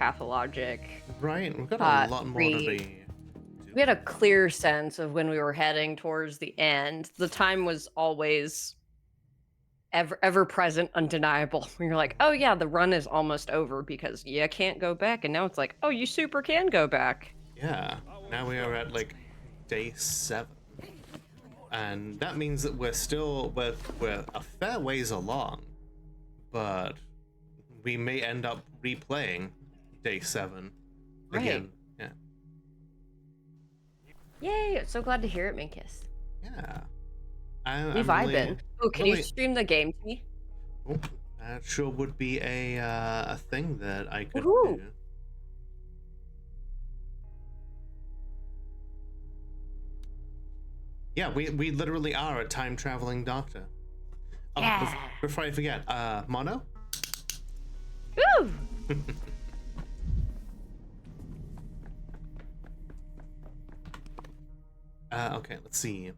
Pathologic. Right, we've got a lot more to We be. we had a clear sense of when we were heading towards the end. The time was always ever present, undeniable. When you're like, oh yeah, the run is almost over because you can't go back, and now it's like, oh, you super can go back. Yeah, now we are at like day 7. And that means that we're a fair ways along, but we may end up replaying day 7 Right. again. Yeah. Yay! So glad to hear it, Minkus. Yeah. We I'm vibing. Oh, can you really, stream the game to me? oh, that sure would be a thing that I could Woohoo! do. Yeah, we literally are a time traveling doctor. Oh, Yeah. before I forget, Mono? Woo! Okay, let's see.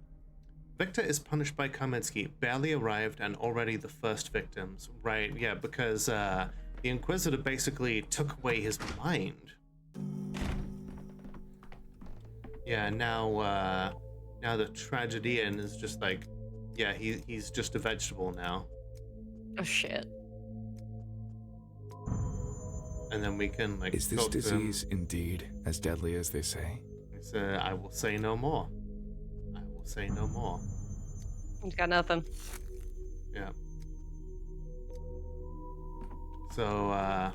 Victor is punished by Karminsky, barely arrived and already the first victims. Right, yeah, because the Inquisitor basically took away his mind. Yeah, now the tragedian is just like, yeah, he's just a vegetable now. Oh shit. And then we can like Is this talk to him. disease indeed as deadly as they say? It's, I will say no more. I will say no more. He's got nothing. Yeah. So,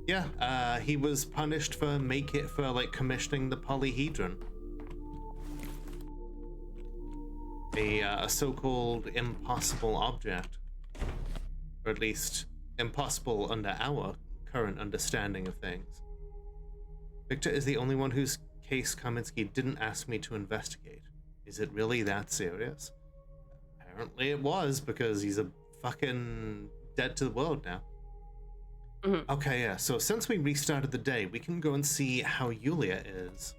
yeah, he was punished for like commissioning the polyhedron. A so-called impossible object. Or at least impossible under our current understanding of things. Victor is the only one whose case Karminsky didn't ask me to investigate. Is it really that serious? Apparently it was, because he's a fucking dead to the world now. Mhm. Okay, yeah, so since we restarted the day, we can go and see how Yulia is.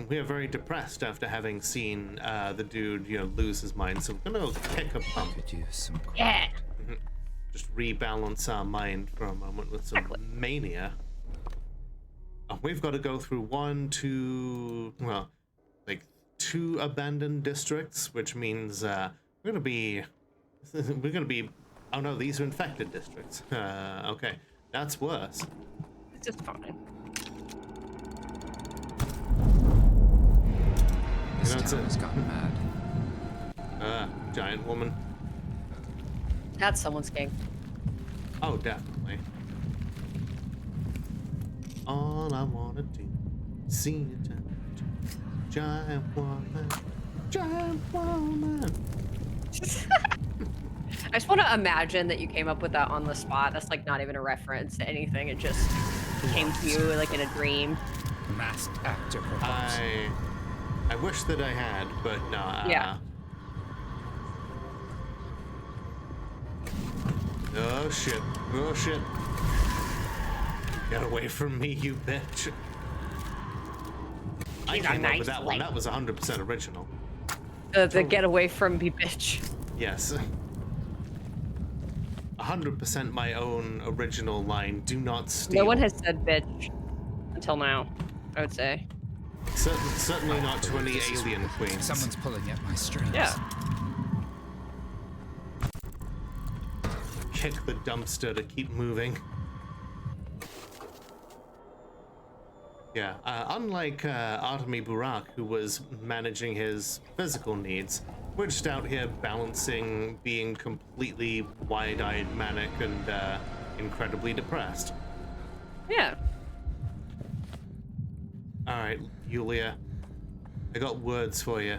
We are very depressed after having seen the dude, lose his mind, so we're gonna go kick a bump. Could use some Yeah. Just rebalance our mind for a moment with some mania. We've got to go through 2 abandoned districts, which means we're gonna be, oh no, these are infected districts. Okay, that's worse. It's just fine. This That's town it. has gotten mad. Giant woman. That's someone's game. Oh, definitely. All I wanna do, see a giant woman, giant woman. I just want to imagine that you came up with that on the spot. That's like not even a reference to anything. It just came to you like in a dream. Masked actor perhaps. I wish that I had, but no. Yeah. Oh shit. Oh shit. Get away from me, you bitch. I She's a came up nice with that one. lady. That was 100% original. The get away from me, bitch. Yes. 100% my own original line. Do not steal. No one has said bitch until now, I would say. Certainly not to any This is alien ridiculous. queens. Someone's pulling at my strings. Yeah. Kick the dumpster to keep moving. Yeah, unlike Artemi Burak, who was managing his physical needs, we're just out here balancing being completely wide-eyed, manic, and incredibly depressed. Yeah. All right, Yulia, I got words for you.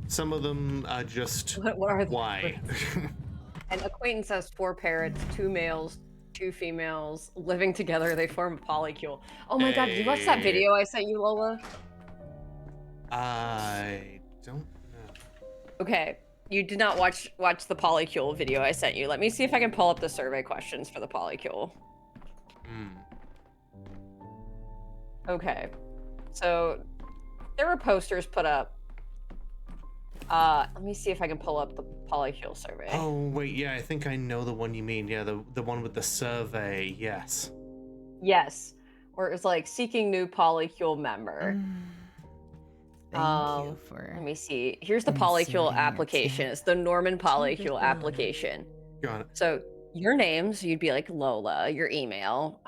Some of them are just What are the why. An acquaintance has 4 parrots, 2 males, 2 females. Living together, they form a polycule. Oh my god, did you watch that Hey. video I sent you, Lola? I don't know. Okay, you did not watch the polycule video I sent you. Let me see if I can pull up the survey questions for the polycule. Okay, so there were posters put up Let me see if I can pull up the polycule survey. Oh, wait, yeah, I think I know the one you mean. Yeah, the one with the survey, yes. Yes, where it was like seeking new polycule member. Thank you Let for me see. Here's the polycule inserting your application. tip. It's the Norman Keep it polycule going. application. Got it. So your name, so you'd be like Lola, your email,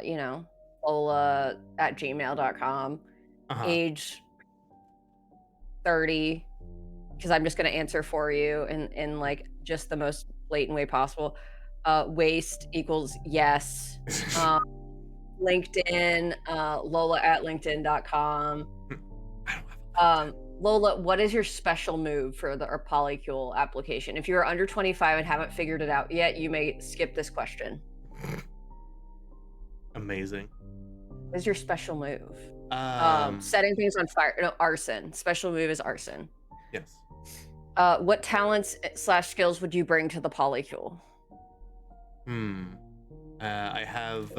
you know, Lola@gmail.com, Uh-huh. age 30, because I'm just gonna answer for you in like just the most blatant way possible. Waist equals yes. Um, LinkedIn, Lola@linkedin.com. I don't have Lola, what is your special move for the or polycule application? If you're under 25 and haven't figured it out yet, you may skip this question. Amazing. What is your special move? Um, Setting things on fire. No, arson. Special move is arson. yes. What talents slash skills would you bring to the polycule? I have,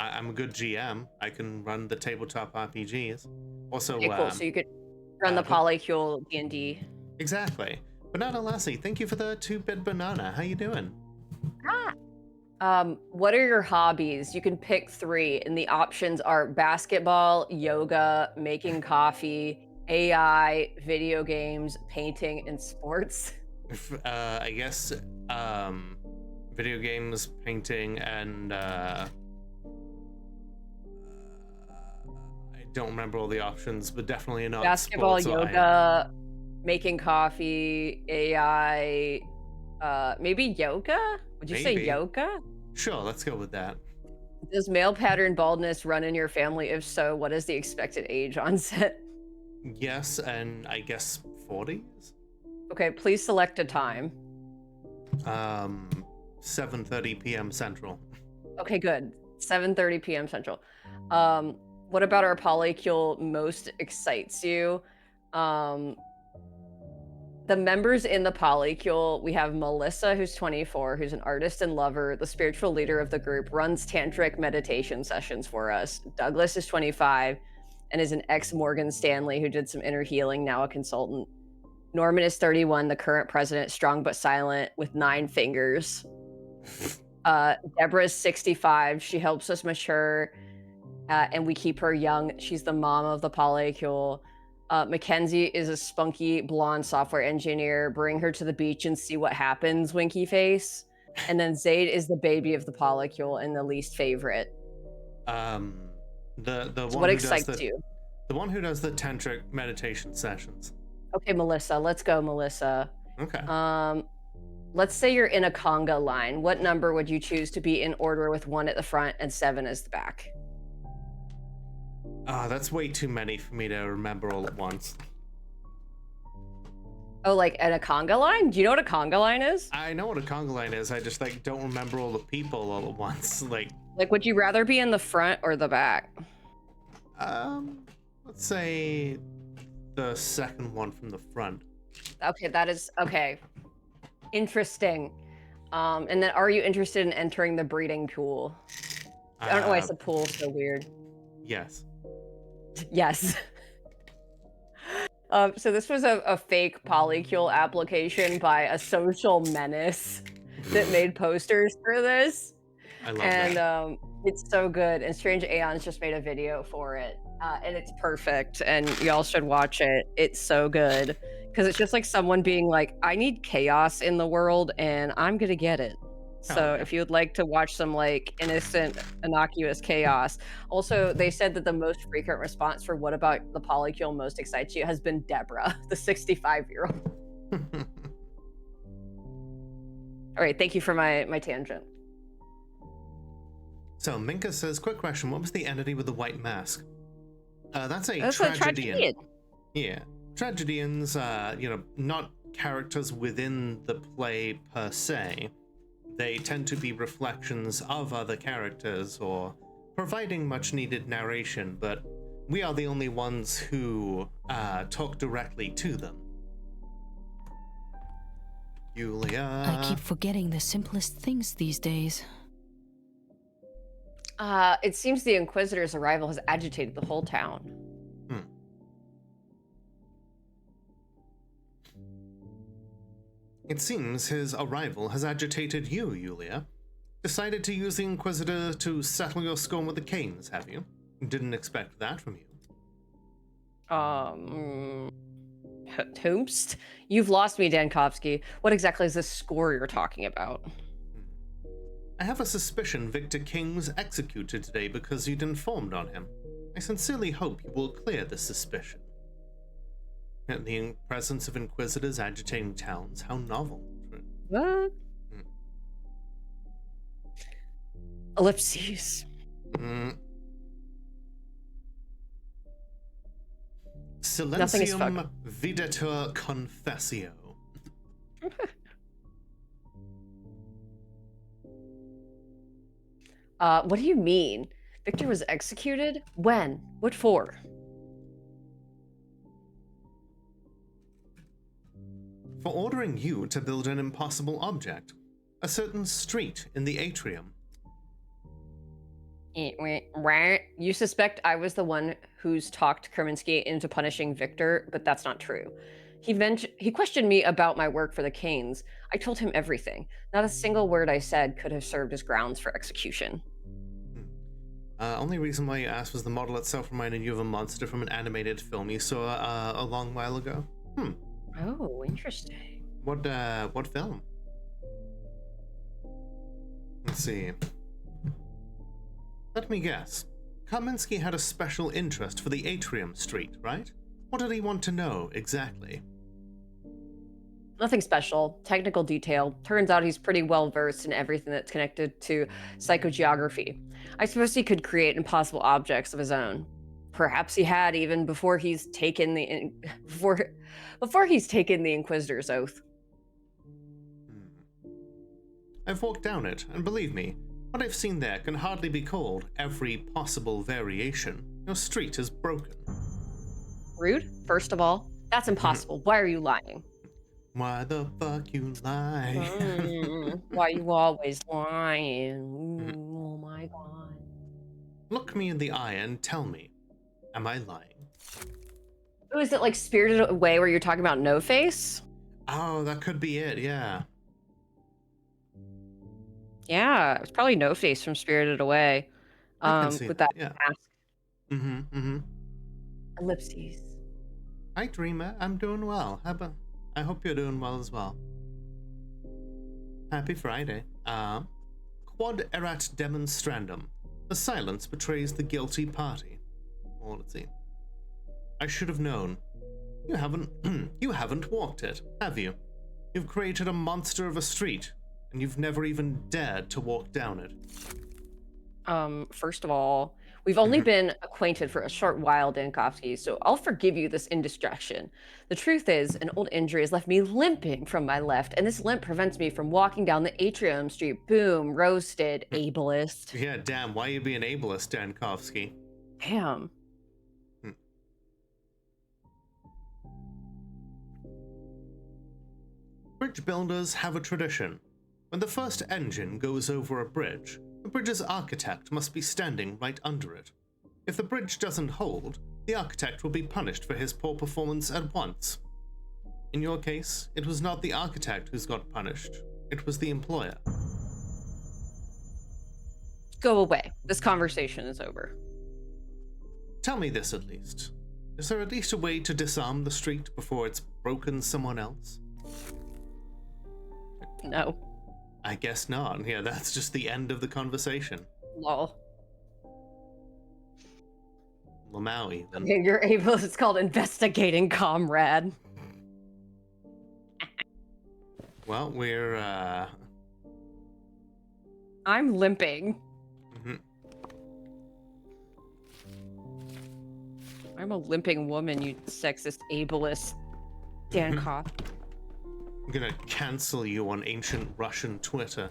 I'm a good GM. I can run the tabletop RPGs. Also, Okay, cool. So you could run the but- polycule D&D. exactly. Banana Lassie, thank you for the 2-bit banana. How you doing? What are your hobbies? You can pick 3, and the options are basketball, yoga, making coffee, AI, video games, painting, and sports. I guess, video games, painting, and, I don't remember all the options, but definitely not Basketball, sports or yoga, making coffee, AI, maybe yoga? Would you say Maybe. yoga? Sure, let's go with that. Does male pattern baldness run in your family? If so, what is the expected age onset? Yes, and I guess 40s? Okay, please select a time. 7:30 p.m. Central. Okay, good. 7:30 p.m. Central. What about our polycule most excites you? The members in the polycule, we have Melissa, who's 24, who's an artist and lover, the spiritual leader of the group, runs tantric meditation sessions for us. Douglas is 25 and is an ex-Morgan Stanley who did some inner healing, now a consultant. Norman is 31, the current president, strong but silent, with 9 fingers. Deborah is 65. She helps us mature, and we keep her young. She's the mom of the polycule. Mackenzie is a spunky blonde software engineer. Bring her to the beach and see what happens, winky face. And then Zayd is the baby of the polycule and the least favorite. The So one what who does excites the you? the one who does the tantric meditation sessions. Okay, Melissa. Let's go, Melissa. Okay. Let's say you're in a conga line. What number would you choose to be in order with 1 at the front and 7 as the back? That's way too many for me to remember all at once. Oh, like at a conga line? Do you know what a conga line is? I know what a conga line is. I just don't remember all the people all at once. Like, would you rather be in the front or the back? Let's say the second one from the front. Okay, that is okay. Interesting. And then are you interested in entering the breeding pool? I don't know why I said pool, so weird. Yes. Yes. So this was a fake polycule application by a social menace that made posters for this. I love that. And it's so good. And Strange Aeons just made a video for it. And it's perfect. And y'all should watch it. It's so good. Because it's just like someone being like, I need chaos in the world and I'm going to get it. So yeah. if you would like to watch some like innocent, innocuous chaos. Also, they said that the most frequent response for what about the polycule most excites you has been Deborah, the 65-year-old. All right, thank you for my tangent. So Minka says, quick question, what was the entity with the white mask? That's a That's tragedian. a tragedian. Yeah. Tragedians, not characters within the play per se. They tend to be reflections of other characters or providing much needed narration, but we are the only ones who talk directly to them. Julia. I keep forgetting the simplest things these days. It seems the Inquisitor's arrival has agitated the whole town. It seems his arrival has agitated you, Yulia. Decided to use the Inquisitor to settle your score with the Canes, have you? Didn't expect that from you. Hoomst? You've lost me, Dankovsky. What exactly is this score you're talking about? I have a suspicion Victor King was executed today because you'd informed on him. I sincerely hope you will clear this suspicion. In the presence of Inquisitors agitating towns, how novel. What? Ellipses. Nothing is Silentium videtur confessio. What do you mean? Victor was executed? When? What for? For ordering you to build an impossible object. A certain street in the atrium. You suspect I was the one who's talked Karminsky into punishing Victor, but that's not true. He questioned me about my work for the Canes. I told him everything. Not a single word I said could have served as grounds for execution. Only reason why you asked was the model itself reminded you of a monster from an animated film you saw a long while ago. Oh, interesting. What film? Let's see. Let me guess. Karminsky had a special interest for the Atrium Street, right? What did he want to know, exactly? Nothing special. Technical detail. Turns out he's pretty well versed in everything that's connected to psychogeography. I suppose he could create impossible objects of his own. Perhaps he had even before he's taken the Inquisitor's oath. I've walked down it, and believe me, what I've seen there can hardly be called every possible variation. Your street is broken. Rude, first of all. That's impossible. Why are you lying? Why the fuck you lie? Why you always lying? Oh my god. Look me in the eye and tell me, am I lying? Oh, is it like Spirited Away where you're talking about No Face? Oh, that could be it, yeah. Yeah, it's probably No Face from Spirited Away. I can see With that, that yeah. mask. Ellipses. Hi, Dreamer. I'm doing well. I hope you're doing well as well. Happy Friday. Quod erat demonstrandum. The silence betrays the guilty party. Well, let's see. I should have known. You haven't walked it, have you? You've created a monster of a street, and you've never even dared to walk down it. First of all, we've only been acquainted for a short while, Dankovsky, so I'll forgive you this indiscretion. The truth is, an old injury has left me limping from my left, and this limp prevents me from walking down the Atrium Street. Boom, roasted, ableist. Yeah, damn, why you be an ableist, Dankovsky? Damn. Bridge builders have a tradition. When the first engine goes over a bridge, the bridge's architect must be standing right under it. If the bridge doesn't hold, the architect will be punished for his poor performance at once. In your case, it was not the architect who's got punished, it was the employer. Go away. This conversation is over. Tell me this at least. Is there at least a way to disarm the street before it's broken someone else? No. I guess not. Yeah, that's just the end of the conversation. Lol. Lamau even. Okay, you're able, it's called investigating, comrade. Well, we're, I'm limping. I'm a limping woman, you sexist ableist Dankov. I'm gonna cancel you on ancient Russian Twitter.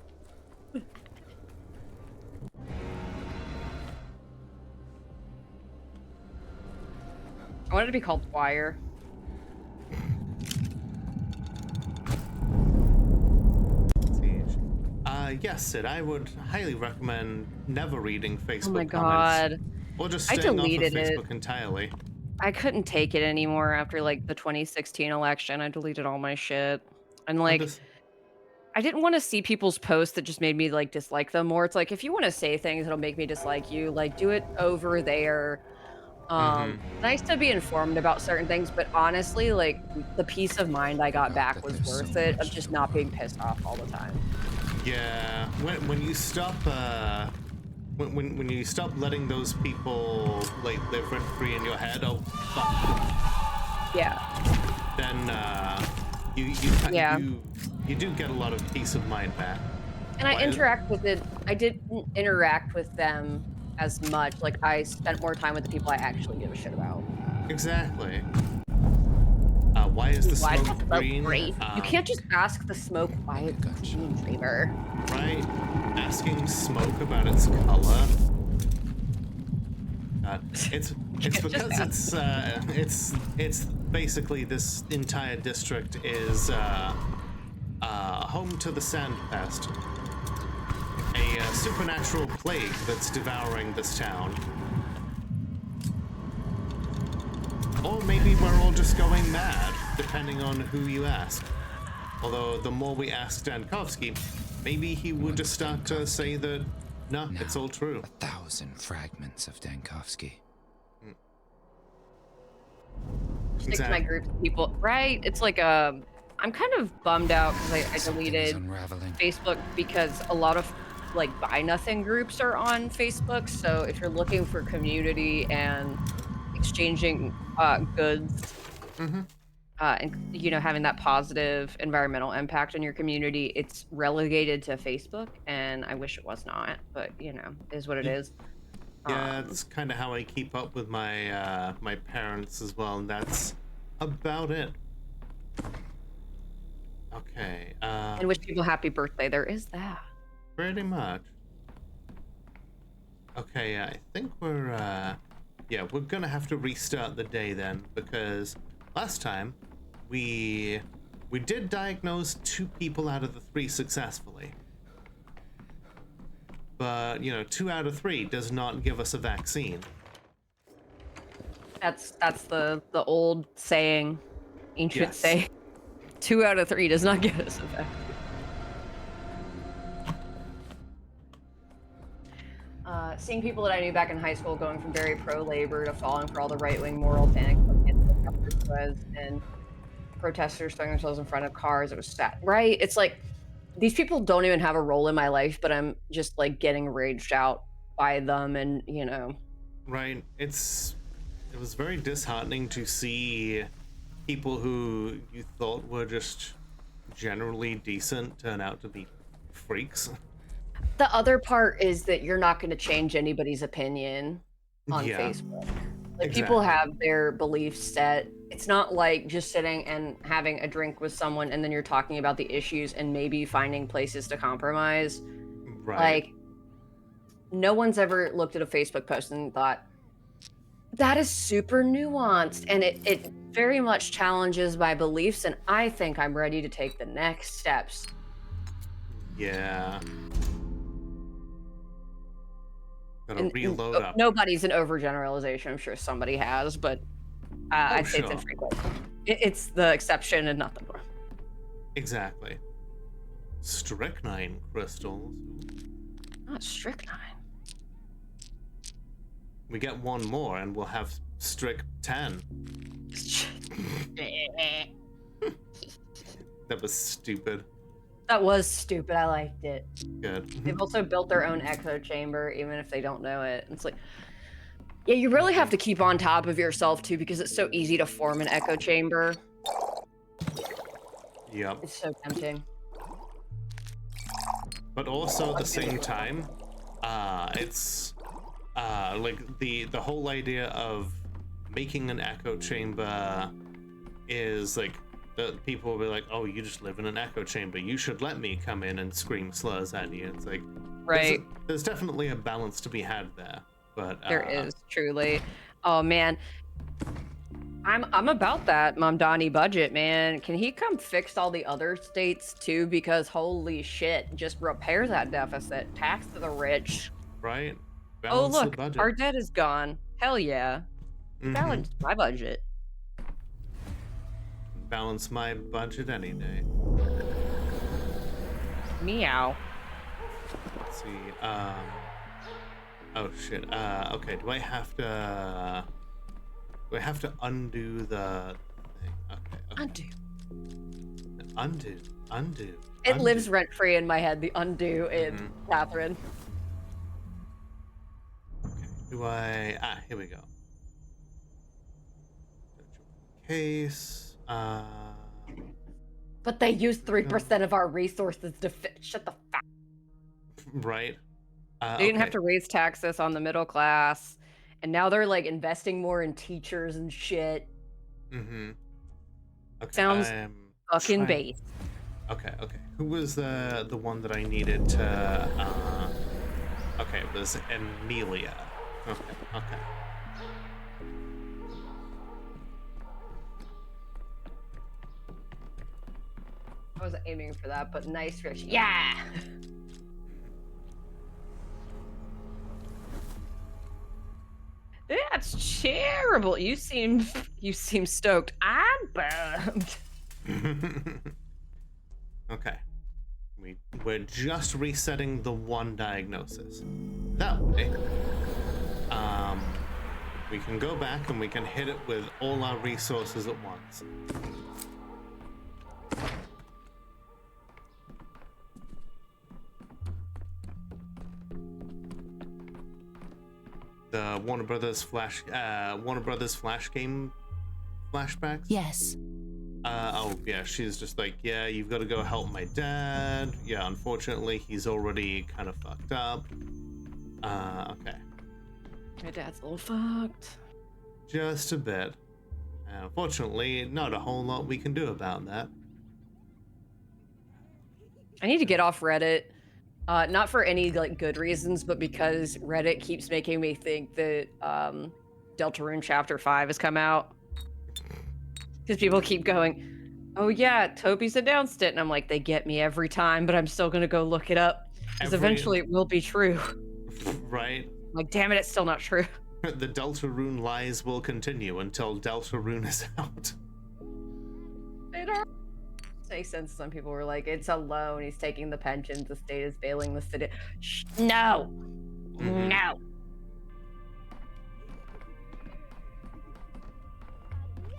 I want it to be called Wire. Yes, Sid, I would highly recommend never reading Facebook Oh my comments. god. Or just I staying off of deleted it. Facebook entirely. I couldn't take it anymore after like the 2016 election. I deleted all my shit. And like I didn't wanna see people's posts that just made me, like, dislike them more. It's like, if you wanna say things that'll make me dislike you, like, do it over there. Mm-hmm. Nice to be informed about certain things, but honestly, like, the peace of mind I got Forgot back that was there's so worth it of much just to not being learn. pissed off all the time. Yeah, when you stop when you stop letting those people like live rent free in your head, oh fuck, Yeah, then yeah, you do get a lot of peace of mind back. and Why? I didn't interact with them as much, like, I spent more time with the people I actually give a shit about. Exactly. Why is the Why is smoke the smoke green? green? You can't just ask the smoke why Like a it's gunshot. green, Dreamer. Right? Asking smoke about its color. It's Just because ask. it's basically this entire district is home to the sand pest, a supernatural plague that's devouring this town. Or maybe we're all just going mad, depending on who you ask. Although the more we ask Dankovsky, maybe he would just start to say that, no, it's all true. 1,000 fragments of Dankovsky. Stick to my Exactly. groups of people, right? It's like, I'm kind of bummed out because I Something's deleted unraveling. Facebook because a lot of, like, buy nothing groups are on Facebook, so if you're looking for community and exchanging, goods, Mm-hmm. and, having that positive environmental impact on your community, it's relegated to Facebook, and I wish it was not, but, is what it is. Yeah, Um, that's kind of how I keep up with my my parents as well, and that's about it. Okay, and wish people happy birthday, there is that. pretty much. Okay, yeah, I think we're yeah, we're gonna have to restart the day then, because last time we did diagnose 2 people out of the 3 successfully. But, 2 out of 3 does not give us a vaccine. That's the old saying, ancient Yes. saying. 2 out of 3 does not get us a vaccine. Seeing people that I knew back in high school going from very pro-labor to falling for all the right-wing moral panic was, and protesters throwing themselves in front of cars, it was sad, right? It's like, these people don't even have a role in my life, but I'm just, like, getting raged out by them and, Right. It was very disheartening to see people who you thought were just generally decent turn out to be freaks. the other part is that you're not gonna change anybody's opinion on Yeah, Facebook. Like, people exactly. have their beliefs set. It's not like just sitting and having a drink with someone and then you're talking about the issues and maybe finding places to compromise. Right. Like, no one's ever looked at a Facebook post and thought, "That is super nuanced," and it very much challenges my beliefs, and I think I'm ready to take the next steps. Yeah. Gotta And reload up. nobody's an overgeneralization, I'm sure somebody has, but, Oh, I'd say it's sure. infrequent. It's the exception and not the norm. Exactly. Strychnine crystals. Not strychnine. We get one more and we'll have Strict 10. That was stupid. That was stupid, I liked it. Good. They've also built their own echo chamber, even if they don't know it. It's like, yeah, you really have to keep on top of yourself too, because it's so easy to form an echo chamber. Yep. It's so tempting. But also at the same time, it's like the whole idea of making an echo chamber is like the people will be like, oh, you just live in an echo chamber, you should let me come in and scream slurs at you. It's like Right. there's definitely a balance to be had there, but There is, truly. Oh man. I'm about that Mamdani budget, man. Can he come fix all the other states too? Because holy shit, just repair that deficit. Tax to the rich. right, Oh balance the look, budget. our debt is gone. Hell yeah. Balance my budget. Balance my budget any day. Meow. Let's see. Oh shit. Okay. Do I have to undo the thing? Okay. Undo. Undo. It lives rent free in my head. The undo in Catherine. Okay. Do I? Here we go. Case. But they use 3% of our resources to shut the fuck. Right. They didn't have Okay. to raise taxes on the middle class, and now they're like investing more in teachers and shit. Mm-hmm. Okay. Sounds I'm fucking trying- base. Okay. Who was the one that I needed to? Okay, it was Amelia. Okay. I wasn't aiming for that, but nice fish. Yeah. That's terrible. You seem stoked. I'm bummed. Okay. We're just resetting the one diagnosis. That way, we can go back and we can hit it with all our resources at once. The Warner Brothers Flash game flashbacks. Yes. Oh yeah, she's just like, yeah, you've got to go help my dad. Yeah, unfortunately, he's already kind of fucked up. Okay. My dad's a little fucked. Just a bit. Unfortunately, not a whole lot we can do about that. I need to get off Reddit. Not for any like good reasons, but because Reddit keeps making me think that Deltarune Chapter 5 has come out. Because people keep going, oh yeah, Toby's announced it. And I'm like, they get me every time, but I'm still going to go look it up. Because eventually it will be true. Right? Like, damn it, it's still not true. The Deltarune lies will continue until Deltarune is out. It makes sense. Some people were like, it's a loan. He's taking the pensions. The state is bailing the city. No. Mhm. No.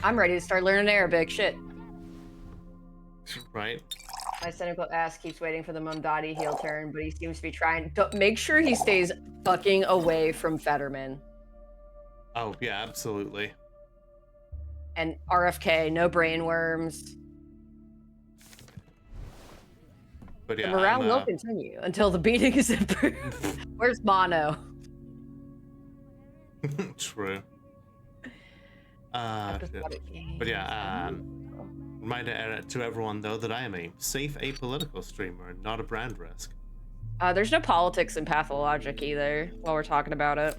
I'm ready to start learning Arabic. Shit. Right? My cynical ass keeps waiting for the Mondadi heel turn, but he seems to be trying. Make sure he stays fucking away from Fetterman. Oh, yeah, absolutely. And RFK, no brain worms. But yeah, The morale will continue until the beating is improved. Where's Mono? True. Shit. But yeah, reminder to everyone though that I am a safe apolitical streamer and not a brand risk. There's no politics in Pathologic either. While we're talking about it.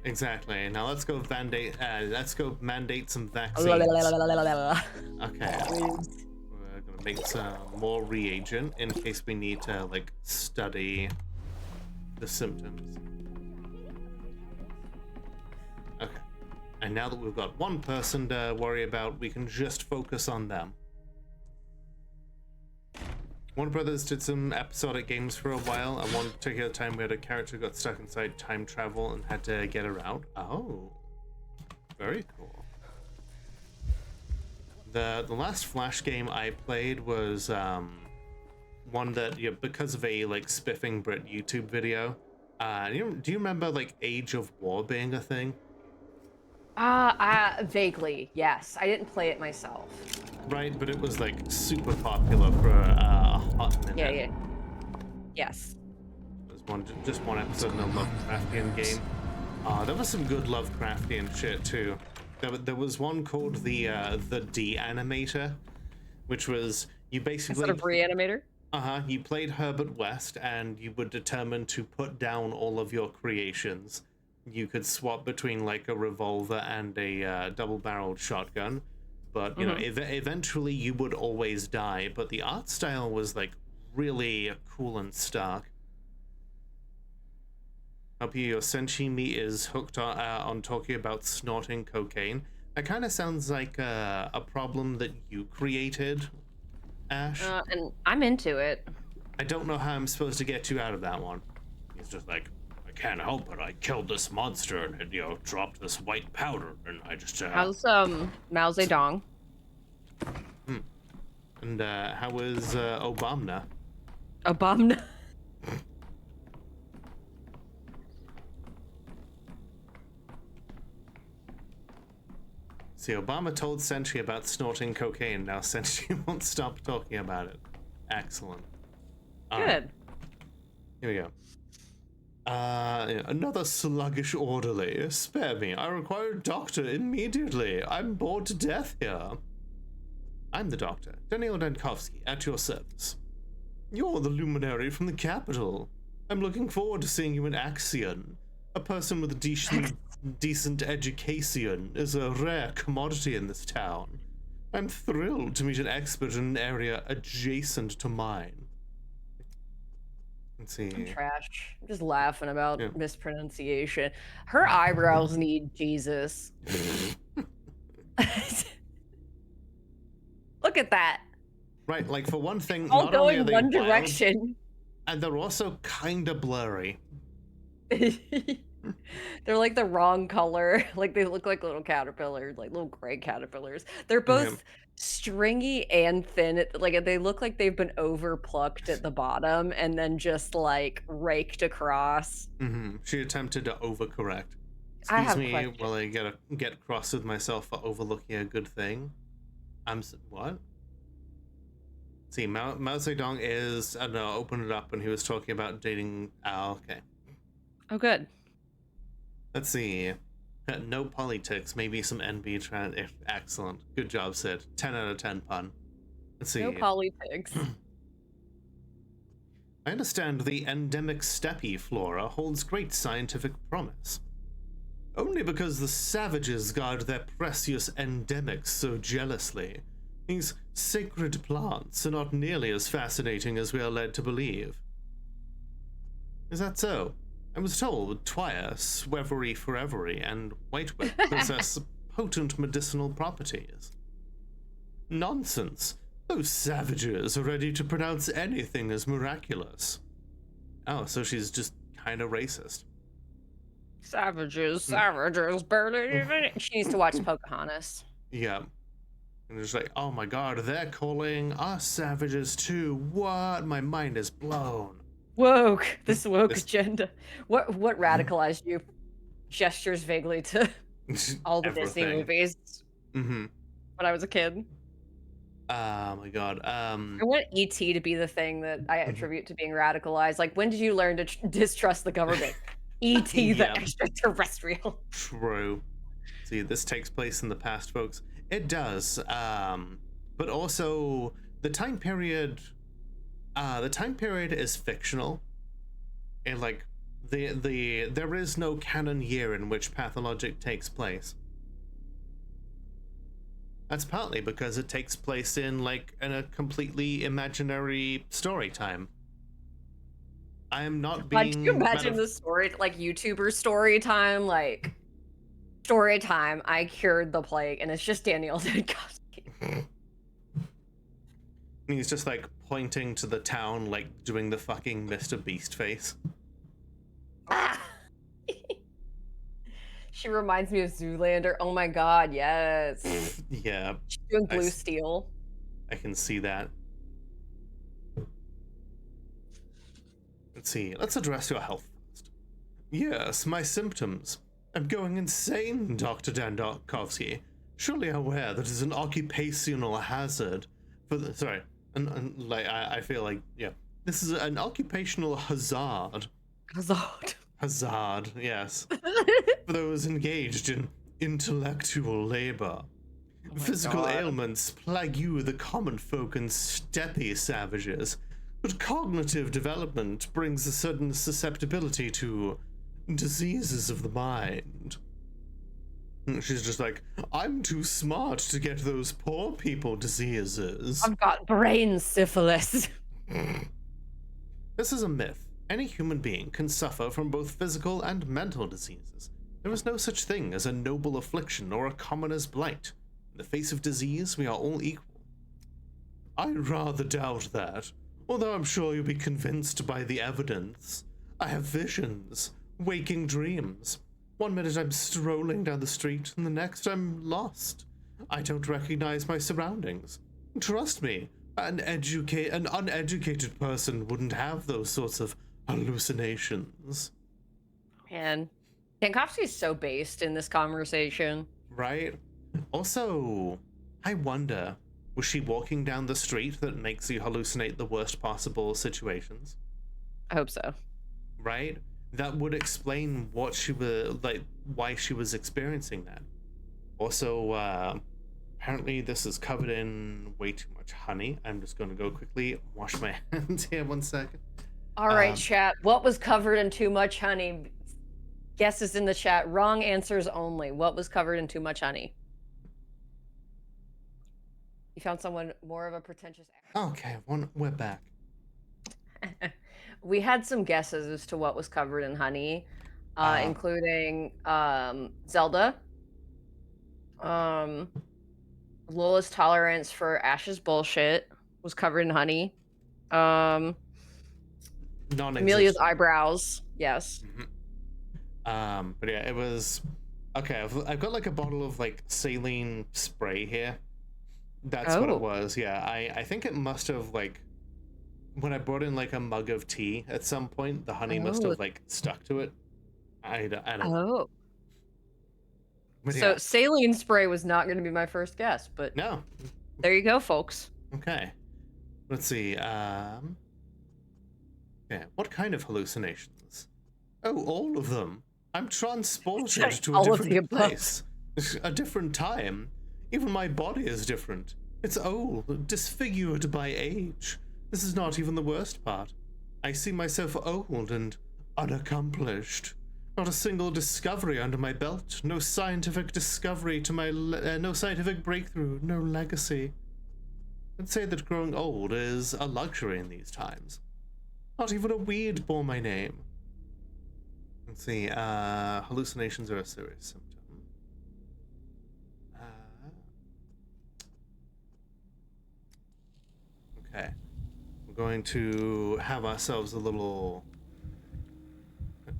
Exactly. Now let's go mandate some vaccines. Okay. We're gonna make some more reagent in case we need to like study the symptoms. Okay. And now that we've got one person to worry about, we can just focus on them. Warner Brothers did some episodic games for a while. At one particular time, we had a character who got stuck inside time travel and had to get her out. Oh, very cool. The last Flash game I played was one that, yeah, because of a like spiffing Brit YouTube video. Do you remember like Age of War being a thing? Vaguely, yes. I didn't play it myself. Right, but it was like super popular for a hot minute. Yeah. Yes. There's just one episode in a Lovecraftian game. There was some good Lovecraftian shit too. There was one called the De-Animator, which was you basically Instead of Reanimator? you played Herbert West and you were determined to put down all of your creations. You could swap between like a revolver and a double-barreled shotgun, but you know, eventually you would always die. But the art style was like really cool and stark. Up here, your senshi meat is hooked on talking about snorting cocaine. That kind of sounds like a problem that you created, Ash. And I'm into it. I don't know how I'm supposed to get you out of that one. He's just like, I can't help it. I killed this monster and it, dropped this white powder, and I just How's Mao Zedong? And how was Obama? Obama. See, Obama told Sentry about snorting cocaine. Now Sentry won't stop talking about it. Excellent. All Good. right, here we go. Another sluggish orderly. Spare me. I require a doctor immediately. I'm bored to death here. I'm the doctor, Daniel Dankovsky, at your service. You're the luminary from the capital. I'm looking forward to seeing you in action. A person with a decent education is a rare commodity in this town. I'm thrilled to meet an expert in an area adjacent to mine. Let's see. I'm trash. I'm just laughing about mispronunciation. Her eyebrows need Jesus. Look at that. Right, like for one thing, All not only are going they one wild, direction. and they're also kind of blurry. They're like the wrong color. Like they look like little caterpillars, like little gray caterpillars. They're both stringy and thin. Like they look like they've been over plucked at the bottom and then just like raked across. She attempted to overcorrect. I Excuse have me questions. while I get cross with myself for overlooking a good thing. What? See, Mao Zedong is, I don't know, open it up when he was talking about dating. Oh, okay. Oh, good. Let's see. No politics, maybe some NB trans. Excellent. Good job, Sid. 10 out of 10 pun. Let's see. No politics. I understand the endemic steppe flora holds great scientific promise. Only because the savages guard their precious endemics so jealously. These sacred plants are not nearly as fascinating as we are led to believe. Is that so? I was told Twire, Swevery Forevery, and Whitewit possess potent medicinal properties. Nonsense. Those savages are ready to pronounce anything as miraculous. Oh, so she's just kind of racist. Savages, barely even. She needs to watch Pocahontas. Yeah. And it's like, oh my god, they're calling us savages too. What? My mind is blown. Woke. This woke agenda. What radicalized you? Gestures vaguely to all the Disney Everything. movies Mm-hmm. when I was a kid. Oh my god. I want E.T. to be the thing that I attribute to being radicalized. Like, when did you learn to distrust the government? E.T. the Yeah. extraterrestrial. True. See, this takes place in the past, folks. It does. But also the time period is fictional. And like there is no canon year in which Pathologic takes place. That's partly because it takes place in a completely imaginary story time. I am not being. Could you imagine the story, like YouTuber story time, like story time? I cured the plague, and it's just Daniel Dankovsky. He's just like pointing to the town, like doing the fucking Mr. Beast face. She reminds me of Zoolander. Oh my god, yes. Yeah, She's doing Blue Steel. I can see that. Let's see. Let's address your health first. Yes, my symptoms. I'm going insane, Dr. Dankovsky. Surely aware that it's an occupational hazard for the. Sorry. I feel like, yeah. This is an occupational hazard. Hazard, yes. For those engaged in intellectual labor. Physical ailments plague you, the common folk and steppe savages, but cognitive development brings a certain susceptibility to diseases of the mind. She's just like, I'm too smart to get those poor people diseases. I've got brain syphilis. This is a myth. Any human being can suffer from both physical and mental diseases. There is no such thing as a noble affliction or a commoner's blight. In the face of disease, we are all equal. I rather doubt that. Although I'm sure you'll be convinced by the evidence. I have visions, waking dreams. One minute I'm strolling down the street, and the next I'm lost. I don't recognize my surroundings. Trust me, an uneducated person wouldn't have those sorts of hallucinations. And Dankovsky's so based in this conversation. Right? Also, I wonder, was she walking down the street that makes you hallucinate the worst possible situations? I hope so. Right? That would explain what she was like, why she was experiencing that. Also, apparently this is covered in way too much honey. I'm just going to go quickly wash my hands here 1 second. All right, chat. What was covered in too much honey? Guesses in the chat. Wrong answers only. What was covered in too much honey? You found someone more of a pretentious. Okay, we're back. We had some guesses as to what was covered in honey, including Zelda, Lola's tolerance for Ash's bullshit was covered in honey, Amelia's eyebrows, yes. But yeah, it was okay. I've got like a bottle of like saline spray here. That's what it was. Yeah, I think it must have like when I brought in like a mug of tea at some point, the honey must have like stuck to it. I don't know. But So yeah. saline spray was not going to be my first guess, but No. there you go, folks. Okay. Let's see. Yeah, what kind of hallucinations? Oh, all of them. I'm transported to a different place, a different time. Even my body is different. It's old, disfigured by age. This is not even the worst part. I see myself old and unaccomplished. Not a single discovery under my belt. No scientific discovery to my no scientific breakthrough. No legacy. I'd say that growing old is a luxury in these times. Not even a weed bore my name. Let's see. Hallucinations are a serious symptom. Okay. We're going to have ourselves a little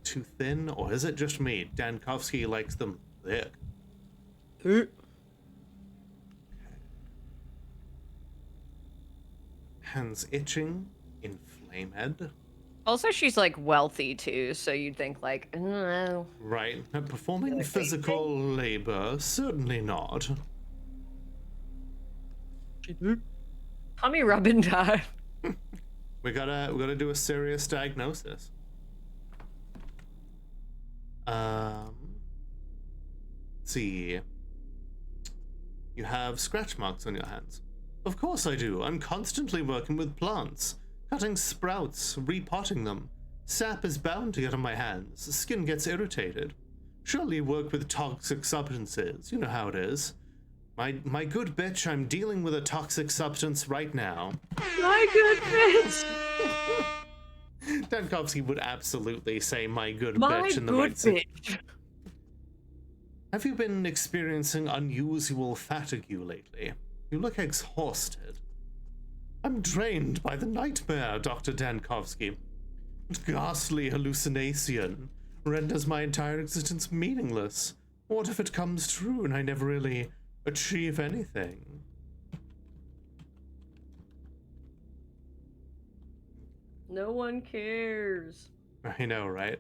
too thin, or is it just me? Dankovsky likes them thick. Hands itching, inflamed. Also, she's like wealthy too, so you'd think like, no. Right. Performing physical labor, certainly not. Tummy rubbing time. We gotta do a serious diagnosis. Let's see. You have scratch marks on your hands. Of course I do. I'm constantly working with plants, cutting sprouts, repotting them. Sap is bound to get on my hands. The skin gets irritated. Surely you work with toxic substances. You know how it is. My good bitch, I'm dealing with a toxic substance right now. My good bitch. Dankovsky would absolutely say my good My bitch in the good right sense. bitch. Have you been experiencing unusual fatigue lately? You look exhausted. I'm drained by the nightmare, Dr. Dankovsky. Ghastly hallucination renders my entire existence meaningless. What if it comes true and I never really achieve anything? No one cares. I know, right?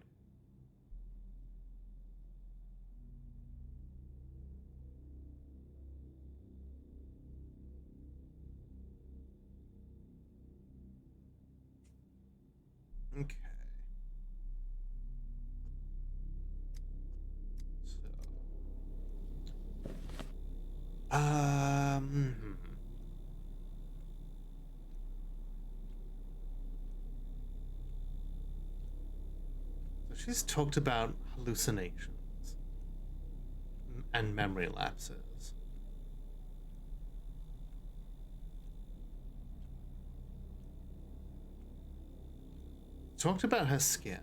Okay. So, so she's talked about hallucinations and memory lapses. Talked about her skin.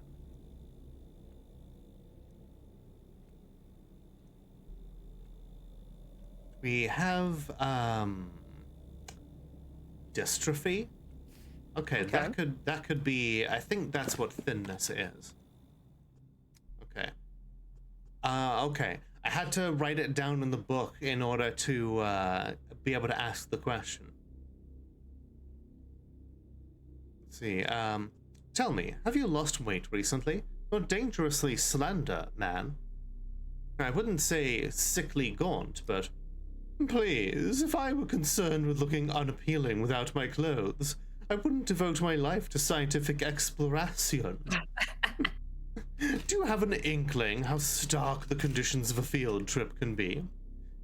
We have dystrophy Okay, Okay. that could be. I think that's what thinness is. Okay. Okay. I had to write it down in the book in order to be able to ask the question. Let's see. Tell me, have you lost weight recently? You're dangerously slender, man. I wouldn't say sickly gaunt, but please, if I were concerned with looking unappealing without my clothes, I wouldn't devote my life to scientific exploration. Do you have an inkling how stark the conditions of a field trip can be?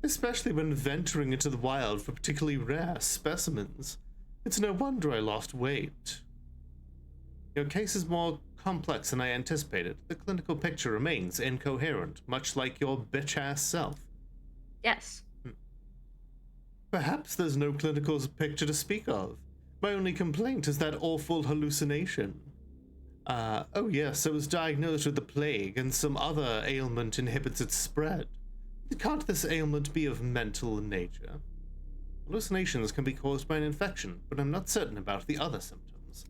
Especially when venturing into the wild for particularly rare specimens. It's no wonder I lost weight. Your case is more complex than I anticipated. The clinical picture remains incoherent, much like your bitch-ass self. Yes. Perhaps there's no clinical picture to speak of. My only complaint is that awful hallucination. Oh yes, I was diagnosed with the plague and some other ailment inhibits its spread. Can't this ailment be of mental nature? Hallucinations can be caused by an infection, but I'm not certain about the other symptoms.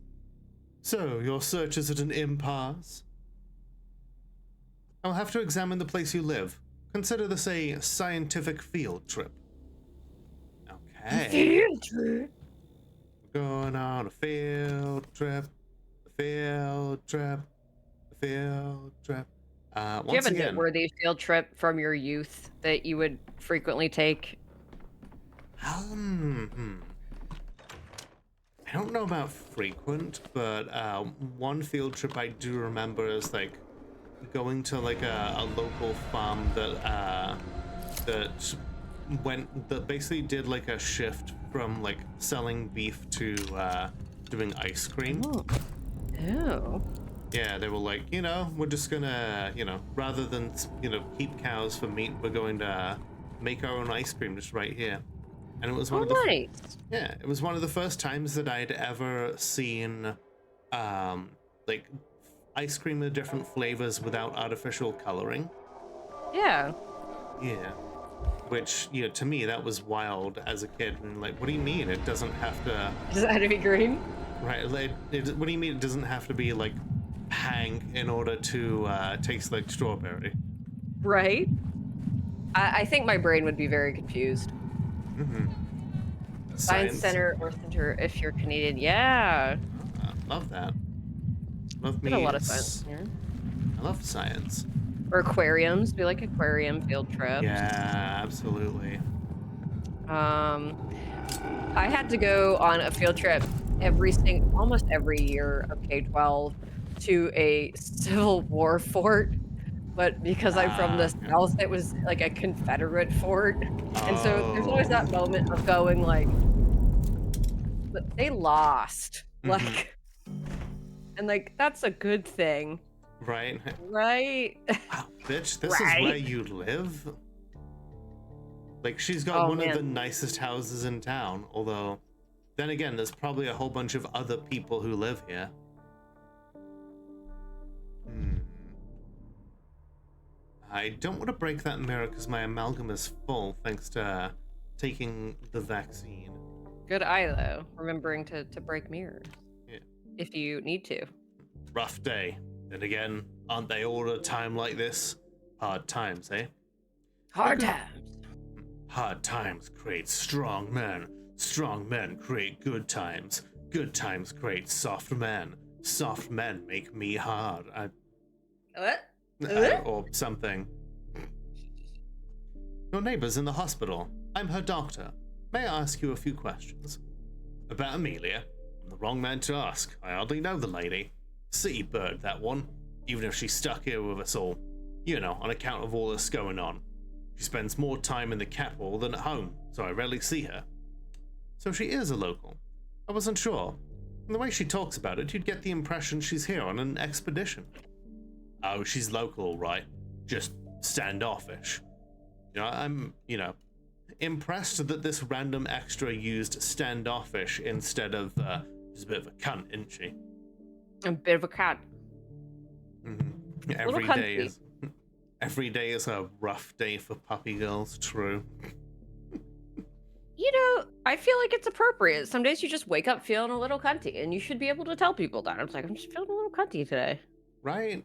So, your search is at an impasse? I'll have to examine the place you live. Consider this a scientific field trip. Okay. Field trip. Going on a field trip. A field trip. A field trip. Do you Once have a again, noteworthy field trip from your youth that you would frequently take? I don't know about frequent, but one field trip I do remember is like going to like a local farm that that basically did like a shift from like selling beef to doing ice cream. Oh. Yeah, they were like, you know, we're just gonna, you know, rather than, you know, keep cows for meat, we're going to make our own ice cream just right here. And it was one Oh, of the nice. yeah, it was one of the first times that I'd ever seen like ice cream in different flavors without artificial coloring. Yeah. Yeah. Which, you know, to me that was wild as a kid. And like, what do you mean it doesn't have to Does that have to be green? right, like, what do you mean it doesn't have to be like hang in order to taste like strawberry? Right? I think my brain would be very confused. Science Center or Center if you're Canadian. Yeah. Love that. Love Did me. a lot of science here. I love science. Or aquariums. Do like aquarium field trips. Yeah, absolutely. I had to go on a field trip almost every year of K-12 to a Civil War fort, but because I'm from the Okay. South, it was like a Confederate fort, and so there's always that Oh. moment of going like, "But they lost," like, and like that's a good thing, Right. right? Wow, bitch, this is Right? where you live? Like, she's got Oh, one of the man. nicest houses in town, although, then again, there's probably a whole bunch of other people who live here. I don't want to break that mirror because my amalgam is full thanks to taking the vaccine. Good eye though, remembering to break mirrors. Yeah. If you need to. Rough day. Then again, aren't they all at a time like this? Hard times, eh? Hard times. Hard times create strong men. Strong men create good times. Good times create soft men. Soft men make me hard. What? Or something. Your neighbor's in the hospital. I'm her doctor. May I ask you a few questions? About Amelia? I'm the wrong man to ask. I hardly know the lady. City bird, that one. Even if she's stuck here with us all. You know, on account of all this going on. She spends more time in the capital than at home, so I rarely see her. So she is a local. I wasn't sure. From the way she talks about it, you'd get the impression she's here on an expedition. Oh, she's local, all right. Just standoffish. You know, I'm, you know, impressed that this random extra used standoffish instead of, she's a bit of a cunt, isn't she? A bit of a cat. Mm-hmm. Little cunty. Every day is a rough day for puppy girls, true. You know, I feel like it's appropriate. Some days you just wake up feeling a little cunty, and you should be able to tell people that. I was like, I'm just feeling a little cunty today. Right?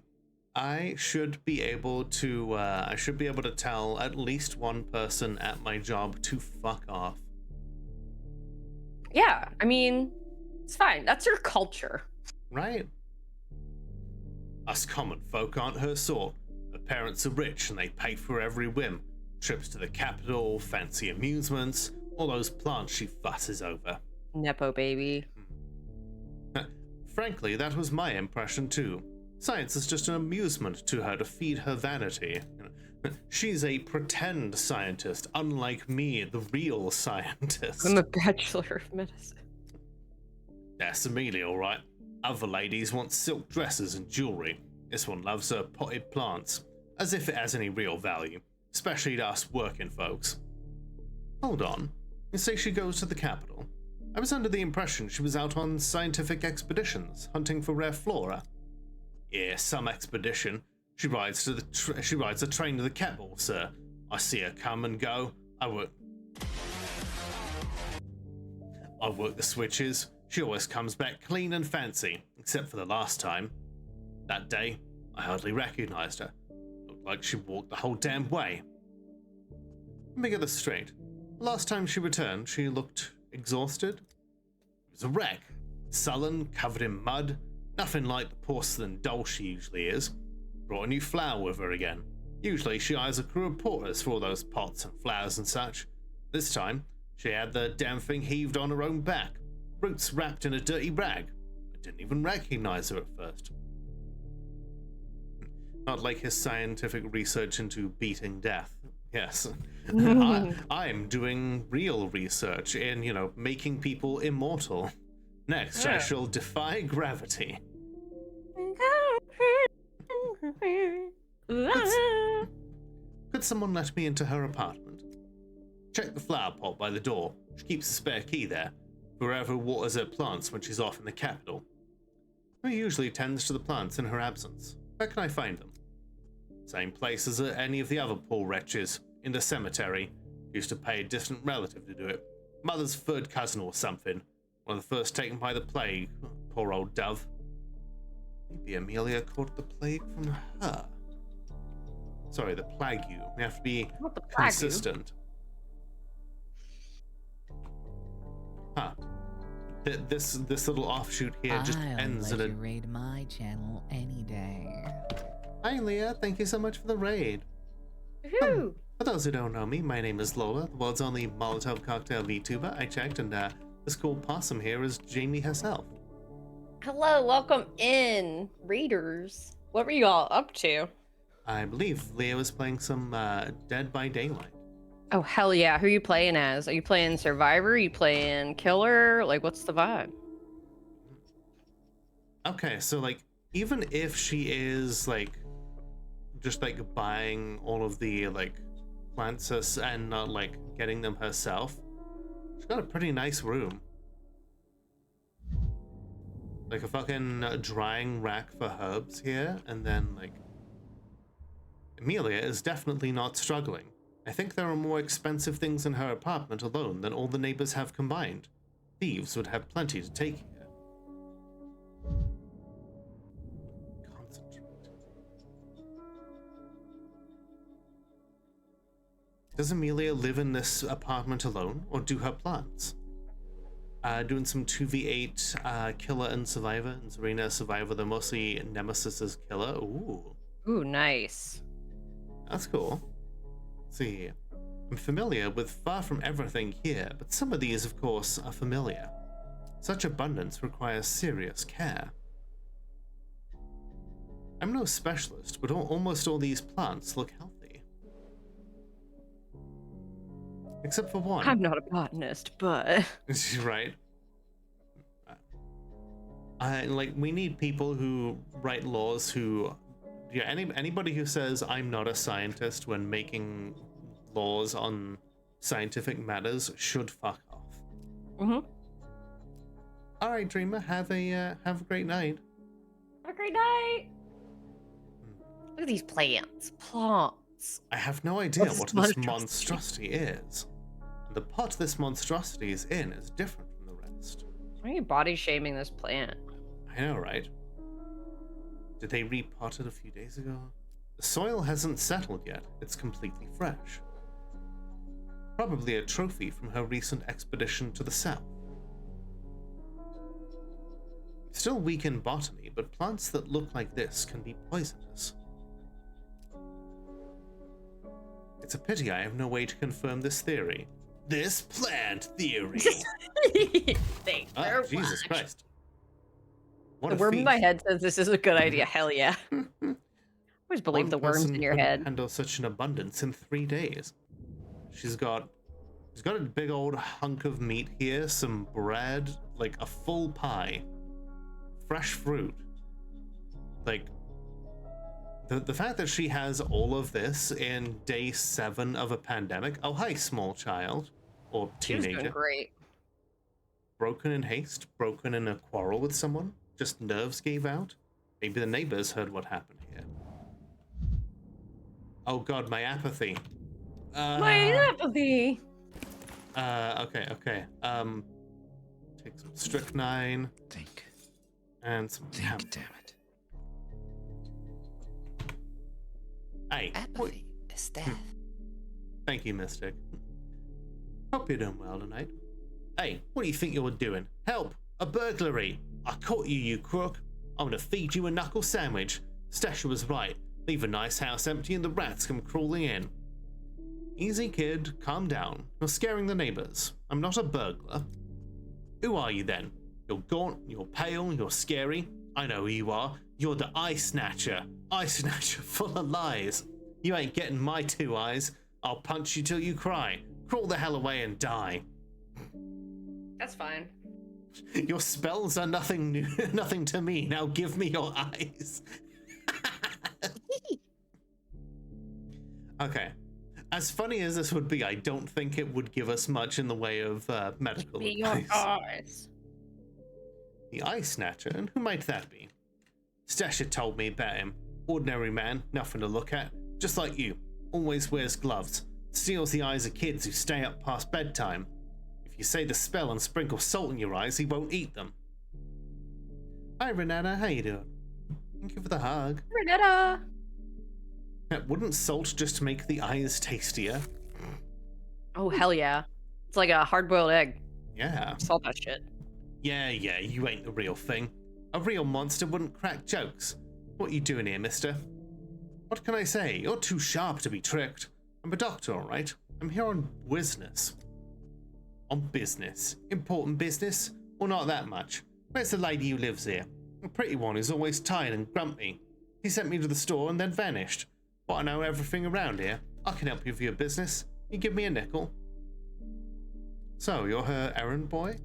I should be able to. I should be able to tell at least one person at my job to fuck off. Yeah, I mean, it's fine. That's your culture. Right? Us common folk aren't her sort. Her parents are rich and they pay for every whim. Trips to the capital, fancy amusements, all those plants she fusses over. Nepo baby. Frankly, that was my impression too. Science is just an amusement to her to feed her vanity. She's a pretend scientist, unlike me, the real scientist. I'm a bachelor of medicine. That's Amelia, all right. Other ladies want silk dresses and jewelry. This one loves her potted plants, as if it has any real value, especially to us working folks. Hold on, you say she goes to the capital? I was under the impression she was out on scientific expeditions, hunting for rare flora. Yeah, some expedition. She rides a train to the capital, sir. I see her come and go. I work the switches. She always comes back clean and fancy, except for the last time. That day, I hardly recognized her. Looked like she walked the whole damn way. Let me get this straight. The last time she returned, she looked exhausted. It was a wreck. Sullen, covered in mud. Nothing like the porcelain doll she usually is. Brought a new flower with her again. Usually she hires a crew of porters for all those pots and flowers and such. This time, she had the damn thing heaved on her own back. Roots wrapped in a dirty rag. I didn't even recognize her at first. Not like his scientific research into beating death. Yes. I'm doing real research in, making people immortal. Next, I shall defy gravity. Could someone let me into her apartment? Check the flower pot by the door. She keeps a spare key there. Whoever waters her plants when she's off in the capital. Who usually tends to the plants in her absence? Where can I find them? Same place as any of the other poor wretches. In the cemetery. Used to pay a distant relative to do it. Mother's third cousin or something. One of the first taken by the plague. Poor old dove. Maybe Amelia caught the plague from her. Sorry, the plague you. We have to be consistent. Huh. This little offshoot here just ends in a... I'll raid my channel any day. Hi, Leah. Thank you so much for the raid. Woohoo! For those who don't know me, my name is Lola, the world's only Molotov cocktail VTuber. I checked, and this cool possum here is Jamie herself. Hello, welcome in, readers. What were you all up to? I believe Leah was playing some Dead by Daylight. Oh, hell yeah. Who are you playing as? Are you playing Survivor? Are you playing Killer? Like, what's the vibe? Okay, so, even if she is, just, buying all of the, plants and not, getting them herself, she's got a pretty nice room. Like a fucking drying rack for herbs here, and then, Amelia is definitely not struggling. I think there are more expensive things in her apartment alone than all the neighbors have combined. Thieves would have plenty to take here. Concentrate. Does Amelia live in this apartment alone, or do her plants? Doing some 2v8 Killer and Survivor, and Serena Survivor, though mostly Nemesis is Killer. Ooh. Ooh, nice. That's cool. Let's see. I'm familiar with far from everything here, but some of these, of course, are familiar. Such abundance requires serious care. I'm no specialist, but almost all these plants look healthy. Except for one. I'm not a botanist, but... Right. We need people who write laws who... Yeah, anybody who says I'm not a scientist when making laws on scientific matters should fuck off. Mm-hmm. All right, Dreamer, have a great night. Have a great night. Look at these plants. Plants. I have no idea what this monstrosity is. The pot this monstrosity is in is different from the rest. Why are you body shaming this plant? I know, right? Did they repot it a few days ago? The soil hasn't settled yet. It's completely fresh. Probably a trophy from her recent expedition to the south. Still weak in botany, but plants that look like this can be poisonous. It's a pity I have no way to confirm this theory. This plant theory! Thanks Oh, very Jesus much. Christ. What The a worm in thief. my head says this is a good idea. Hell yeah. Always believe One the worms person in your couldn't head. handle such an abundance in 3 days. She's got a big old hunk of meat here, some bread, like a full pie, fresh fruit. Like, the fact that she has all of this in day 7 of a pandemic. Oh, hi, small child. Or She was doing teenager. great. Broken in haste, broken in a quarrel with someone, just nerves gave out. Maybe the neighbors heard what happened here. Oh god, my apathy. My apathy. Okay. Take some strychnine Think. and some damn. Damn it. Hey, Apathy is death. thank you, Mystic. Hope you're doing well tonight. Hey, what do you think you're doing? Help! A burglary! I caught you, you crook! I'm gonna feed you a knuckle sandwich. Stasher was right. Leave a nice house empty and the rats come crawling in. Easy, kid. Calm down. You're scaring the neighbors. I'm not a burglar. Who are you then? You're gaunt, you're pale, you're scary. I know who you are. You're the Eye Snatcher. Eye Snatcher full of lies. You ain't getting my 2 eyes. I'll punch you till you cry. Crawl the hell away and die. That's fine. Your spells are nothing new, nothing to me. Now give me your eyes. Okay. As funny as this would be, I don't think it would give us much in the way of medical Be your advice. eyes. The Eye Snatcher? And who might that be? Stasher told me about him. Ordinary man, nothing to look at. Just like you. Always wears gloves. Steals the eyes of kids who stay up past bedtime. If you say the spell and sprinkle salt in your eyes, he won't eat them. Hi, Renata. How you doing? Thank you for the hug. Renetta. Wouldn't salt just make the eyes tastier? Oh, hell yeah. It's like a hard-boiled egg. Yeah. Salt that shit. Yeah, you ain't the real thing. A real monster wouldn't crack jokes. What you doing here, mister? What can I say? You're too sharp to be tricked. I'm a doctor, alright? I'm here on business. On business? Important business? Well, not that much. Where's the lady who lives here? A pretty one who's always tired and grumpy. He sent me to the store and then vanished. But I know everything around here. I can help you with your business. You give me a nickel. So, you're her errand boy?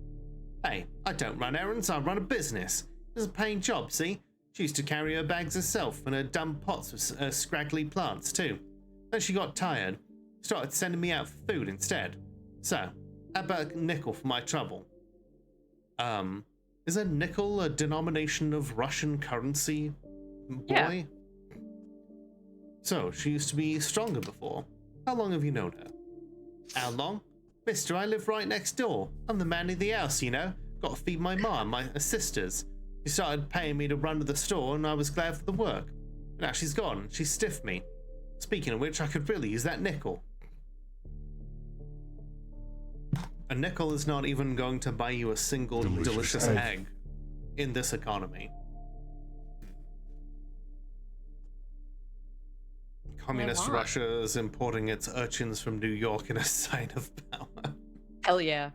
Hey, I don't run errands, I run a business. It's a paying job, see? She used to carry her bags herself and her dumb pots with scraggly plants, too. Then she got tired. Started sending me out for food instead. So, how about a nickel for my trouble? Is a nickel a denomination of Russian currency, boy? Yeah. So, she used to be stronger before. How long have you known her? How long? Mister, I live right next door. I'm the man of the house, you know. Got to feed my mom, my sisters. She started paying me to run to the store, and I was glad for the work. But now she's gone. She stiffed me. Speaking of which, I could really use that nickel. A nickel is not even going to buy you a single delicious egg in this economy. Communist why? Russia is importing its urchins from New York in a sign of power. Hell yeah.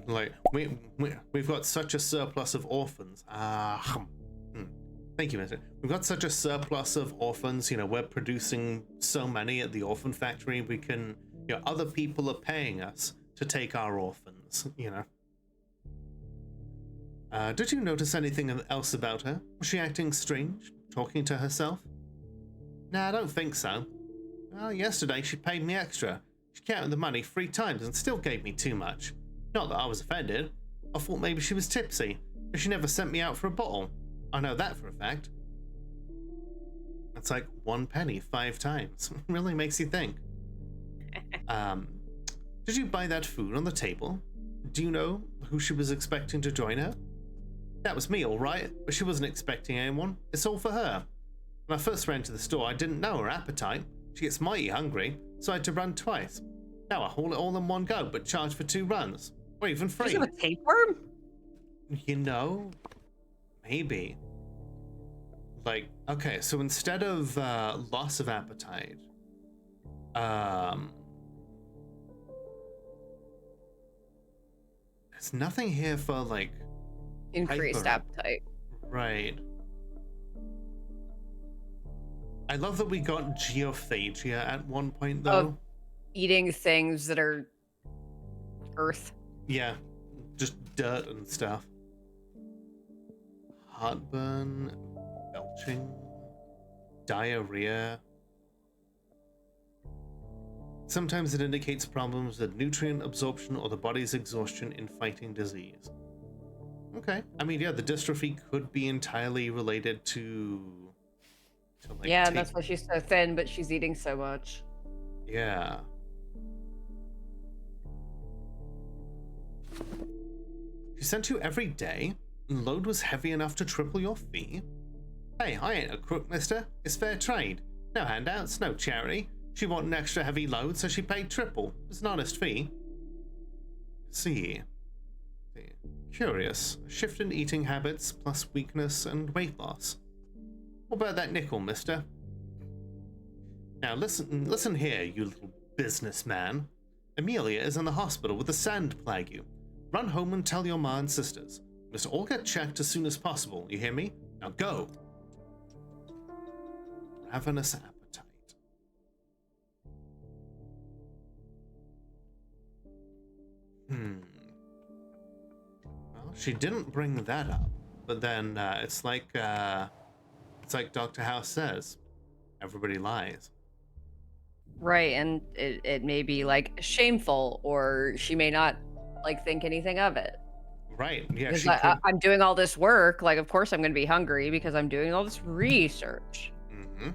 Like, we've got such a surplus of orphans. Thank you, Mister. We've got such a surplus of orphans, you know, we're producing so many at the orphan factory, we can, you know, other people are paying us to take our orphans, you know. Did you notice anything else about her? Was she acting strange? Talking to herself? Nah, I don't think so. Well, yesterday she paid me extra. She counted the money 3 times and still gave me too much. Not that I was offended. I thought maybe she was tipsy, but she never sent me out for a bottle. I know that for a fact. That's like 1 penny 5 times. Really makes you think. Did you buy that food on the table? Do you know who she was expecting to join her? That was me, all right, but she wasn't expecting anyone. It's all for her. When I first ran to the store, I didn't know her appetite. She gets mighty hungry, so I had to run twice. Now I haul it all in one go, but charge for 2 runs. Or even free. Does it have a tapeworm? You know, maybe. Like, okay, so instead of loss of appetite, there's nothing here for like Increased hyper. appetite. Right. I love that we got geophagia at one point though. Of eating things that are earth. Yeah, just dirt and stuff. Heartburn, belching, diarrhea. Sometimes it indicates problems with nutrient absorption or the body's exhaustion in fighting disease. Okay, I mean, yeah, the dystrophy could be entirely related to like, Yeah, and that's why she's so thin, but she's eating so much. Yeah. She sent you every day? Load was heavy enough to triple your fee? Hey, I ain't a crook, mister. It's fair trade. No handouts, no charity. She wanted an extra heavy load, so she paid triple. It's an honest fee. See. Curious. A shift in eating habits, plus weakness and weight loss. What about that nickel, mister? Now listen here, you little businessman. Amelia is in the hospital with a sand plague. Run home and tell your ma and sisters. Must all get checked as soon as possible, you hear me? Now go! Ravenous appetite. Well, she didn't bring that up, but then it's like Dr. House says, everybody lies. Right, and it may be like shameful, or she may not like think anything of it. Right, yeah, Because she could... I'm doing all this work, like of course I'm going to be hungry because I'm doing all this research. Mm-hmm.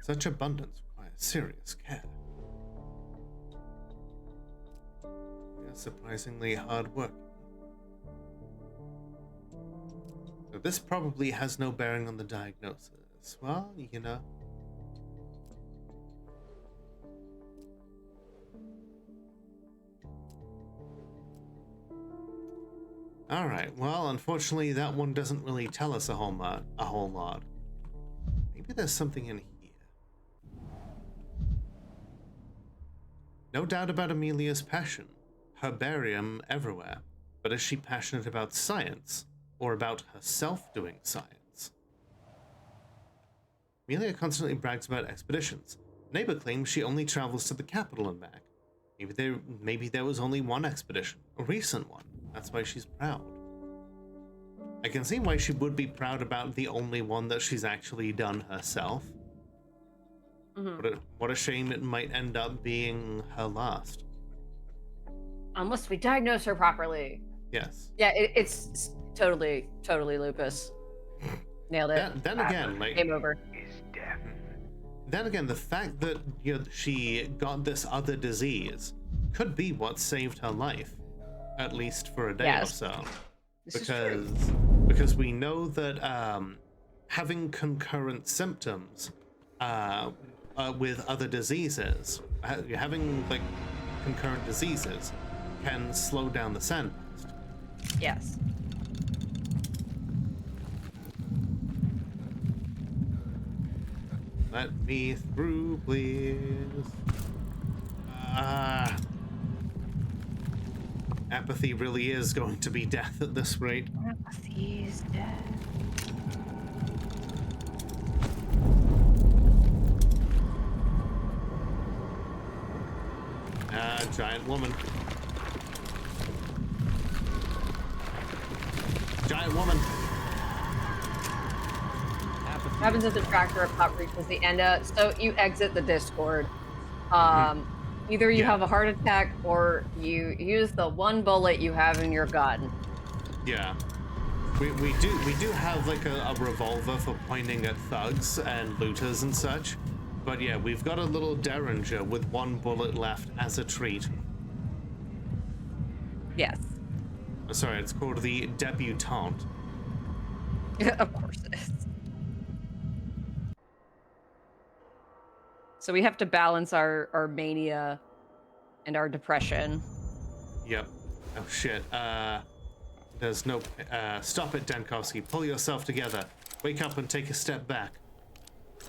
Such abundance requires serious care. Yeah, surprisingly hard work. So this probably has no bearing on the diagnosis. Well, you know. Alright, well, unfortunately that one doesn't really tell us a whole lot. Maybe there's something in here. No doubt about Amelia's passion. Herbarium everywhere. But is she passionate about science? Or about herself doing science? Amelia constantly brags about expeditions. Neighbor claims she only travels to the capital and back. Maybe there was only one expedition, a recent one. That's why she's proud. I can see why she would be proud about the only one that she's actually done herself. Mm-hmm. What a shame it might end up being her last. Unless we diagnose her properly. Yes. Yeah, it's totally lupus. Nailed it. Then again, like game over. Then again, the fact that she got this other disease could be what saved her life, at least for a day or so. Because we know that having concurrent symptoms with other diseases, having like concurrent diseases, can slow down the sandburst. Yes. Let me through, please. Apathy really is going to be death at this rate. Apathy's dead. Giant woman. Giant woman. What happens if the tractor up reaches the end? So you exit the Discord. Either you have a heart attack or you use the one bullet you have in your gun. Yeah. We do have like a revolver for pointing at thugs and looters and such, but yeah, we've got a little derringer with one bullet left as a treat. Yes. Sorry, it's called the debutante. Of course it is. So we have to balance our mania and our depression. Yep. Oh shit. There's no. Stop it, Dankovsky. Pull yourself together. Wake up and take a step back.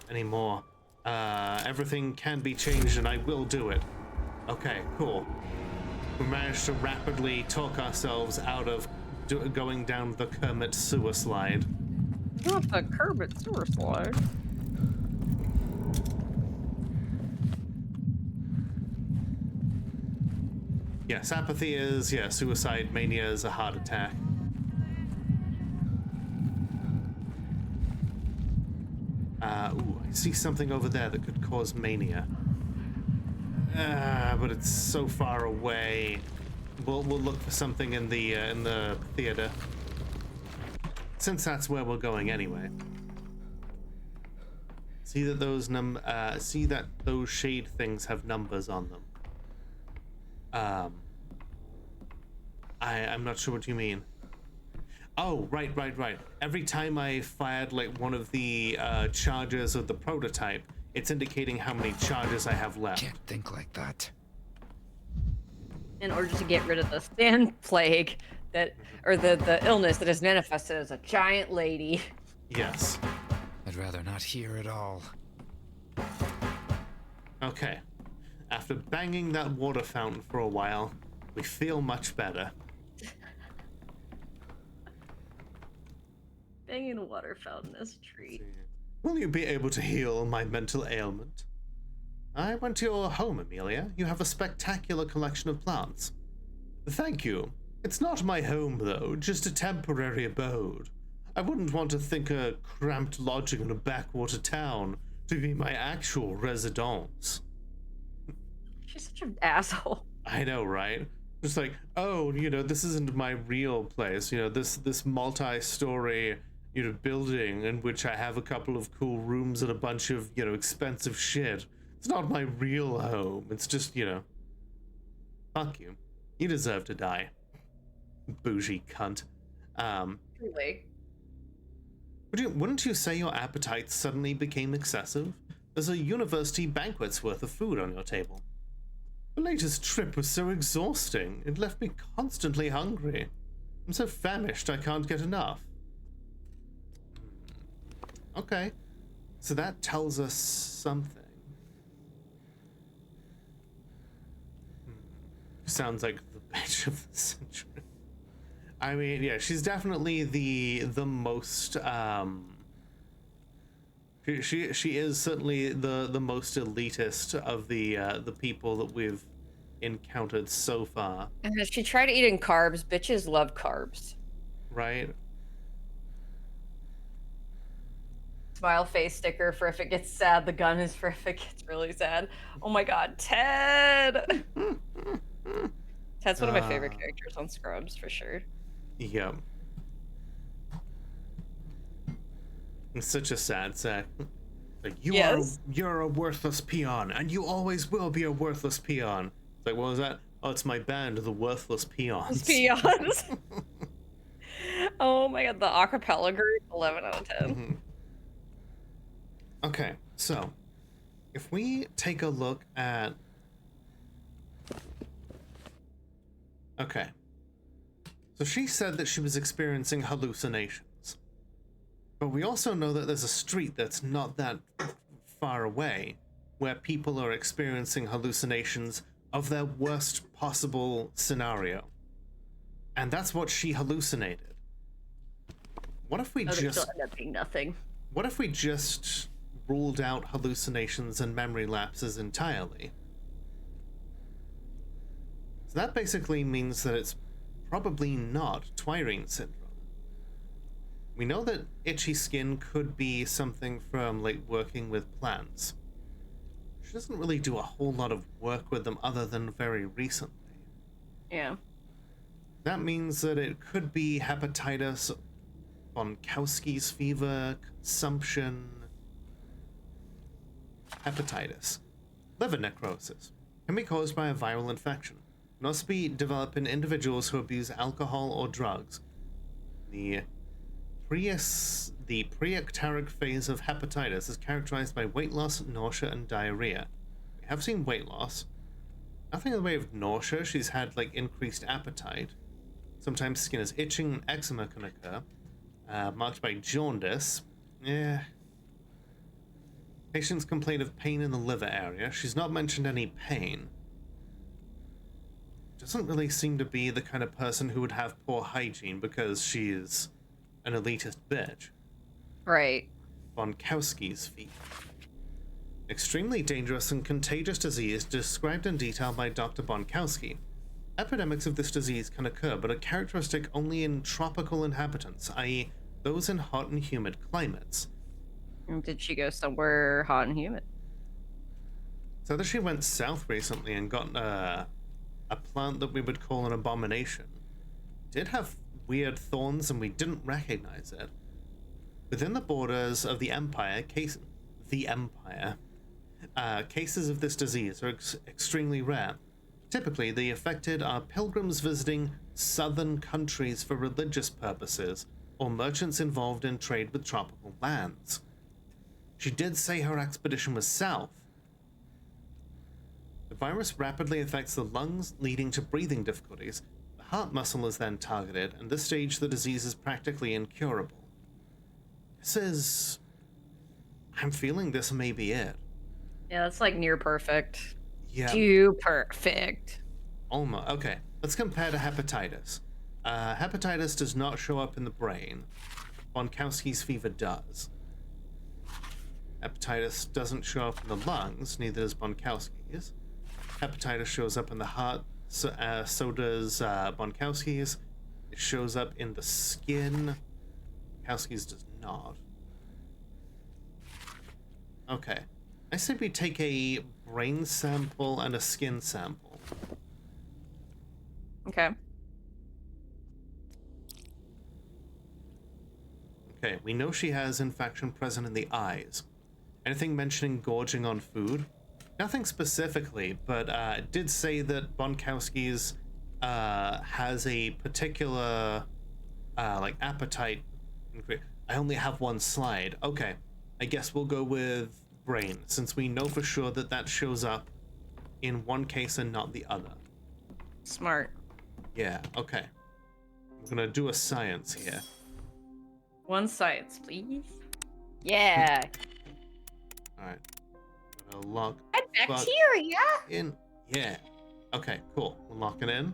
Anymore. Everything can be changed, and I will do it. Okay, cool. We managed to rapidly talk ourselves out of going down the Kermit sewer slide. Not the Kermit sewer slide. Yes, apathy is, yeah, suicide, mania is a heart attack. Ooh, I see something over there that could cause mania. But it's so far away. We'll look for something in the theater, since that's where we're going anyway. See that those shade things have numbers on them. I'm not sure what you mean. Oh, right. Every time I fired like one of the charges of the prototype, it's indicating how many charges I have left. Can't think like that. In order to get rid of the sand plague or the illness that is manifested as a giant lady. Yes. I'd rather not hear it all. Okay. After banging that water fountain for a while, we feel much better. Banging a water fountain is a treat. Will you be able to heal my mental ailment? I went to your home, Amelia. You have a spectacular collection of plants. Thank you. It's not my home, though, just a temporary abode. I wouldn't want to think a cramped lodging in a backwater town to be my actual residence. She's such an asshole. I know, right? Just like, oh, this isn't my real place. This multi-story, building in which I have a couple of cool rooms and a bunch of, expensive shit. It's not my real home. It's just, fuck you. You deserve to die. Bougie cunt. Truly. Wouldn't you say your appetite suddenly became excessive? There's a university banquet's worth of food on your table. The latest trip was so exhausting. It left me constantly hungry. I'm so famished I can't get enough. Okay. So that tells us something. Sounds like the bitch of the century. I mean, yeah, she's definitely the most she is certainly the most elitist of the people that we've encountered so far. And she tried eating carbs. Bitches love carbs. Right? Smile face sticker for if it gets sad. The gun is for if it gets really sad. Oh my god, Ted! Ted's one of my favorite characters on Scrubs, for sure. Yeah. It's such a sad sack. Like, you're a worthless peon, and you always will be a worthless peon. It's like, what was that? Oh, it's my band, the Worthless Peons. Peons. Oh my god, the acapella group, 11 out of 10. Mm-hmm. Okay, so if we take a look at... Okay. So she said that she was experiencing hallucinations. But we also know that there's a street that's not that far away where people are experiencing hallucinations of their worst possible scenario. And that's what she hallucinated. What if we They just... still end up being nothing. What if we just ruled out hallucinations and memory lapses entirely? So that basically means that it's probably not Twirine syndrome. We know that itchy skin could be something from, like, working with plants. She doesn't really do a whole lot of work with them other than very recently. Yeah. That means that it could be hepatitis Bonkowski's fever, consumption, hepatitis, liver necrosis. Can be caused by a viral infection. Can also be developed in individuals who abuse alcohol or drugs. The preecteric phase of hepatitis is characterized by weight loss, nausea, and diarrhea. We have seen weight loss. Nothing in the way of nausea. She's had like increased appetite. Sometimes skin is itching and eczema can occur. Marked by jaundice. Yeah. Patients complain of pain in the liver area. She's not mentioned any pain. Doesn't really seem to be the kind of person who would have poor hygiene because she's an elitist bitch. Right. Bonkowski's fever. Extremely dangerous and contagious disease described in detail by Dr. Bonkowski. Epidemics of this disease can occur, but are characteristic only in tropical inhabitants, i.e., those in hot and humid climates. Did she go somewhere hot and humid? So that she went south recently and got a plant that we would call an abomination. Did have weird thorns and we didn't recognize it. Within the borders of the Empire, cases of this disease are extremely rare. Typically, the affected are pilgrims visiting southern countries for religious purposes, or merchants involved in trade with tropical lands. She did say her expedition was south. The virus rapidly affects the lungs, leading to breathing difficulties. The heart muscle is then targeted, and at this stage the disease is practically incurable. I'm feeling this may be it. Yeah, that's like near perfect. Yeah. Too perfect. Almost. Okay, let's compare to hepatitis. Hepatitis does not show up in the brain. Bonkowski's fever does. Hepatitis doesn't show up in the lungs, neither does Bonkowski's. Hepatitis shows up in the heart, so does Bonkowski's. It shows up in the skin. Bonkowski's does not. Okay. I say we take a brain sample and a skin sample. Okay. Okay, we know she has infection present in the eyes. Anything mentioning gorging on food? Nothing specifically, but it did say that Bonkowski's has a particular like appetite. I only have one slide. Okay, I guess we'll go with brain, since we know for sure that that shows up in one case and not the other. Smart. Yeah, okay. I'm gonna do a science here. One science, please. Yeah. Alright. Gonna lock And bacteria. in. Yeah. Okay, cool. We'll lock it in.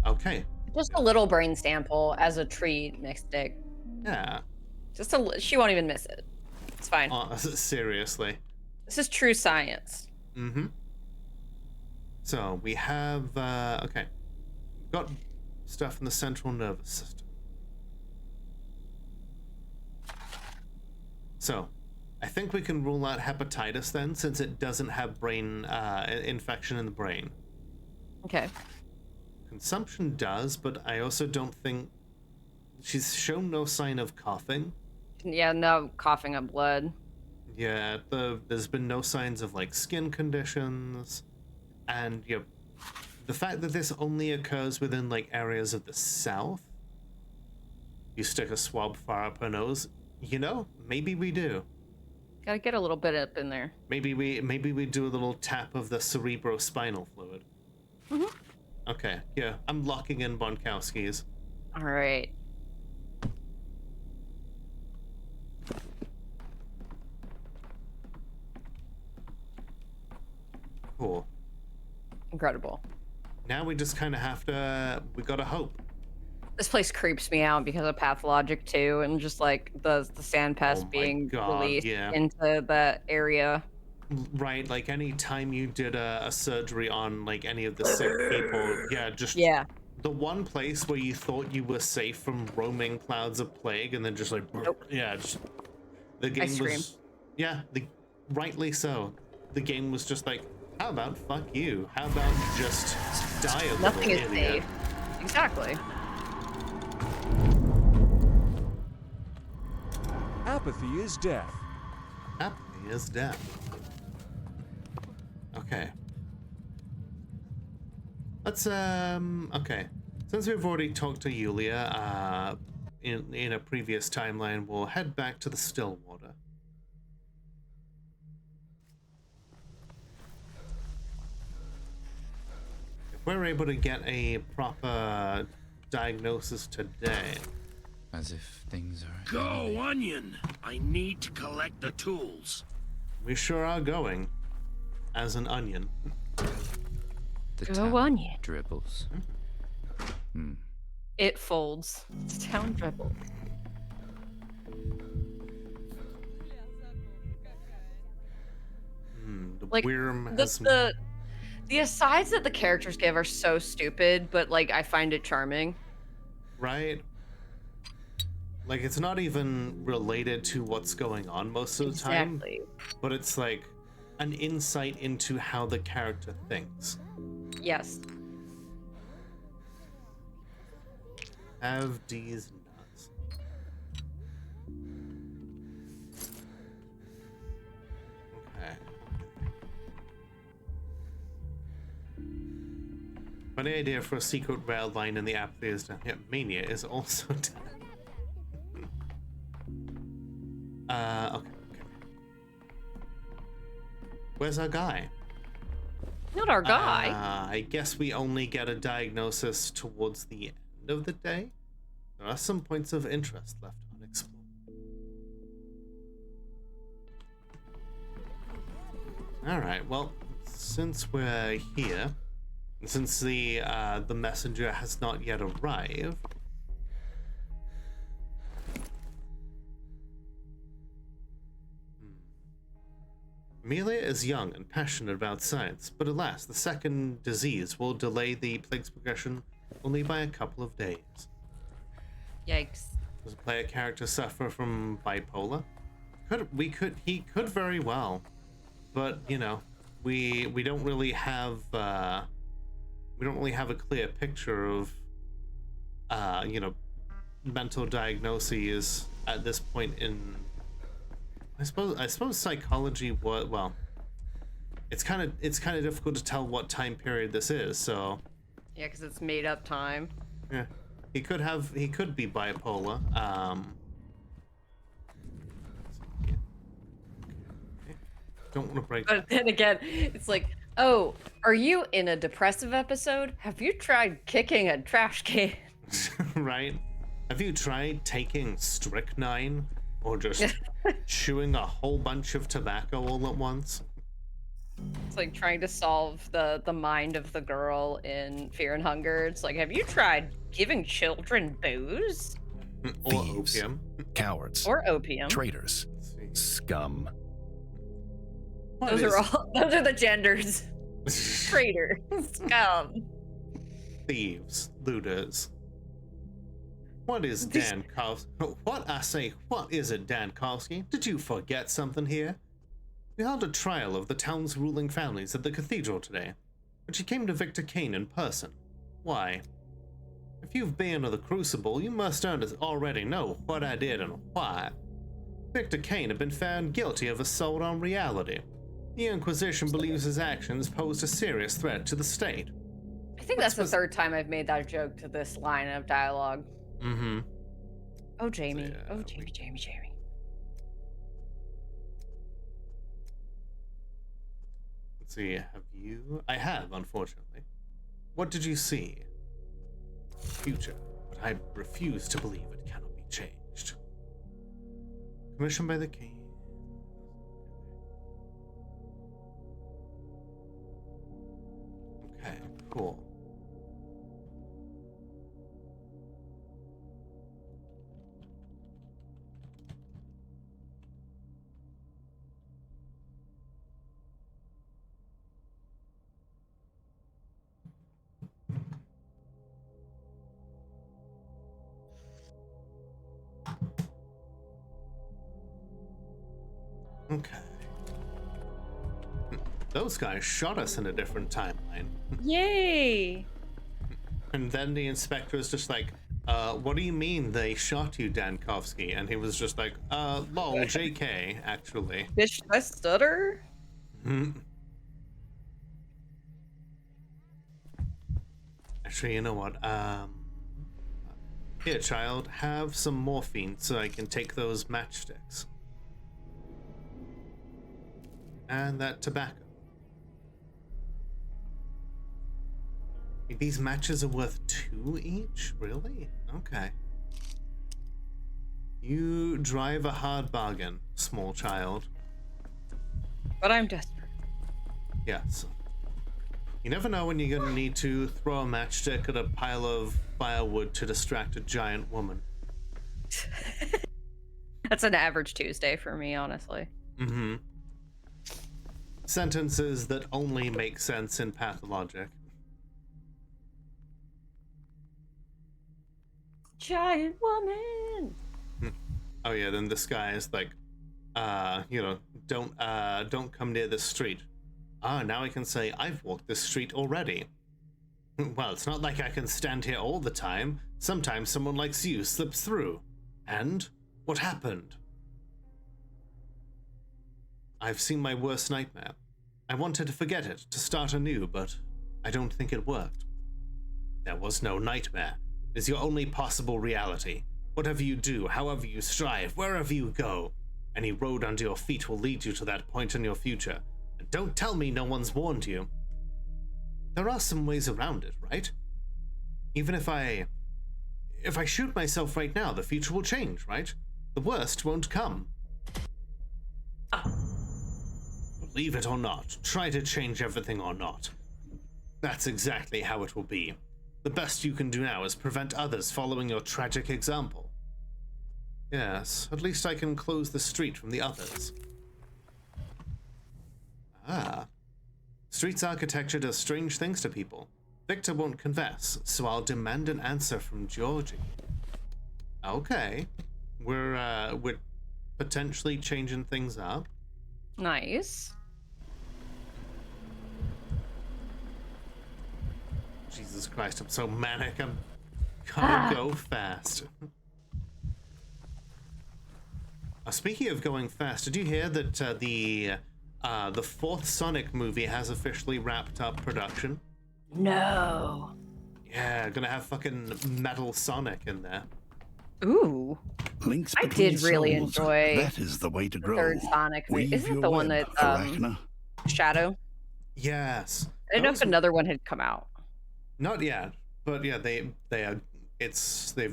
Okay. Just a little brain sample as a treat, Mystic. Yeah. Just a. She won't even miss it. It's fine. Seriously. This is true science. Mm-hmm. So we have okay. We've got stuff in the central nervous system. So I think we can rule out hepatitis then, since it doesn't have brain infection in the brain. Okay. Consumption does, but I also don't think she's shown no sign of coughing. Yeah, no coughing up blood. Yeah, there's been no signs of like skin conditions, and the fact that this only occurs within like areas of the south. You stick a swab far up her nose. Maybe we do. Gotta get a little bit up in there. Maybe we do a little tap of the cerebrospinal fluid. Mm-hmm. Okay, yeah, I'm locking in Bonkowski's. All right. Cool. Incredible. Now we just kind of have to. We gotta hope. This place creeps me out because of Pathologic too, and just like the sand pest Oh my being God, released yeah. into that area. Right, like any time you did a surgery on like any of the sick people, Yeah. the one place where you thought you were safe from roaming clouds of plague, and then just like, Nope. yeah, just the game scream. was, yeah, rightly so. The game was just like, how about fuck you? How about just die a Nothing is little idiot? safe. Exactly. Apathy is death. Apathy is death. Okay. Let's okay. Since we've already talked to Yulia in a previous timeline, we'll head back to the Stillwater. If we're able to get a proper diagnosis today. As if things are. Go, Onion! I need to collect the tools. We sure are going as an onion. The Go town Onion. dribbles. It folds. It's town dribble. The Like worm the, has the asides that the characters give are so stupid, but like I find it charming. right? Like it's not even related to what's going on most of the time, Exactly. but it's like an insight into how the character thinks. Yes. Have these nuts. Okay. Funny idea for a secret rail line in the Apathy Mania is also okay. Where's our guy? Not our guy. I guess we only get a diagnosis towards the end of the day. There are some points of interest left unexplored. Alright, well, since we're here, and since the messenger has not yet arrived, Amelia is young and passionate about science, but alas, the second disease will delay the plague's progression only by a couple of days. Yikes. Does a player character suffer from bipolar? He could very well, but you know, we don't really have a clear picture of you know, mental diagnoses at this point in. I suppose psychology. Well, it's kind of difficult to tell what time period this is. So Yeah, because it's made up time. yeah, he could be bipolar. Don't want to break. But then again, it's like, oh, are you in a depressive episode? Have you tried kicking a trash can? Right? Have you tried taking strychnine or just chewing a whole bunch of tobacco all at once? It's like trying to solve the mind of the girl in Fear and Hunger. It's like, have you tried giving children booze Or Thieves. opium? Cowards. or opium? Traitors. Let's see. Scum. What Those is- are all. Those are the genders. Traitor, scum. Thieves, looters. What is Dan Kowski? What I say? What is it, Dan Kowski? Did you forget something here? We held a trial of the town's ruling families at the cathedral today, but she came to Victor Kane in person. Why? If you've been to the Crucible, you must already know what I did and why. Victor Kane had been found guilty of assault on reality. The Inquisition believes his actions posed a serious threat to the state. I think that's the third time I've made that joke to this line of dialogue. Mm-hmm. Oh, Jamie. Yeah, Oh, Jamie, Jamie, Jamie. Let's see, have you? I have, unfortunately. What did you see? Future, but I refuse to believe it cannot be changed. Commissioned by the King. Okay, cool. Okay. Those guys shot us in a different timeline. Yay! And then the inspector is just like, what do you mean they shot you, Dankovsky? And he was just like, lol, JK, actually. Bitch, I stutter? Actually, you know what? Here, child, have some morphine so I can take those matchsticks. And that tobacco. These matches are worth 2 each? Really? Okay. You drive a hard bargain, small child. But I'm desperate. Yes. You never know when you're gonna need to throw a matchstick at a pile of firewood to distract a giant woman. That's an average Tuesday for me, honestly. Mm-hmm. Sentences that only make sense in Pathologic. Giant woman! Oh yeah, then this guy is like, you know, don't come near this street. Ah, now I can say I've walked this street already. Well, it's not like I can stand here all the time. Sometimes someone like you slips through. And what happened? I've seen my worst nightmare. I wanted to forget it, to start anew, but I don't think it worked. There was no nightmare. It's your only possible reality. Whatever you do, however you strive, wherever you go, any road under your feet will lead you to that point in your future. And don't tell me no one's warned you. There are some ways around it, right? Even if I shoot myself right now, the future will change, right? The worst won't come. Believe it or not, try to change everything or not. That's exactly how it will be. The best you can do now is prevent others following your tragic example. Yes, at least I can close the street from the others. Ah. Street's architecture does strange things to people. Victor won't confess, so I'll demand an answer from Georgie. Okay. We're potentially changing things up. Nice. Jesus Christ, I'm so manic. I'm gotta go fast. Speaking of going fast, did you hear that the 4th Sonic movie has officially wrapped up production? No. Yeah, gonna have fucking Metal Sonic in there. Ooh. Links I between did really souls. enjoy That is the way to The grow. third Sonic movie. Weave Isn't it your the one web, that Arachna. Shadow? Yes. I didn't know if another one had come out. Not yet, but yeah, they've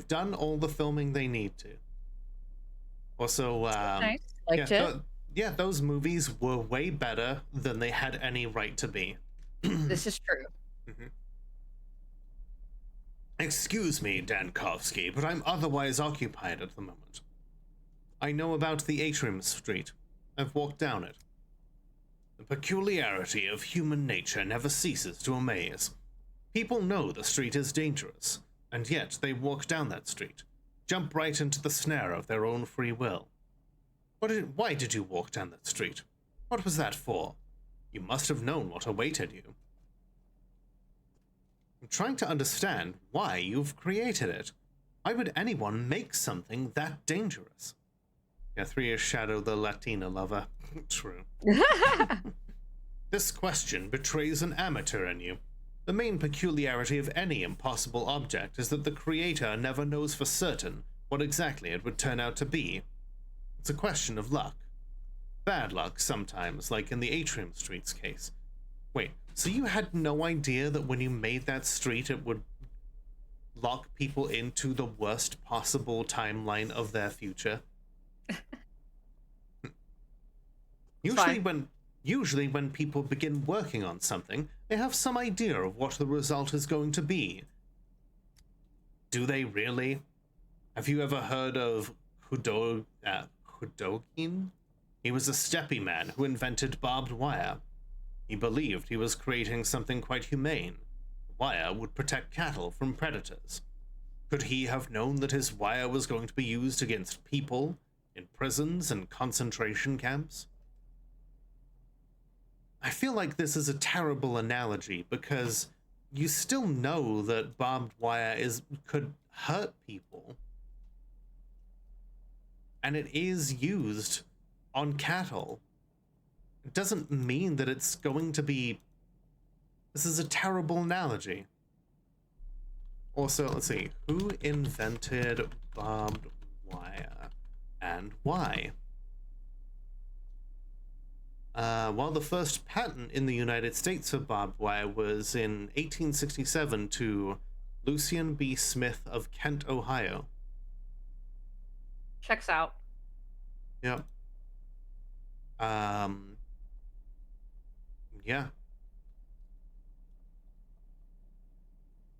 done all the filming they need to. Also, Nice. Liked it. Yeah, those movies were way better than they had any right to be. This is true. Excuse me, Dankovsky, but I'm otherwise occupied at the moment. I know about the Atrium Street. I've walked down it. The peculiarity of human nature never ceases to amaze. People know the street is dangerous, and yet they walk down that street, jump right into the snare of their own free will. Why did you walk down that street? What was that for? You must have known what awaited you. I'm trying to understand why you've created it. Why would anyone make something that dangerous? Yeah, 3 is Shadow the Latina lover. True. This question betrays an amateur in you. The main peculiarity of any impossible object is that the creator never knows for certain what exactly it would turn out to be. It's a question of luck. Bad luck sometimes, like in the Atrium Street's case. Wait, so you had no idea that when you made that street it would lock people into the worst possible timeline of their future? Usually when people begin working on something, they have some idea of what the result is going to be. Do they really? Have you ever heard of Hudogin? He was a steppe man who invented barbed wire. He believed he was creating something quite humane. Wire would protect cattle from predators. Could he have known that his wire was going to be used against people in prisons and concentration camps? I feel like this is a terrible analogy because you still know that barbed wire could hurt people. And it is used on cattle. It doesn't mean that it's going to be... This is a terrible analogy. Also, let's see. Who invented barbed wire and why? Well, the first patent in the United States for barbed wire was in 1867 to Lucian B. Smith of Kent, Ohio. Checks out. Yep. Yeah.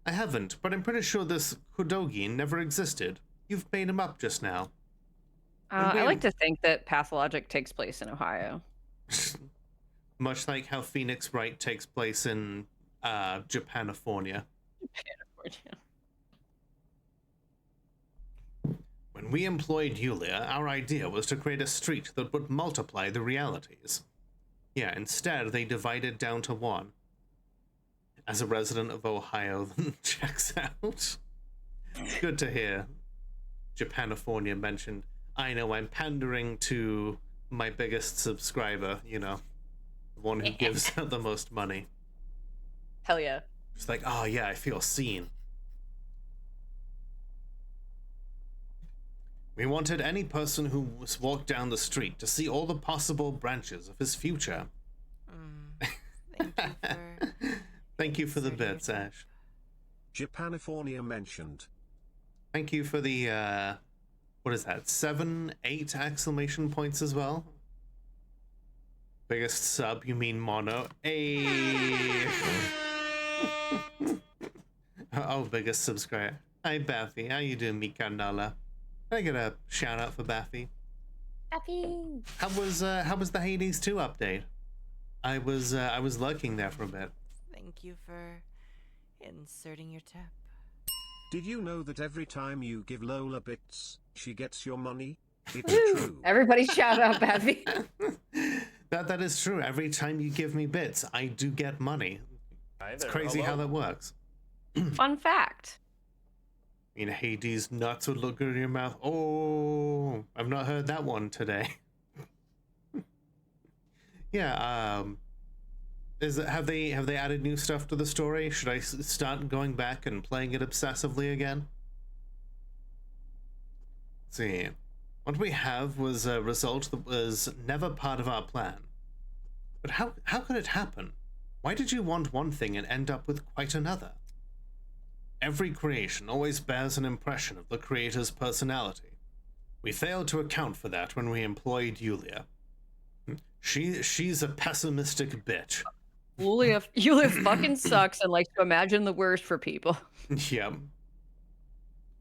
I haven't, but I'm pretty sure this Kudogi never existed. You've made him up just now. I like to think that Pathologic takes place in Ohio. Much like how Phoenix Wright takes place in Japanifornia. When we employed Yulia, our idea was to create a street that would multiply the realities. Yeah, instead they divided down to one. As a resident of Ohio, checks out. Good to hear Japanifornia mentioned. I know I'm pandering to my biggest subscriber, you know, the one who gives out the most money. Hell yeah. Just like, oh yeah, I feel seen. We wanted any person who was walked down the street to see all the possible branches of his future. Thank you for the bits, Ash. Japanifornia mentioned. Thank you for the, what is that, 7, 8 exclamation points as well? Biggest sub, you mean mono? Hey. Oh, biggest subscriber. Hi, Baffy. How you doing, mi carnala? Can I get a shout out for Baffy? Baffy. How was the Hades 2 update? I was lurking there for a bit. Thank you for inserting your tap. Did you know that every time you give Lola bits, she gets your money? It's true. Everybody shout out Baffy. That is true. Every time you give me bits, I do get money. It's crazy how that works. Fun fact. I mean, Hades nuts would look good in your mouth. Oh, I've not heard that one today. Yeah, have they added new stuff to the story? Should I start going back and playing it obsessively again? Let's see. What we have was a result that was never part of our plan. But how could it happen? Why did you want one thing and end up with quite another? Every creation always bears an impression of the creator's personality. We failed to account for that when we employed Yulia. She's a pessimistic bitch. Yulia fucking sucks and likes to imagine the worst for people. Yep.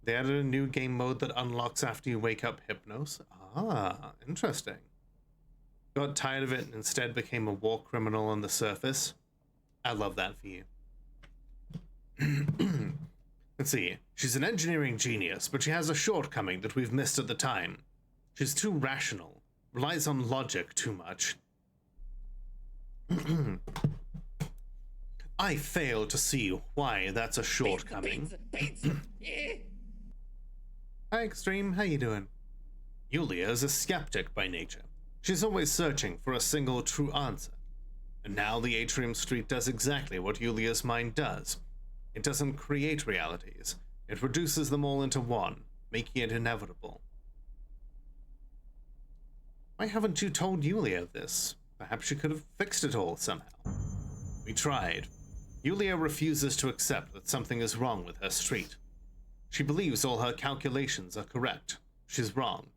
They added a new game mode that unlocks after you wake up Hypnos. Ah, interesting. Got tired of it and instead became a war criminal on the surface. I love that for you. Let's see. She's an engineering genius, but she has a shortcoming that we've missed at the time. She's too rational, relies on logic too much. I fail to see why that's a shortcoming. Hi, Extreme. How you doing? Yulia is a skeptic by nature. She's always searching for a single true answer. And now the Atrium Street does exactly what Yulia's mind does. It doesn't create realities. It reduces them all into one, making it inevitable. Why haven't you told Yulia this? Perhaps she could have fixed it all somehow. We tried. Yulia refuses to accept that something is wrong with her street. She believes all her calculations are correct. She's wrong.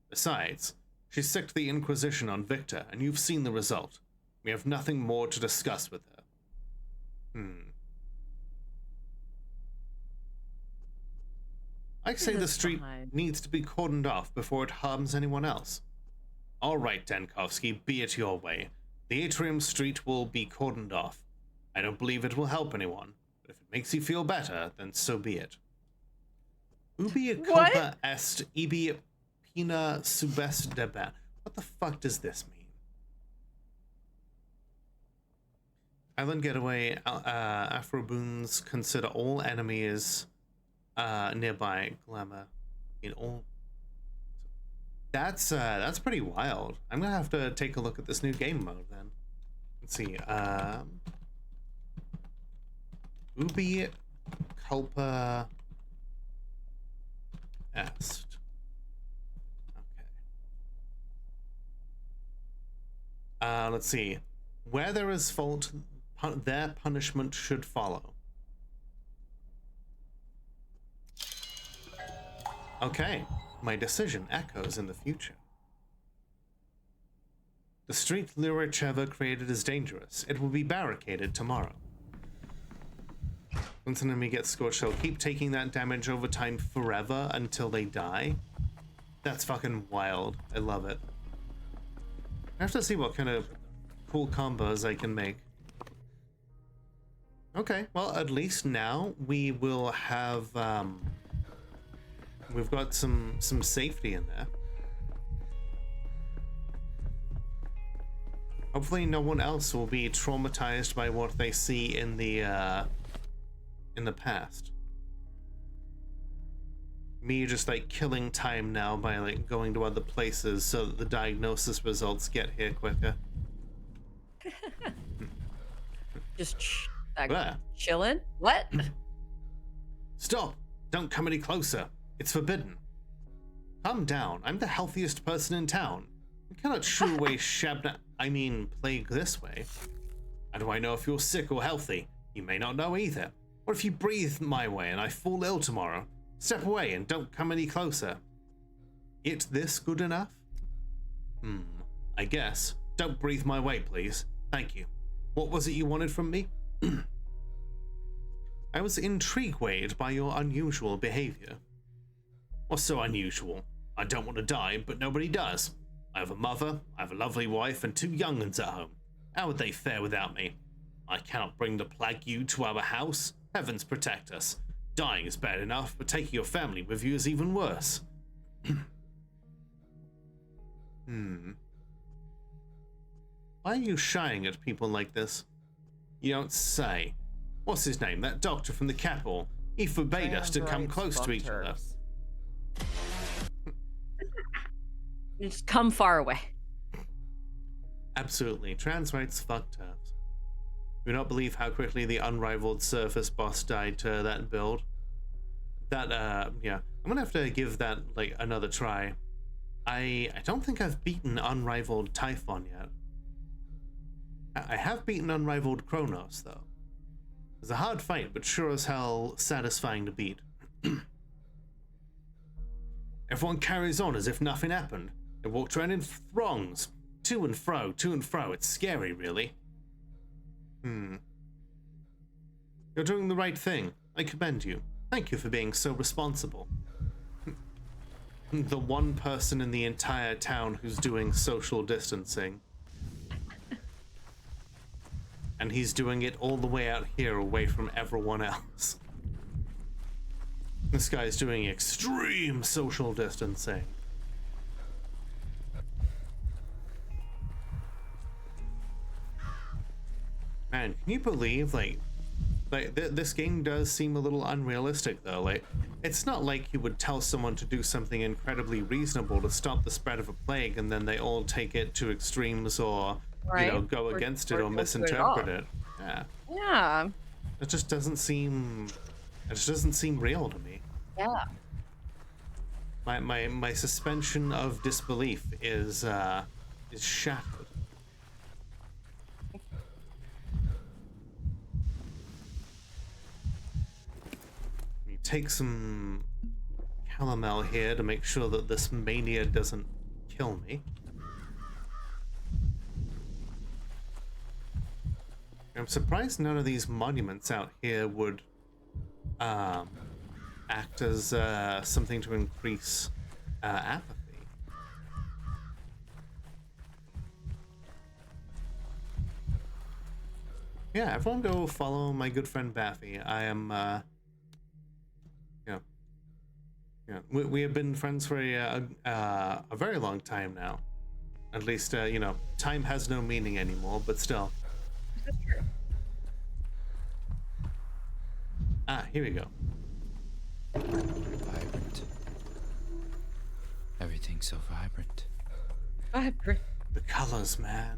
Besides, she sicked the Inquisition on Victor, and you've seen the result. We have nothing more to discuss with her. I say the street needs to be cordoned off before it harms anyone else. All right, Dankovsky, be it your way. The Atrium Street will be cordoned off. I don't believe it will help anyone, but if it makes you feel better, then so be it. Ubi culpa est ibi pina subest debat. What the fuck does this mean? Island Getaway, Afro Boons consider all enemies nearby glamour in all. That's pretty wild. I'm gonna have to take a look at this new game mode then. Let's see. Ubi culpa est. Okay. Let's see. Where there is fault, their punishment should follow. Okay. My decision echoes in the future. The street Luracheva created is dangerous. It will be barricaded tomorrow. Once an enemy gets scorched, they'll keep taking that damage over time forever until they die. That's fucking wild. I love it. I have to see what kind of cool combos I can make. Okay, well, at least now we will have, we've got some safety in there. Hopefully no one else will be traumatized by what they see in the past. Me just like killing time now by like going to other places so that the diagnosis results get here quicker. Just Where? chilling? What? Stop! Don't come any closer. It's forbidden. Calm down. I'm the healthiest person in town. You cannot shoo away plague this way. How do I know if you're sick or healthy? You may not know either. What if you breathe my way and I fall ill tomorrow? Step away and don't come any closer. Is this good enough? I guess. Don't breathe my way, please. Thank you. What was it you wanted from me? I was intrigued by your unusual behavior. What's so unusual? I don't want to die, but nobody does. I have a mother, I have a lovely wife, and 2 young'uns at home. How would they fare without me? I cannot bring the plague you to our house. Heavens protect us. Dying is bad enough, but taking your family with you is even worse. Why are you shying at people like this? You don't say. What's his name? That doctor from the capital. He forbade us to come close to each other. Just come far away. Absolutely. Trans rights fuck turfs. Do not believe how quickly the unrivaled surface boss died to that build. That, yeah. I'm gonna have to give that, like, another try. I don't think I've beaten unrivaled Typhon yet. I have beaten unrivaled Kronos, though. It's a hard fight, but sure as hell satisfying to beat. Everyone carries on as if nothing happened. They walked around in throngs. To and fro, to and fro. It's scary, really. You're doing the right thing. I commend you. Thank you for being so responsible. The one person in the entire town who's doing social distancing. And he's doing it all the way out here away from everyone else. This guy's doing extreme social distancing. Man, can you believe, this game does seem a little unrealistic, though. Like, it's not like you would tell someone to do something incredibly reasonable to stop the spread of a plague, and then they all take it to extremes or, right. You know, go against it or misinterpret it. Yeah. Yeah. It just doesn't seem real to me. Yeah. My suspension of disbelief is shattered. You take some calomel here to make sure that this mania doesn't kill me. I'm surprised none of these monuments out here would act as something to increase apathy. Yeah, everyone go follow my good friend Baffy. I am, we have been friends for a very long time now. At least, time has no meaning anymore, but still. That's true. Ah, here we go. Vibrant. Everything's so vibrant. The colors, man.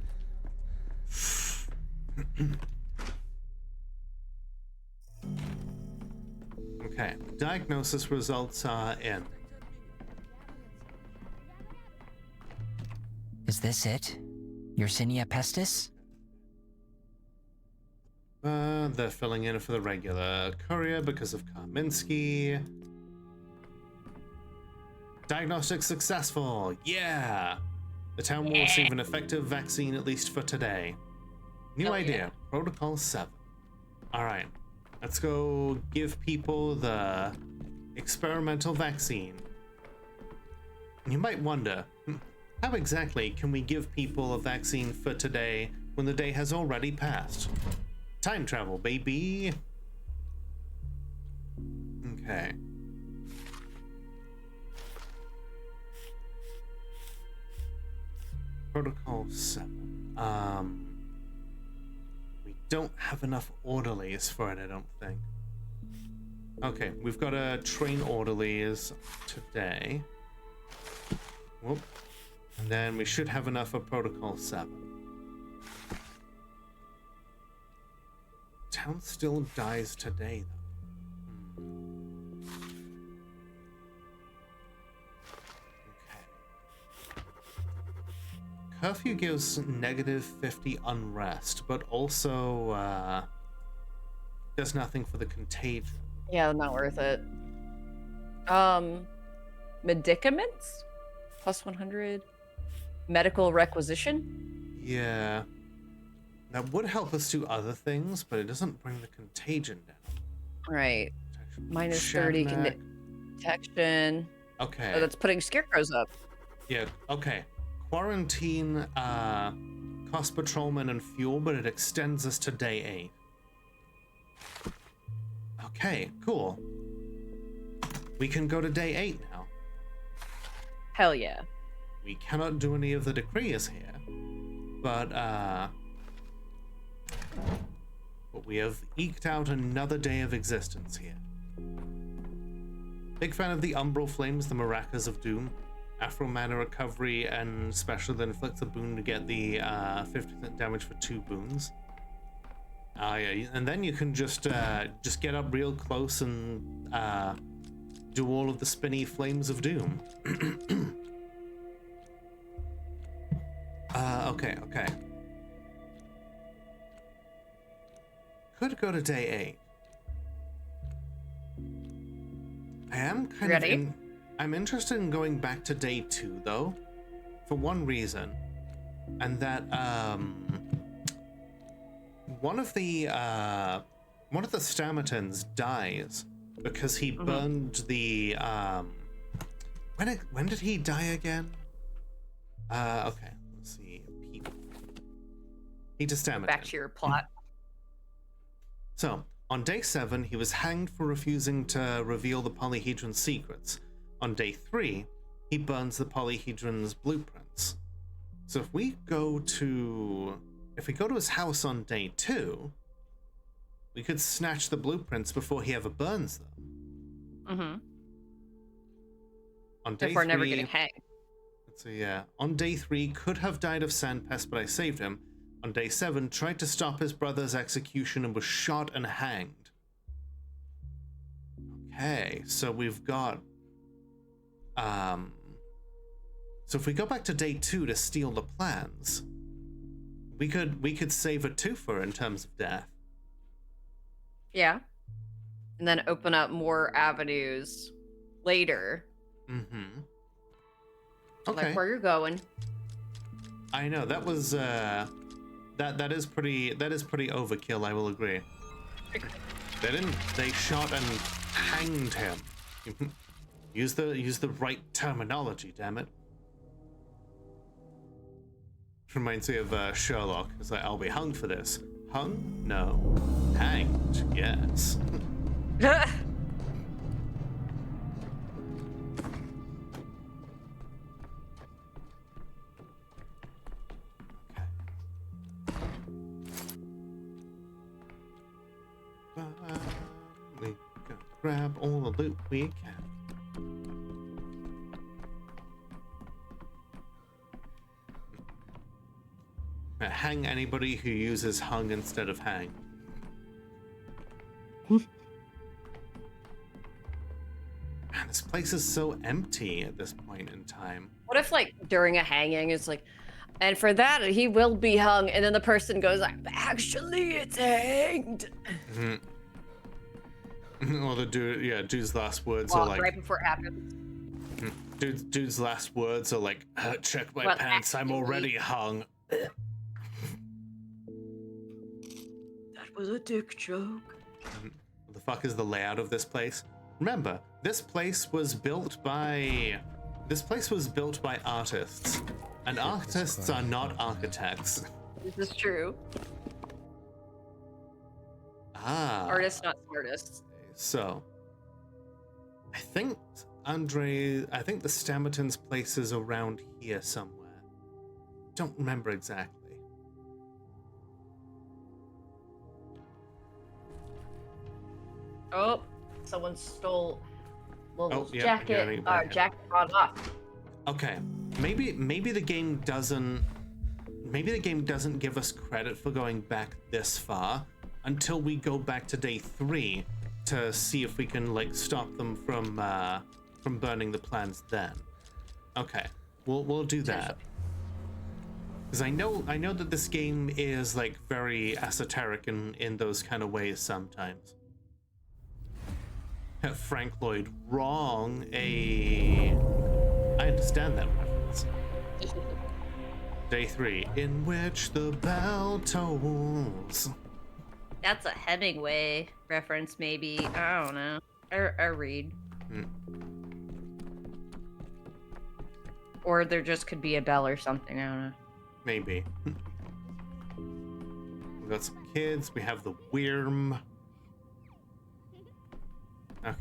Okay, diagnosis results are in. Is this it? Yersinia pestis? They're filling in for the regular courier because of Karminsky. Diagnostic successful! Yeah! The town will receive an effective vaccine at least for today. New idea. Protocol 7. Alright. Let's go give people the experimental vaccine. You might wonder, how exactly can we give people a vaccine for today when the day has already passed? Time travel, baby! Okay. Protocol 7. We don't have enough orderlies for it, I don't think. Okay, we've got to train orderlies today. Whoop. And then we should have enough for Protocol 7. Town still dies today, though. Curfew gives -50 unrest, but also does nothing for the contagion. Yeah, not worth it. Medicaments? Plus 100. Medical requisition? Yeah. That would help us do other things, but it doesn't bring the contagion down. Right. Protection. -30 Shatnack. detection. Okay. Oh, that's putting scarecrows up. Yeah, okay. Quarantine, cost patrolman and fuel, but it extends us to day 8. Okay, cool. We can go to day 8 now. Hell yeah. We cannot do any of the decrees here, but we have eked out another day of existence here. Big fan of the Umbral Flames, the Maracas of Doom. Afro mana recovery and special that inflicts a boon to get the 50% damage for 2 boons. Yeah, and then you can just get up real close and do all of the spinny flames of doom. Okay. Could go to day 8. I am kind of I'm interested in going back to day 2 though, for one reason, and that one of the Stamatons dies because he burned the when did he die again? Okay, let's see. People. He just Stamaton. Back to your plot. So, on day 7, he was hanged for refusing to reveal the polyhedron's secrets. On day 3, he burns the polyhedron's blueprints. So if we go to his house on day 2, we could snatch the blueprints before he ever burns them. Mm-hmm. On day Before 3, never getting hanged. So yeah, on day 3, could have died of sandpest, but I saved him. On day 7, tried to stop his brother's execution and was shot and hanged. Okay, so we've got so if we go back to day 2 to steal the plans, we could save a twofer in terms of death. Yeah. And then open up more avenues later. Mm-hmm. Okay. Like where you're going. I know that was that is pretty overkill, I will agree. They shot and hanged him. Use the right terminology, damn it. Reminds me of Sherlock. It's like, I'll be hung for this. Hung? No. Hanged? Yes. grab all the loot we can. Hang anybody who uses hung instead of hang. Man, this place is so empty at this point in time. What if, like, during a hanging, it's like, and for that, he will be hung, and then the person goes like, actually, it's hanged. Or the dude's last words Well, are like, right before it happens. dude's last words are like, check my Well, pants, I'm already hung. That was a dick joke. What the fuck is the layout of this place? Remember, this place was built by artists. And artists are not architects. This is true. Ah. Artists, not smartists. So, I think the Stamerton's place is around here somewhere. Don't remember exactly. Oh, someone stole Lola's yeah, jacket. Jacket on off. Okay, maybe the game doesn't give us credit for going back this far until we go back to day 3 to see if we can like stop them from burning the plans then. Okay, we'll do that. Because I know that this game is like very esoteric in those kind of ways sometimes. Frank Lloyd, wrong. I understand that reference. Day 3, in which the bell tolls. That's a Hemingway reference, maybe. I don't know. I read. Or there just could be a bell or something. I don't know. Maybe. We got some kids. We have the worm. Okay.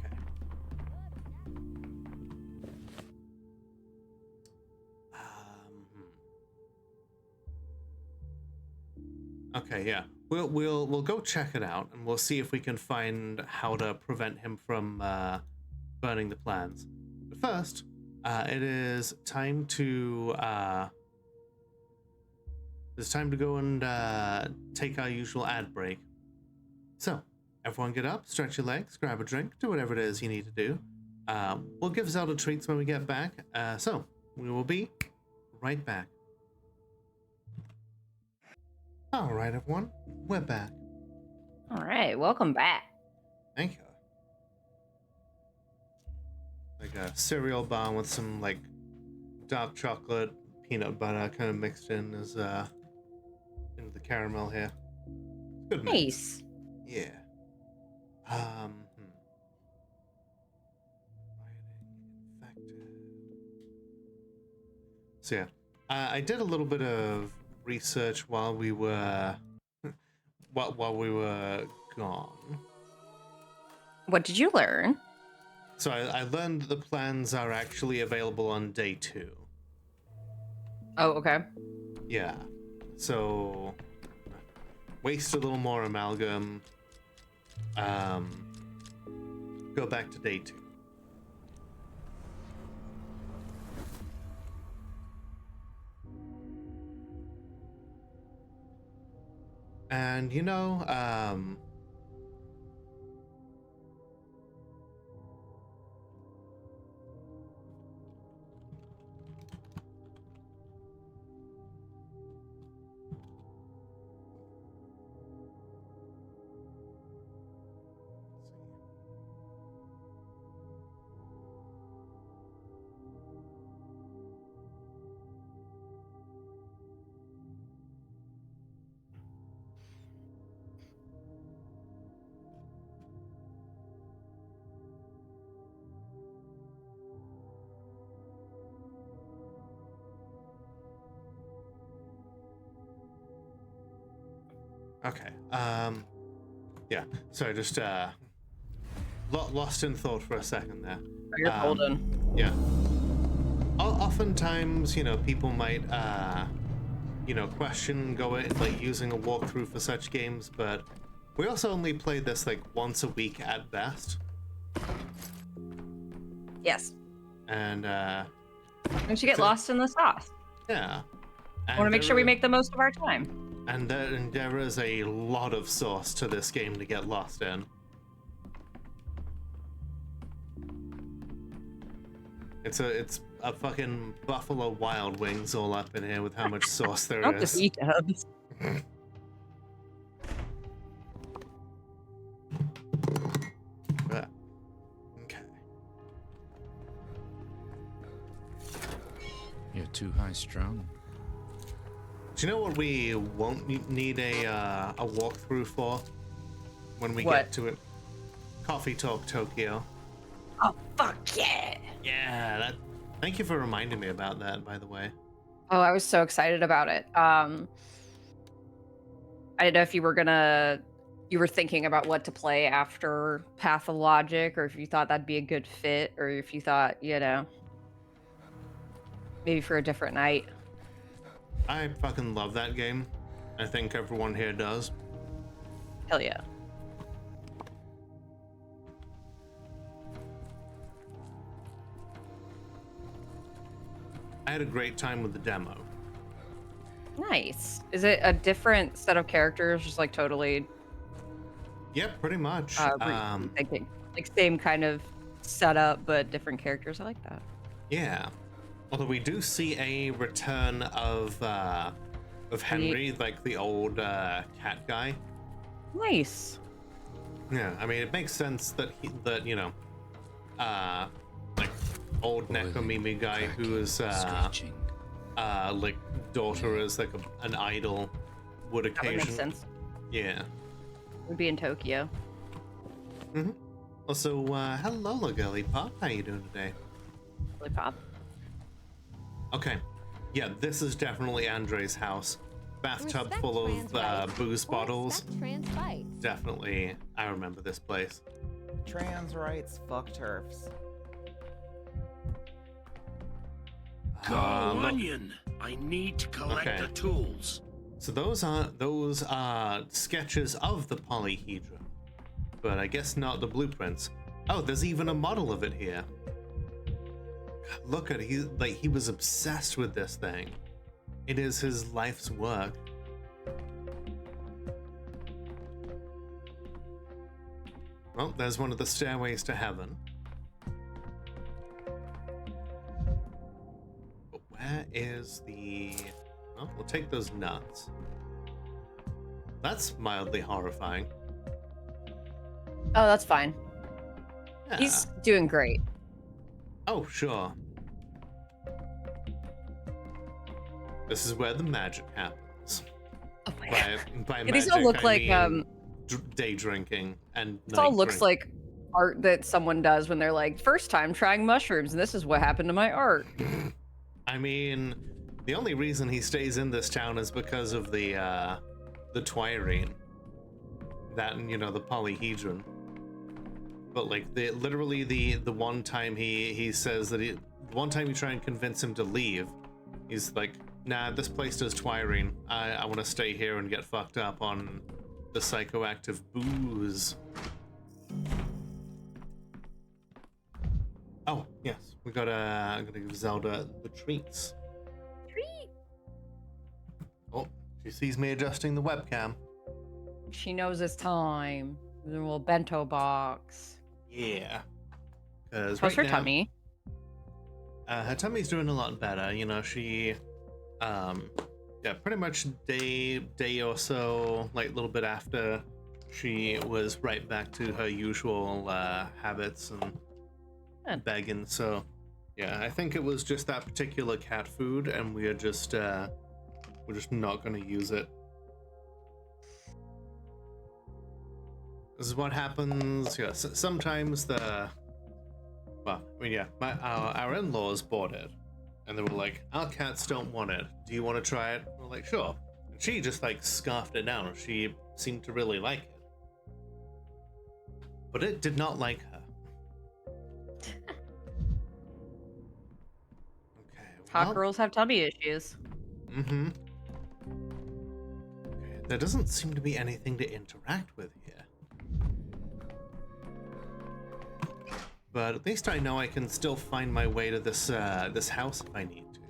Okay, yeah. We'll go check it out, and we'll see if we can find how to prevent him from burning the plans. But first, it is time to go and take our usual ad break. So, everyone get up, stretch your legs, grab a drink, do whatever it is you need to do. We'll give Zelda treats when we get back. So, we will be right back. All right, everyone, we're back. All right, welcome back. Thank you. Like a cereal bar with some like dark chocolate, peanut butter kind of mixed in as into the caramel here. Good mix. Nice. Yeah. Infected. So yeah, I did a little bit of research while we were gone. What did you learn? So I learned that the plans are actually available on day 2. Oh, okay. Yeah. So waste a little more amalgam. Go back to day 2. And okay. Yeah. So just lost in thought for a second there. You're golden. Yeah. Oftentimes, people might, question using a walkthrough for such games, but we also only play this like once a week at best. Yes. And Once you get lost in the sauce. yeah. I want to make sure we make the most of our time. And there is a lot of sauce to this game to get lost in. It's a fucking Buffalo Wild Wings all up in here with how much sauce there Not is. the details. But, okay. You're too high strung. Do you know what we won't need a walkthrough for when we What? get to it? Coffee Talk Tokyo. Oh, fuck yeah. Yeah, that. Thank you for reminding me about that, by the way. Oh, I was so excited about it. I didn't know if you were thinking about what to play after Pathologic, or if you thought that'd be a good fit, or if you thought, maybe for a different night. I fucking love that game. I think everyone here does. Hell yeah. I had a great time with the demo. Nice. Is it a different set of characters, just like totally Yep, pretty much. thinking like same kind of setup but different characters? I like that. Yeah. Although we do see a return of Henry, like the old cat guy. Nice. Yeah, I mean it makes sense that like old Nekomimi guy who is Screeching. like daughter is like an idol would That would make occasion. sense. Yeah. Would be in Tokyo. Mm-hmm. Also, hello, Lola Girly Pop. How you doing today? Really pop. Okay. Yeah, this is definitely Andre's house. Bathtub Respect full trans of rights. booze Or bottles. accept trans rights. Definitely, I remember this place. Trans rights, fuck turfs. Go, look. Onion! I need to collect Okay. the tools. So those are sketches of the polyhedron, but I guess not the blueprints. Oh, there's even a model of it here. God, look at he was obsessed with this thing. It is his life's work. Well, there's one of the stairways to heaven. But where is the... Well, we'll take those nuts. That's mildly horrifying. Oh, that's fine. Yeah. He's doing great. Oh, sure. This is where the magic happens. Oh my god. By Yeah, magic, these all look I like mean day drinking and this all night looks drinking. like art that someone does when they're like, first time trying mushrooms, and this is what happened to my art. I mean, the only reason he stays in this town is because of the Twirene. That and, the polyhedron. But like literally the one time he says that the one time you try and convince him to leave, he's like, nah, this place does Twirene. I want to stay here and get fucked up on the psychoactive booze. Oh, yes. I'm gonna give Zelda the treats. Treat. Oh, she sees me adjusting the webcam. She knows it's time. The little bento box. Yeah. Because How's her tummy? Her tummy's doing a lot better. She, pretty much day or so, like a little bit after, she was right back to her usual habits and begging. So, yeah, I think it was just that particular cat food, and we're just not gonna use it. This is what happens. Yeah, sometimes our in-laws bought it, and they were like, "Our cats don't want it. Do you want to try it?" We're like, "Sure." And she just like scarfed it down. She seemed to really like it, but it did not like her. Okay. Hot girls have tummy issues. Mm-hmm. Okay, there doesn't seem to be anything to interact with here. But at least I know I can still find my way to this this house if I need to.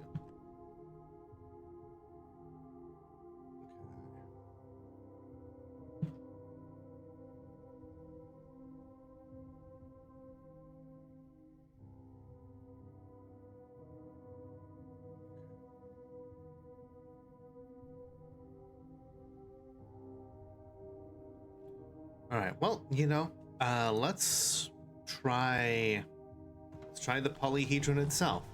All right. Well, you know, let's try the polyhedron itself.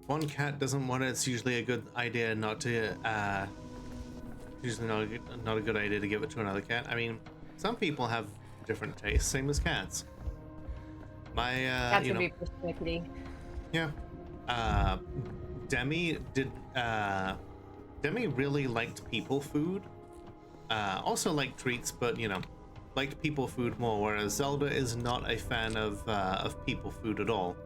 One cat doesn't want it. It's usually a good idea not to. Usually not a good idea to give it to another cat. I mean, some people have different tastes, same as cats. My Cats you would know, be persnickety. yeah. Demi really liked people food. Also liked treats, but you know, liked people food more. Whereas Zelda is not a fan of people food at all.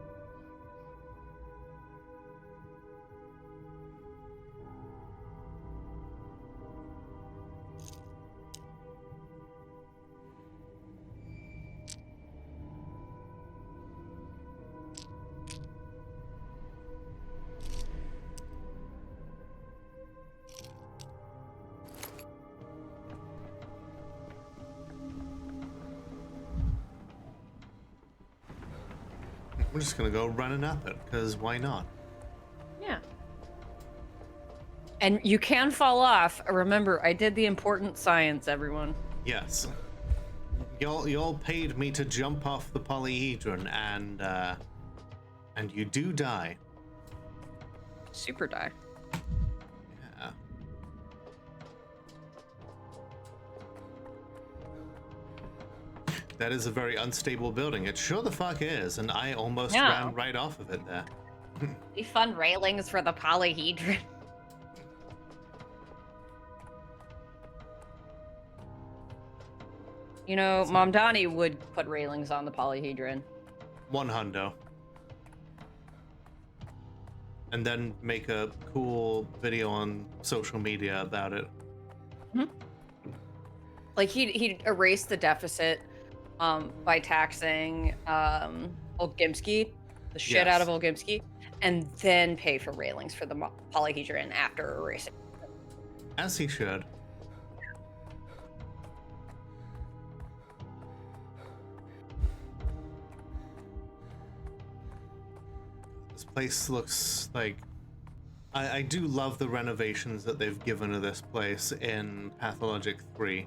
We're just gonna go running up it, because why not? Yeah. And you can fall off. Remember, I did the important science, everyone. Yes. Y'all paid me to jump off the polyhedron, and you do die. Super die. Yeah. That is a very unstable building. It sure the fuck is, and I almost Yeah. ran right off of it there. The fun railings for the polyhedron. You know, Mom Donnie would put railings on the polyhedron. 100. And then make a cool video on social media about it. Like he'd erase the deficit by taxing Olgimsky, the shit out of Olgimsky, and then pay for railings for the polyhedron after erasing. As he should. This place looks like... I do love the renovations that they've given to this place in Pathologic 3.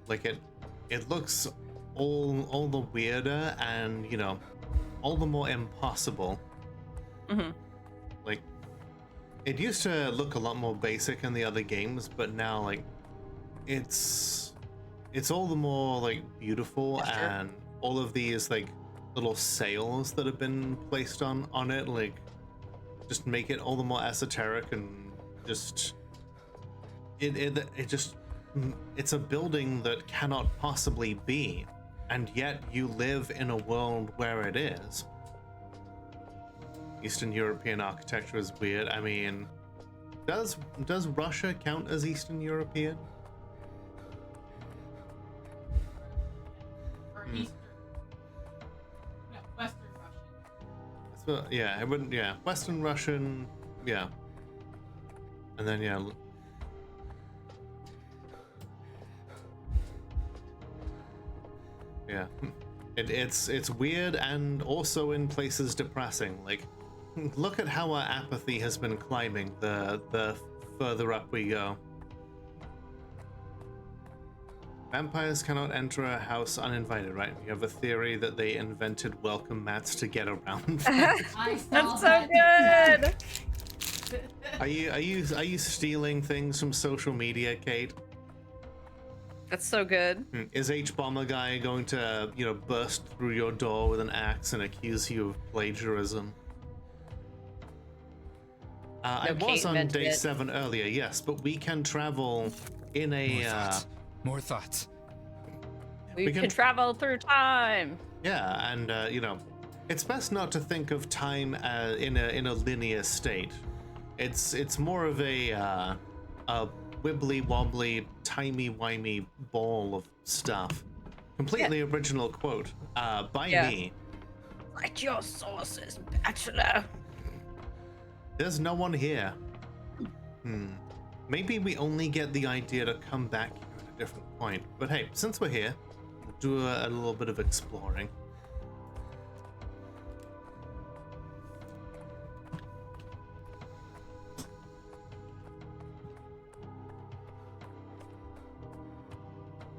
Like it looks all the weirder and, you know, all the more impossible. Mm-hmm. Like, it used to look a lot more basic in the other games, but now, like, it's all the more, like, beautiful. That's and true. all of these, like, little sails that have been placed on it, like, just make it all the more esoteric and just... It just... It's a building that cannot possibly be, and yet you live in a world where it is. Eastern European architecture is weird. I mean, does Russia count as Eastern European? Or Eastern. No, Western Russian. So, yeah, it wouldn't. Yeah, Western Russian. Yeah, and then yeah. Yeah, it's weird and also in places depressing. Like, look at how our apathy has been climbing the further up we go. Vampires cannot enter a house uninvited, right? You have a theory that they invented welcome mats to get around. That's so good. Are you stealing things from social media, Kate? That's so good. Is H Bomber Guy going to, you know, burst through your door with an axe and accuse you of plagiarism? I was Kate on invented day it. 7 earlier, yes, but we can travel in a More thoughts. We can- can travel through time. yeah, and you know, it's best not to think of time in a linear state. It's more of a wibbly wobbly, timey-wimey ball of stuff. Completely original quote by me. Write your sources, bachelor. There's no one here. Maybe we only get the idea to come back here at a different point. But hey, since we're here, we'll do a little bit of exploring.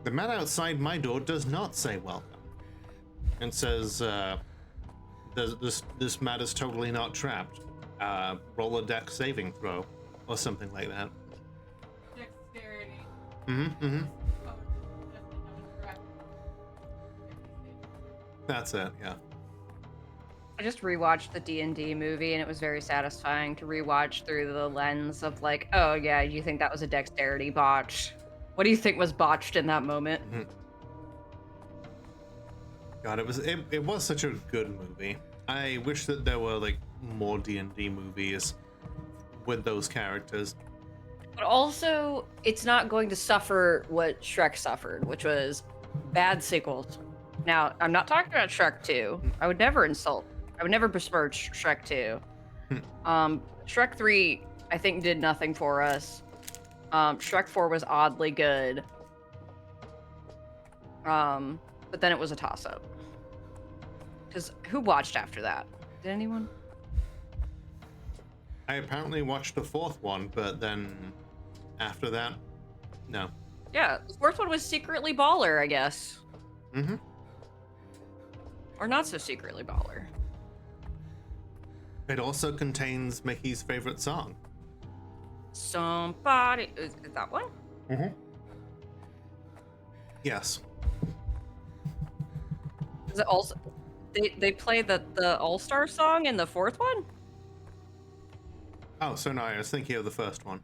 The man outside my door does not say welcome, and says, this mat is totally not trapped. Roll a deck saving throw, or something like that. Dexterity. Mm-hmm, mm-hmm. Oh, definitely not correct. That's it, yeah. I just rewatched the D&D movie, and it was very satisfying to rewatch through the lens of like, oh yeah, you think that was a dexterity botch? What do you think was botched in that moment? Mm-hmm. God, it was such a good movie. I wish that there were like more D&D movies with those characters. But also, it's not going to suffer what Shrek suffered, which was bad sequels. Now, I'm not talking about Shrek 2. I would never besmirch Shrek 2. Shrek 3, I think, did nothing for us. Shrek 4 was oddly good. But then it was a toss-up. Because who watched after that? Did anyone? I apparently watched the fourth one, but then after that, no. Yeah, the fourth one was secretly baller, I guess. Mm-hmm. Or not so secretly baller. It also contains Mickey's favorite song. Somebody... Is that one? Mm-hmm. Yes. Is it also... They play the All-Star song in the fourth one? Oh, so no, I was thinking of the first one.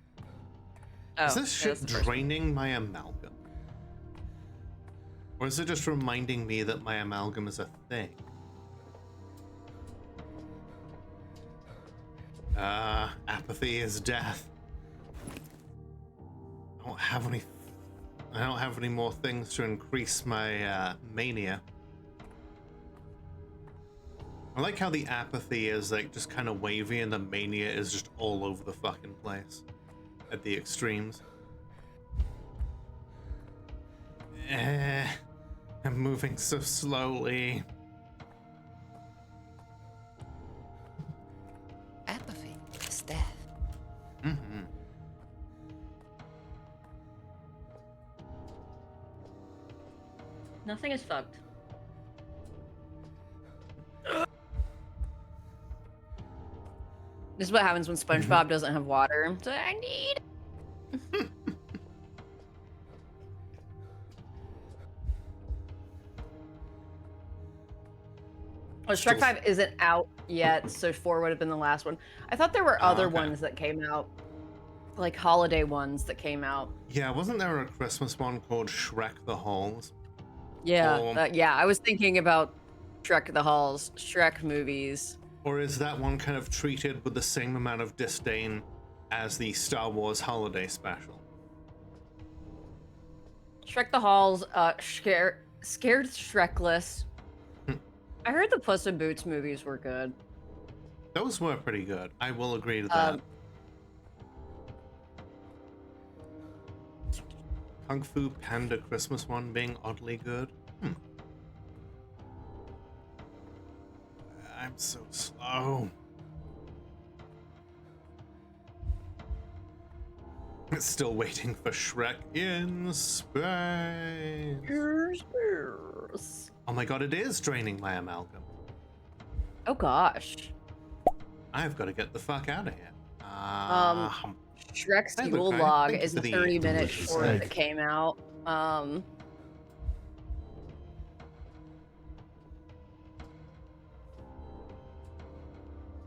Oh, is this shit draining my amalgam? Or is it just reminding me that my amalgam is a thing? Apathy is death. I don't have any more things to increase my mania. I like how the apathy is like just kind of wavy and the mania is just all over the fucking place at the extremes. I'm moving so slowly. Apathy is death. Mm-hmm. Nothing is fucked. This is what happens when SpongeBob doesn't have water. So I need. Well, Shrek 5 isn't out yet, so 4 would have been the last one. I thought there were other ones that came out, like holiday ones that came out. Yeah, wasn't there a Christmas one called Shrek the Halls? Yeah, yeah. I was thinking about Shrek the Halls, Shrek movies. Or is that one kind of treated with the same amount of disdain as the Star Wars holiday special? Shrek the Halls, scared Shrekless. I heard the Puss in Boots movies were good. Those were pretty good. I will agree to that. Kung Fu Panda Christmas one being oddly good. I'm so slow. It's still waiting for Shrek in space. Oh my god, it is draining my amalgam. Oh gosh. I've got to get the fuck out of here. Shrek's Yule Log is a 30-minute short that came out.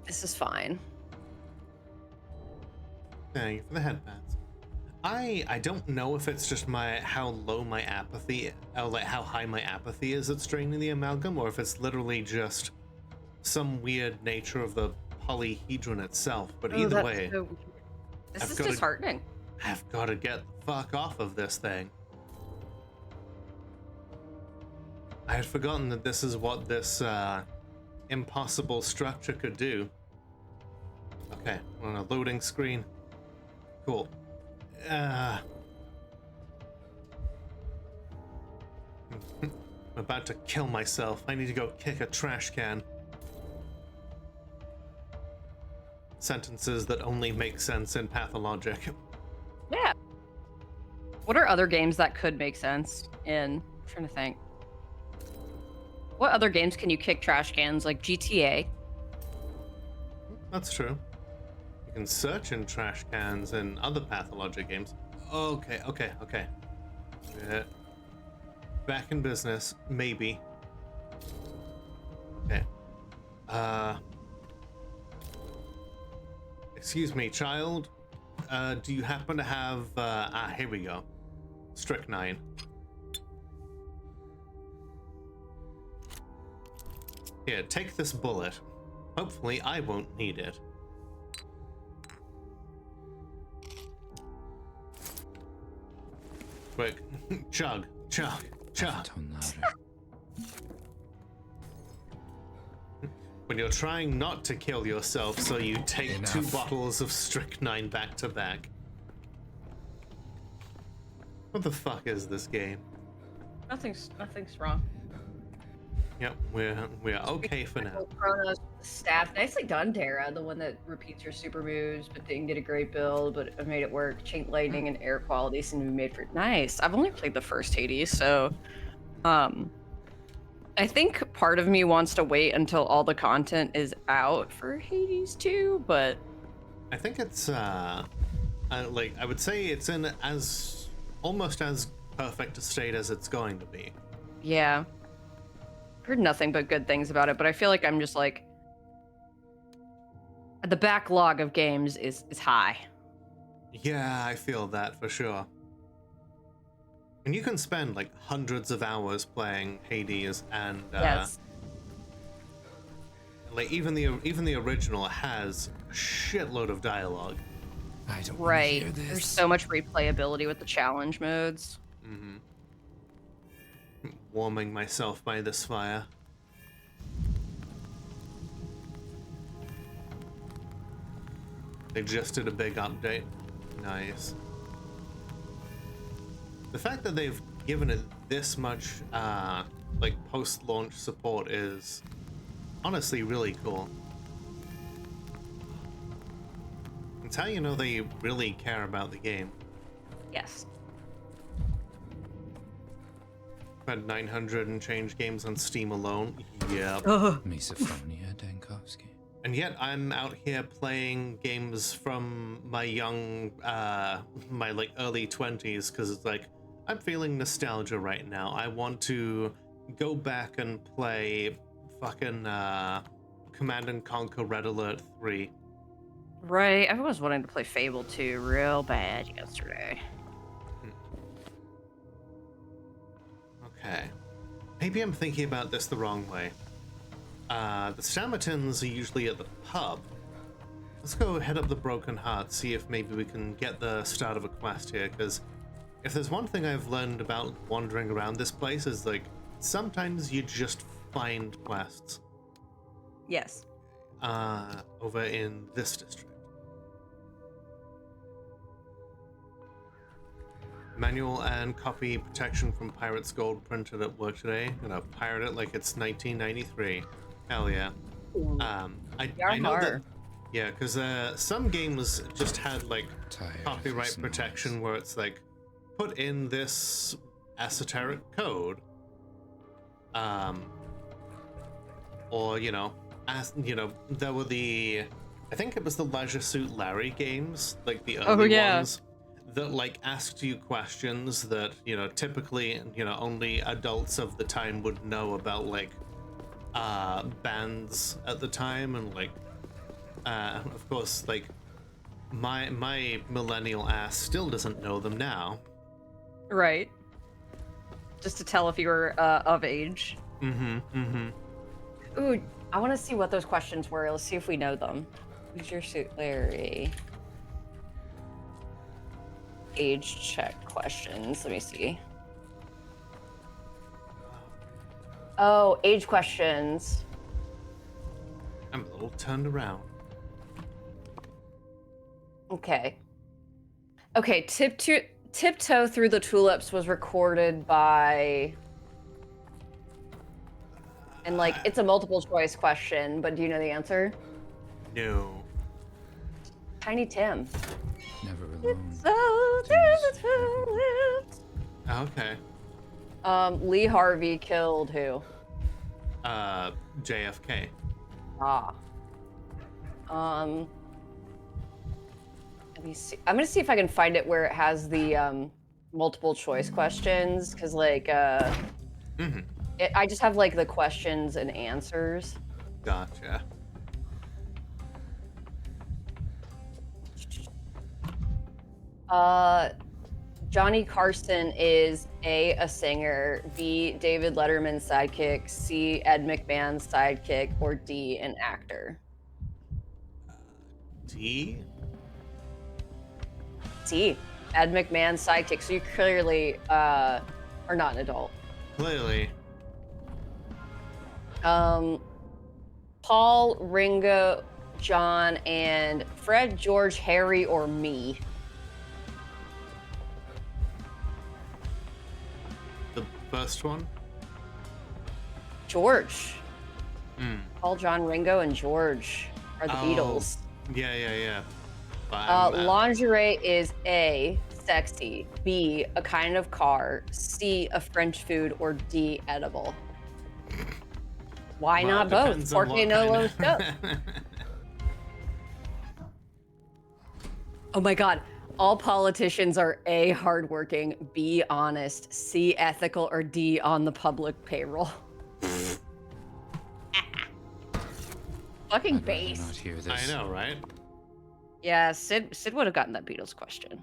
This is fine. Thank you for the headbands. I don't know if it's just how low my apathy, or like how high my apathy is that's draining the amalgam, or if it's literally just some weird nature of the polyhedron itself. But either way, this is disheartening. I've got to get the fuck off of this thing. I had forgotten that this is what this impossible structure could do. Okay, we're on a loading screen. Cool. I'm about to kill myself. I need to go kick a trash can. Sentences that only make sense in Pathologic. Yeah. What are other games that could make sense in? I'm trying to think. What other games can you kick trash cans? Like GTA? That's true. You can search in trash cans in other Pathologic games. Okay. Back in business, maybe. Okay. Excuse me, child. Do you happen to have, here we go. Strychnine. Here, take this bullet. Hopefully I won't need it. Quick. Chug. Tone louder. When you're trying not to kill yourself, so you take Enough. 2 bottles of strychnine back to back. What the fuck is this game? Nothing's wrong. Yep, we're okay for now. Chronos staff. Nicely done, Dara. The one that repeats your super moves, but didn't get a great build, but it made it work. Chain lightning and air quality seem to be made for nice. I've only played the first Hades, so I think part of me wants to wait until all the content is out for Hades 2, but I think it's like I would say it's in as almost as perfect a state as it's going to be. yeah. Heard nothing but good things about it, but I feel like I'm just like the backlog of games is high. Yeah, I feel that for sure. And you can spend like hundreds of hours playing Hades, and Yes. like even the original has a shitload of dialogue. I don't want to Right. hear this. There's so much replayability with the challenge modes. Mm-hmm. Warming myself by this fire. They just did a big update. Nice. The fact that they've given it this much like post-launch support is honestly really cool. It's how you know they really care about the game. Yes. Had 900 and change games on Steam alone. Yep. Misophonia, Dankovsky. And yet I'm out here playing games from my young, my like early 20s, because it's like, I'm feeling nostalgia right now. I want to go back and play fucking Command and Conquer Red Alert 3. Right. I was wanting to play Fable 2 real bad yesterday. Okay. Maybe I'm thinking about this the wrong way. The Stamatins are usually at the pub. Let's go head up the Broken Heart, see if maybe we can get the start of a quest here, because if there's one thing I've learned about wandering around this place is, like, sometimes you just find quests. Yes. Over in this district. Manual and copy protection from Pirate's Gold printed at work today. Gonna pirate it like it's 1993. Hell yeah. I know that. Yeah, because some games just had like copyright protection where it's like, put in this esoteric code. Or there were I think it was the Leisure Suit Larry games, like the early ones. That like asked you questions that typically only adults of the time would know about, like bands at the time, and like of course like my millennial ass still doesn't know them now. Right. Just to tell if you were of age. Ooh, I want to see what those questions were. Let's see if we know them. Who's your suit, Larry? age check questions. Let me see. Oh, age questions. I'm a little turned around. Okay. Okay, Tiptoe Through the Tulips was recorded by... And, like, it's a multiple choice question, but do you know the answer? No. Tiny Tim. Never alone. So through the tulips. Okay. Lee Harvey killed who? JFK. Ah. Let me see. I'm gonna see if I can find it where it has the multiple choice questions, because like I just have like the questions and answers. Gotcha. Johnny Carson is A, singer, B, David Letterman's sidekick, C, Ed McMahon's sidekick, or D, an actor. D? C, Ed McMahon's sidekick. So you clearly are not an adult. Clearly. Paul, Ringo, John, and Fred, George, Harry, or me. The first one? George. Paul, John, Ringo, and George are the Beatles. Yeah. Lingerie is A, sexy, B, a kind of car, C, a French food, or D, edible. Why not both? Porque no los dos. Oh my God. All politicians are A, hardworking, B, honest, C, ethical, or D, on the public payroll. Fucking base. Not hear this. I know, right? Yeah, Sid would have gotten that Beatles question.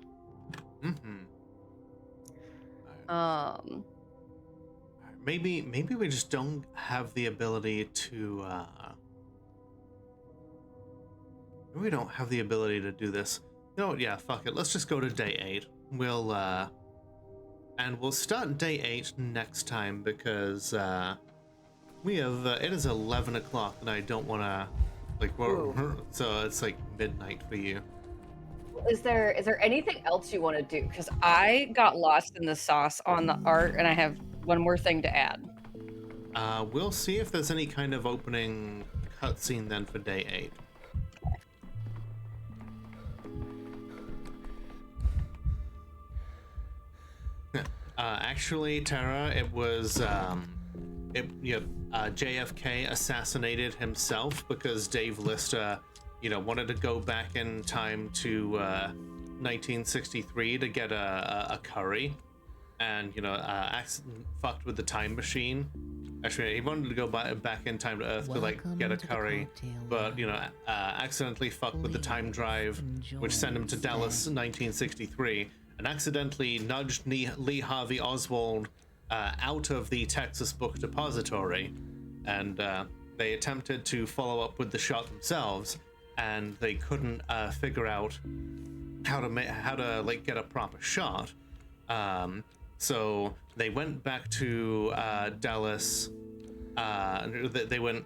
Maybe we just don't have the ability to maybe we don't have the ability to do this. You know what, yeah, fuck it. Let's just go to day 8. We'll start day 8 next time because we have it is 11 o'clock and I don't wanna like so it's like midnight for you. Is there anything else you want to do? Because I got lost in the sauce on the art, and I have one more thing to add. We'll see if there's any kind of opening cutscene then for day 8. Actually, Tara, it was JFK assassinated himself because Dave Lister, wanted to go back in time to 1963 to get a curry, and fucked with the time machine. Actually, he wanted to go back in time to Earth to like get a curry, but accidentally fucked with the time drive, which sent him to Dallas 1963, and accidentally nudged Lee Harvey Oswald out of the Texas Book Depository, and they attempted to follow up with the shot themselves, and they couldn't figure out how to like get a proper shot. So they went back to Dallas. They went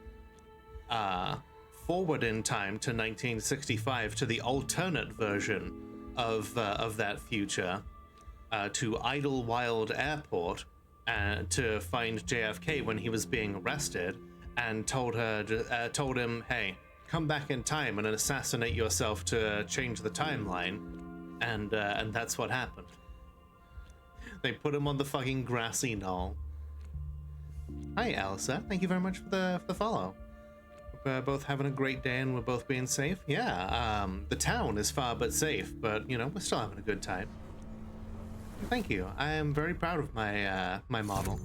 forward in time to 1965 to the alternate version of that future, to Idlewild Airport, to find JFK when he was being arrested, and told him, hey, come back in time and assassinate yourself to change the timeline, and that's what happened. They put him on the fucking grassy knoll. Hi, Elsa. Thank you very much for the follow. We're both having a great day and we're both being safe. Yeah, the town is far but safe, but we're still having a good time. Thank you. I am very proud of my my model.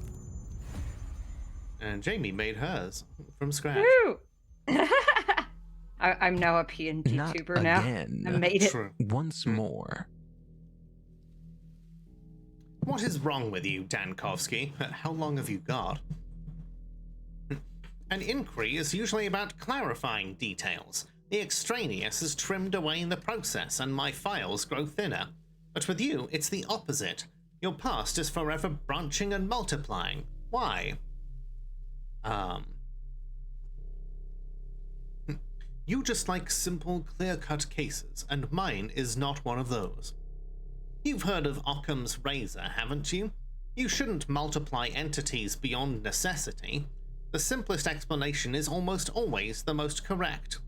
And Jamie made hers from scratch. Woo! I'm now a PNG tuber now. I made it. True. Once more. What is wrong with you, Dankovsky? How long have you got? An inquiry is usually about clarifying details. The extraneous is trimmed away in the process, and my files grow thinner. But with you, it's the opposite. Your past is forever branching and multiplying. Why? You just like simple, clear-cut cases, and mine is not one of those. You've heard of Occam's razor, haven't you? You shouldn't multiply entities beyond necessity. The simplest explanation is almost always the most correct.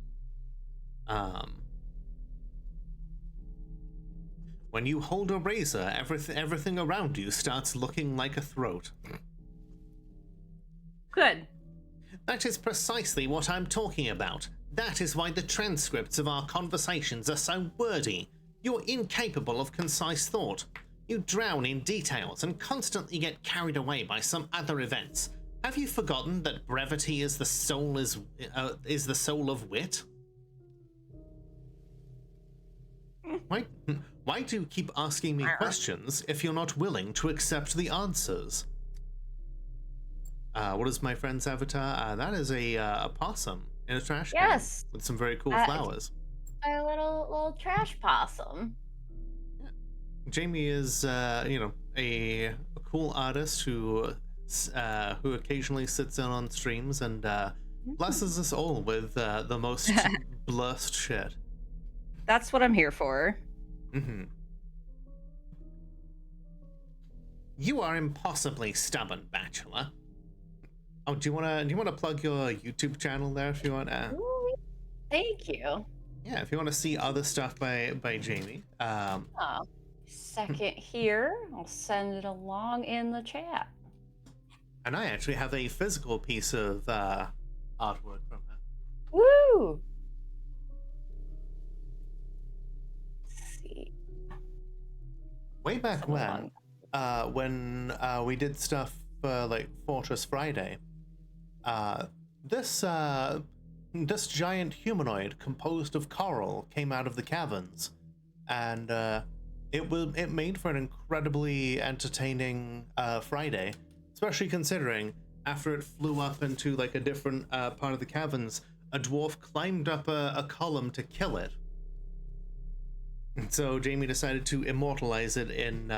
When you hold a razor, everything around you starts looking like a throat. Good. That is precisely what I'm talking about. That is why the transcripts of our conversations are so wordy. You're incapable of concise thought. You drown in details and constantly get carried away by some other events. Have you forgotten that brevity is the soul of wit? Why do you keep asking me questions if you're not willing to accept the answers? What is my friend's avatar? That is a possum in a trash can. Yes. With some very cool flowers. A little trash possum. Yeah. Jamie is, a cool artist who occasionally sits in on streams and blesses us all with the most blessed shit. That's what I'm here for. Mm-hmm. You are impossibly stubborn, Bachelor. Oh, do you wanna plug your YouTube channel there if you want? Ooh, thank you. Yeah, if you want to see other stuff by Jamie. Second here, I'll send it along in the chat. And I actually have a physical piece of artwork from her. Woo! Let's see. Way back when we did stuff for like Fortress Friday, this giant humanoid composed of coral came out of the caverns, and it made for an incredibly entertaining Friday, especially considering after it flew up into like a different part of the caverns, a dwarf climbed up a column to kill it. And so Jamie decided to immortalize it in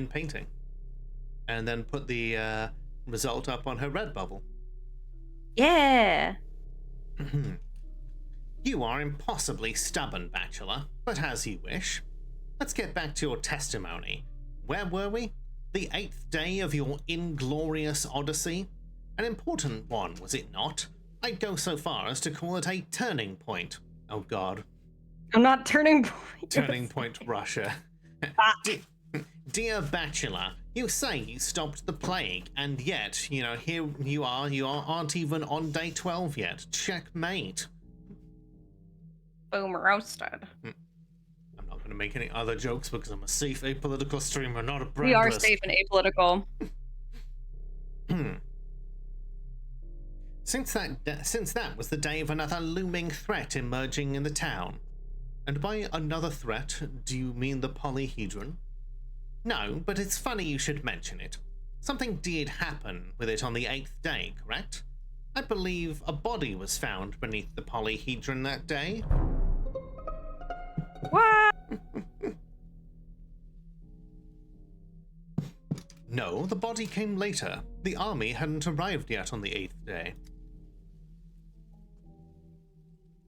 painting, and then put the result up on her Redbubble. Yeah. You are impossibly stubborn, Bachelor, but as you wish. Let's get back to your testimony. Where were we? The 8th day of your inglorious odyssey? An important one, was it not? I'd go so far as to call it a turning point. Oh god. I'm not turning point. Turning point Russia. Dear Bachelor, you say you stopped the plague, and yet, here you aren't even on day 12 yet. Checkmate. Boom, roasted. I'm not going to make any other jokes because I'm a safe apolitical streamer, not a brandless. We are safe and apolitical. Since that was the day of another looming threat emerging in the town. And by another threat, do you mean the polyhedron? No, but it's funny you should mention it. Something did happen with it on the 8th day, correct? I believe a body was found beneath the polyhedron that day. What? No, the body came later. The army hadn't arrived yet on the 8th day.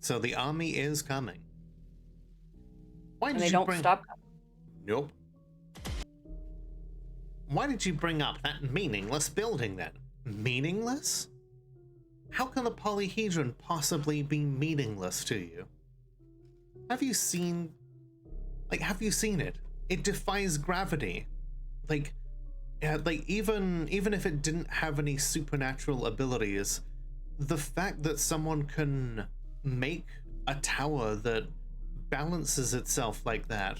So the army is coming. Why did they you don't bring... stop. Nope. Why did you bring up that meaningless building then? Meaningless? How can the polyhedron possibly be meaningless to you? Have you seen it? It defies gravity. Even if it didn't have any supernatural abilities, the fact that someone can make a tower that balances itself like that,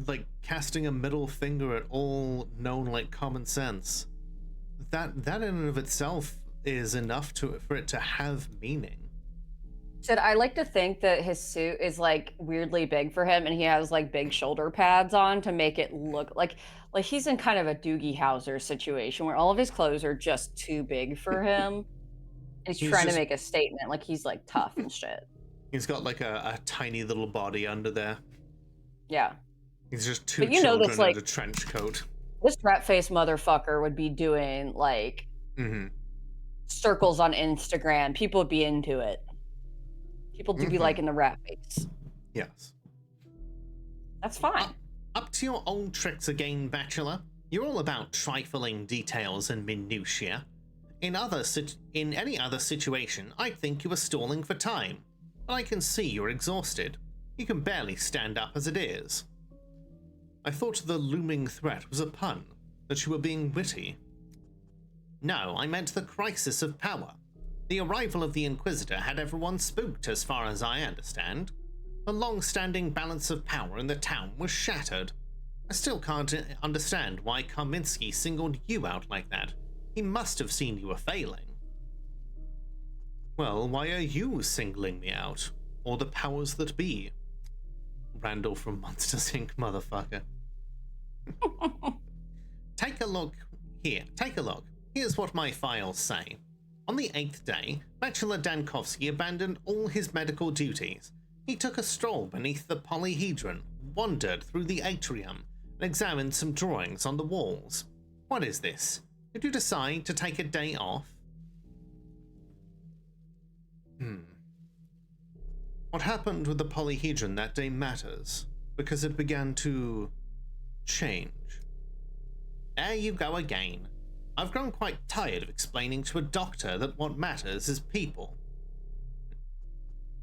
like casting a middle finger at all known like common sense, that in and of itself is enough for it to have meaning. Said I like to think that his suit is like weirdly big for him, and he has like big shoulder pads on to make it look like he's in kind of a Doogie Howser situation where all of his clothes are just too big for him. And he's trying to make a statement, like he's like tough and shit. He's got like a tiny little body under there. Yeah. He's just two But you know children that's in like a trench coat. this rat face motherfucker would be doing like Mm-hmm. circles on Instagram. People would be into it. People do be liking the rat face. Yes. That's fine. Up to your old tricks again, Bachelor. You're all about trifling details and minutiae. In any other situation, I'd think you were stalling for time. But I can see you're exhausted. You can barely stand up as it is. I thought the looming threat was a pun, that you were being witty. No, I meant the crisis of power. The arrival of the Inquisitor had everyone spooked as far as I understand. The long-standing balance of power in the town was shattered. I still can't understand why Karminsky singled you out like that. He must have seen you were failing. Well, why are you singling me out? Or the powers that be? Randall from Monsters Inc., motherfucker. Take a look here. Take a look. Here's what my files say. On the 8th day, Bachelor Dankovsky abandoned all his medical duties. He took a stroll beneath the polyhedron, wandered through the atrium, and examined some drawings on the walls. What is this? Did you decide to take a day off? What happened with the polyhedron that day matters, because it began to change. There you go again. I've grown quite tired of explaining to a doctor that what matters is people.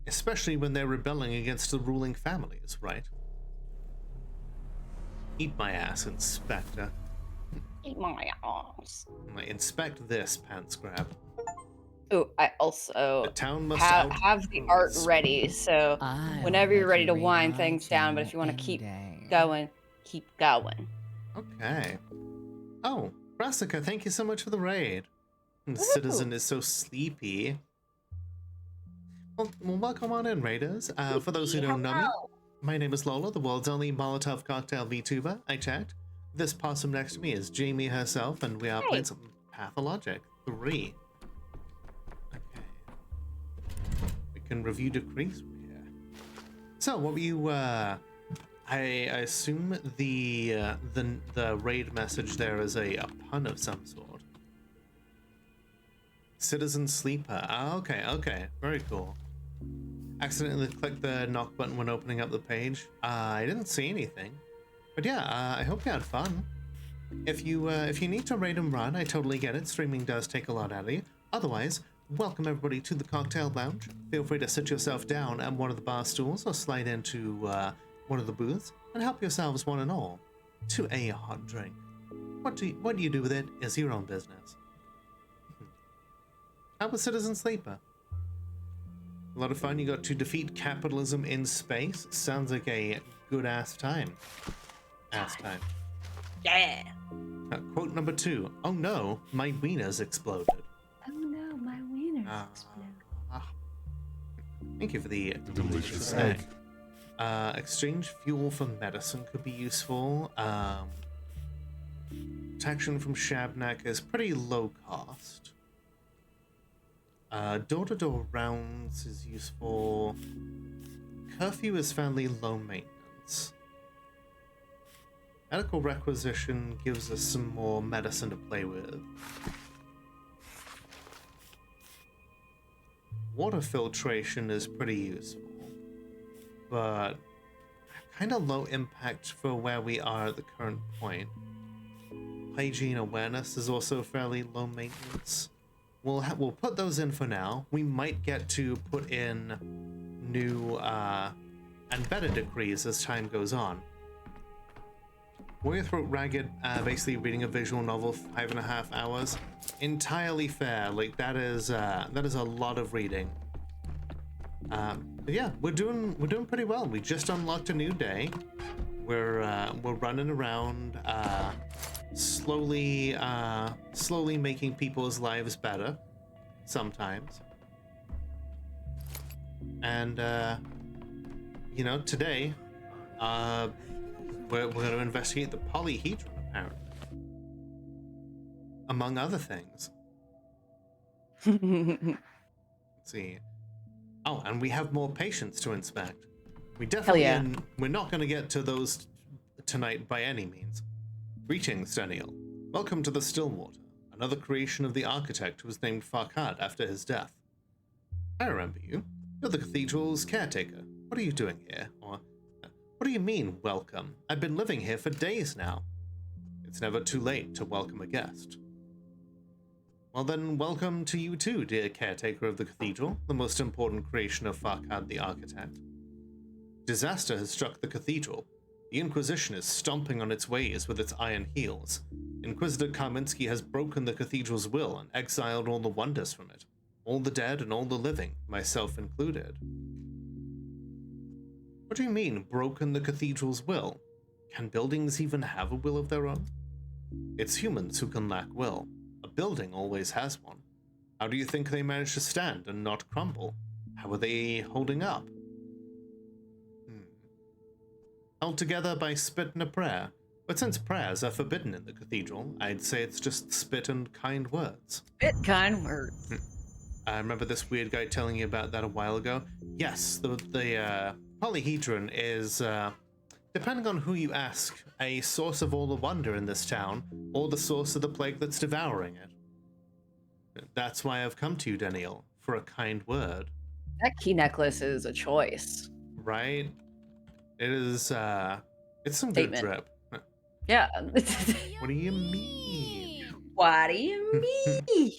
Especially when they're rebelling against the ruling families, right? Eat my ass, Inspector. Eat my ass. Inspect this, pants grab. Oh, I also The town must have the art ready, so whenever you're ready to wind things down, but if you want to keep going, keep going. Okay. Oh, Brassica, thank you so much for the raid. And Citizen is so sleepy. Well, welcome on in, raiders. For those who don't know me, my name is Lola, the world's only Molotov cocktail VTuber. I checked. This possum next to me is Jamie herself, and we are playing some Pathologic 3. Okay. We can review decrees from here. So, what were you, I assume the raid message there is a pun of some sort. Citizen Sleeper. Ah, okay. Very cool. Accidentally clicked the knock button when opening up the page. I didn't see anything. But yeah, I hope you had fun. If you need to raid and run, I totally get it. Streaming does take a lot out of you. Otherwise, welcome everybody to the Cocktail Lounge. Feel free to sit yourself down at one of the bar stools or slide into one of the booths and help yourselves one and all to a hot drink. What do you do with it is your own business. How was Citizen Sleeper? A lot of fun. You got to defeat capitalism in space. Sounds like a good ass time. Yeah. Quote number 2. Oh no, my wiener's exploded. Oh no, my wiener's exploded. Thank you for the delicious egg. Exchange fuel for medicine could be useful. Protection from Shabnak is pretty low cost. Door-to-door rounds is useful. Curfew is fairly low maintenance. Medical requisition gives us some more medicine to play with. Water filtration is pretty useful, but kind of low impact for where we are at the current point. Hygiene awareness is also fairly low maintenance. We'll put those in for now. We might get to put in new and better decrees as time goes on. Warrior Throat Ragged, basically reading a visual novel 5.5 hours. Entirely fair. Like that is a lot of reading. But yeah, we're doing pretty well. We just unlocked a new day. We're running around, slowly making people's lives better. Sometimes. And you know, today, we're going to investigate the polyhedron, apparently. Among other things. Let's see. Oh, and we have more patients to inspect. We definitely, yeah. we're not going to get to those tonight by any means. Greetings, Daniel. Welcome to the Stillwater, another creation of the architect who was named Farkad after his death. I remember you. You're the cathedral's caretaker. What are you doing here? Or, what do you mean, welcome? I've been living here for days now. It's never too late to welcome a guest. Well then, welcome to you too, dear caretaker of the cathedral, the most important creation of Farkad the architect. Disaster has struck the cathedral. The Inquisition is stomping on its ways with its iron heels. Inquisitor Karminsky has broken the cathedral's will and exiled all the wonders from it. All the dead and all the living, myself included. What do you mean, broken the cathedral's will? Can buildings even have a will of their own? It's humans who can lack will. A building always has one. How do you think they manage to stand and not crumble? How are they holding up? Held together by spit and a prayer. But since prayers are forbidden in the cathedral, I'd say it's just spit and kind words. Spit kind words. I remember this weird guy telling you about that a while ago. Yes, the polyhedron is, depending on who you ask, a source of all the wonder in this town, or the source of the plague that's devouring it. That's why I've come to you, Daniel, for a kind word. That key necklace is a choice. Right? It is, it's some Statement. good drip. Yeah. What do you mean? What do you mean?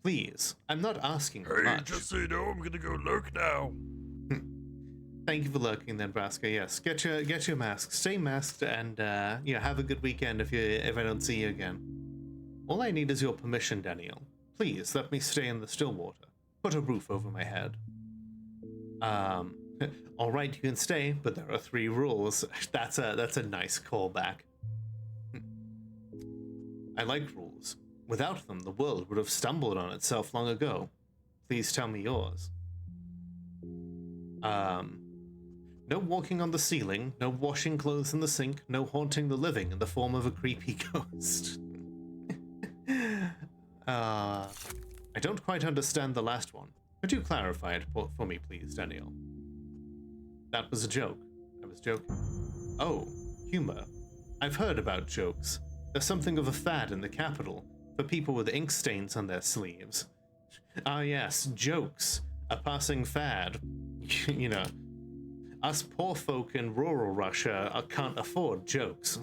Please, I'm not asking for Hey, much. just so you know, I'm gonna go lurk now. Thank you for lurking, then, Braska. Yes, get your mask. Stay masked, and have a good weekend. If I don't see you again. All I need is your permission, Daniel. Please let me stay in the Stillwater. Put a roof over my head. All right, you can stay, but there are 3 rules. That's a nice callback. I like rules. Without them, the world would have stumbled on itself long ago. Please tell me yours. No walking on the ceiling, no washing clothes in the sink, no haunting the living in the form of a creepy ghost. I don't quite understand the last one. Could you clarify it for me, please, Daniel? That was a joke. I was joking. Oh, humor. I've heard about jokes. There's something of a fad in the capital for people with ink stains on their sleeves. Ah yes, jokes. A passing fad. You know, us poor folk in rural Russia can't afford jokes.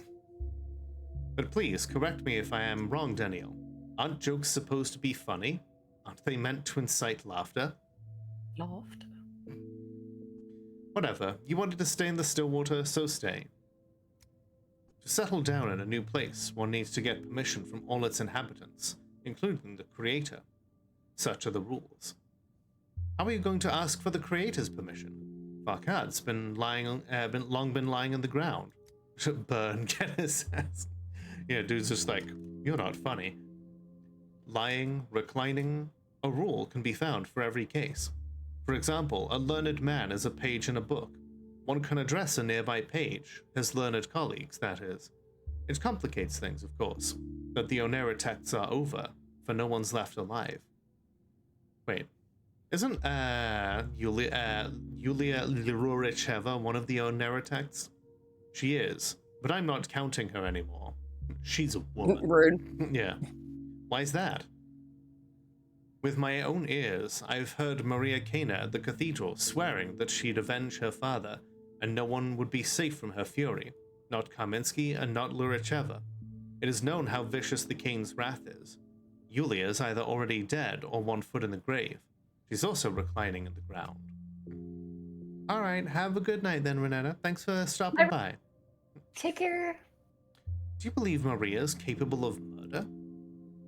But please, correct me if I am wrong, Daniel. Aren't jokes supposed to be funny? Aren't they meant to incite laughter? Laughter. Whatever. You wanted to stay in the Stillwater, so stay. To settle down in a new place, one needs to get permission from all its inhabitants, including the Creator. Such are the rules. How are you going to ask for the Creator's permission? Farkad's been long been lying on the ground. Burn, get his ass. Yeah, dude's just like, you're not funny. Lying, reclining, a rule can be found for every case. For example, a learned man is a page in a book. One can address a nearby page, his learned colleagues, that is. It complicates things, of course, but the Onera texts are over, for no one's left alive. Wait, isn't Yulia Liruricheva one of the Onera texts? She is, but I'm not counting her anymore. She's a woman. Rude. Yeah. Why's that? With my own ears, I've heard Maria Kana at the cathedral swearing that she'd avenge her father, and no one would be safe from her fury. Not Karminsky and not Luricheva. It is known how vicious the Kane's wrath is. Yulia is either already dead or 1 foot in the grave. She's also reclining in the ground. Alright, have a good night then, Renetta. Thanks for stopping by. Take care. Do you believe Maria is capable of murder?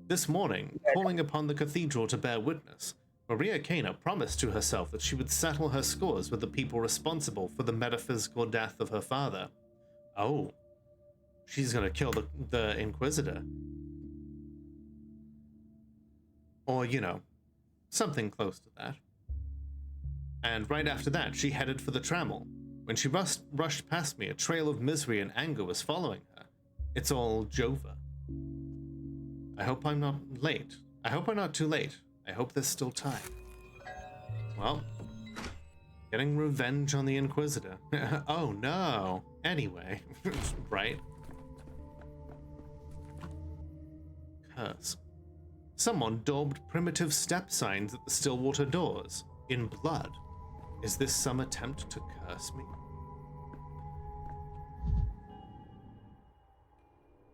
This morning, calling upon the cathedral to bear witness, Maria Kana promised to herself that she would settle her scores with the people responsible for the metaphysical death of her father. Oh, she's gonna kill the Inquisitor. Or, you know, something close to that. And right after that, she headed for the Trammel. When she rushed past me, a trail of misery and anger was following her. It's all Jova. I hope I'm not late. I hope I'm not too late. I hope there's still time. Well, Getting revenge on the Inquisitor. Oh no. Anyway, right? Curse. Someone daubed primitive step signs at the Stillwater doors in blood. Is this some attempt to curse me?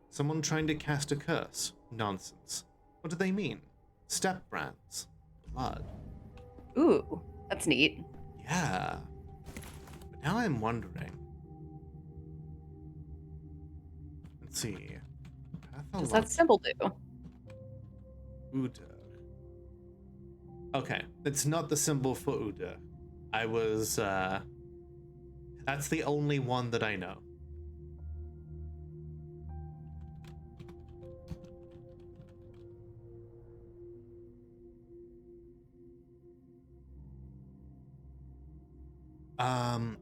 Someone trying to cast a curse? Nonsense. What do they mean? Step brands. Blood. Ooh, that's neat. Yeah. But now I'm wondering. Let's see. What's that symbol do? Uda. Okay, it's not the symbol for Uda. I was, that's the only one that I know.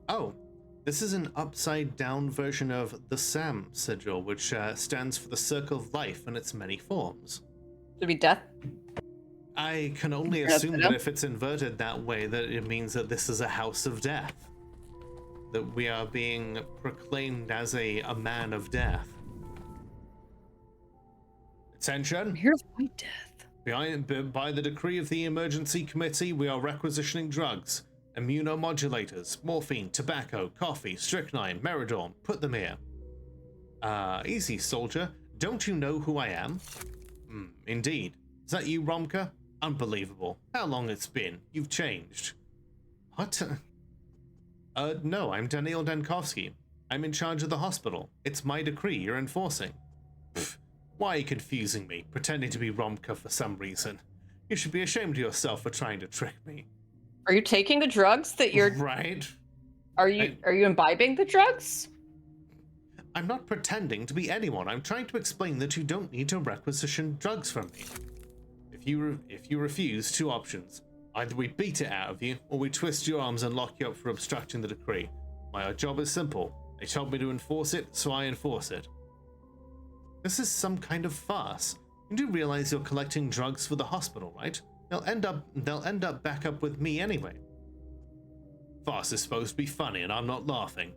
Oh, this is an upside down version of the Sam sigil, which stands for the Circle of Life in its many forms. Should be death. I can only assume that if it's inverted that way, that it means that this is a house of death. That we are being proclaimed as a man of death. Attention! I'm here to fight death. By the decree of the Emergency Committee, we are requisitioning drugs. Immunomodulators, morphine, tobacco, coffee, strychnine, Meridorm. Put them here. Easy, soldier. Don't you know who I am? Indeed. Is that you, Romka? Unbelievable. How long it's been. You've changed. What? No, I'm Daniil Dankovsky. I'm in charge of the hospital. It's my decree you're enforcing. Pfft, why are you confusing me, pretending to be Romka for some reason? You should be ashamed of yourself for trying to trick me. Are you taking the drugs that you're... Right? Are you imbibing the drugs? I'm not pretending to be anyone. I'm trying to explain that you don't need to requisition drugs from me. If you refuse, two options. Either we beat it out of you, or we twist your arms and lock you up for obstructing the decree. My job is simple. They told me to enforce it, so I enforce it. This is some kind of farce. You do realize you're collecting drugs for the hospital, right? They'll end up back up with me anyway. Farce is supposed to be funny, and I'm not laughing.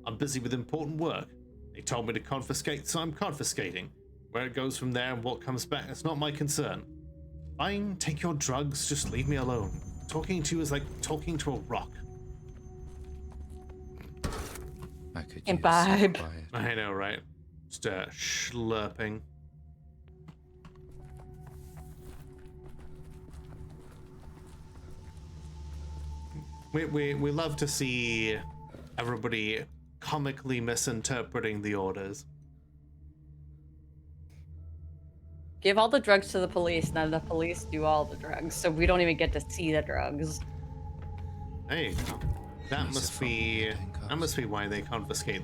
I'm busy with important work. They told me to confiscate, so I'm confiscating. Where it goes from there and what comes back, it's not my concern. Fine, take your drugs, just leave me alone. Talking to you is like talking to a rock. I could Imbibe. use some quiet. I know, right? Just slurping. We love to see everybody comically misinterpreting the orders. Give all the drugs to the police, now the police do all the drugs, so we don't even get to see the drugs. There you go. That must be why they confiscate.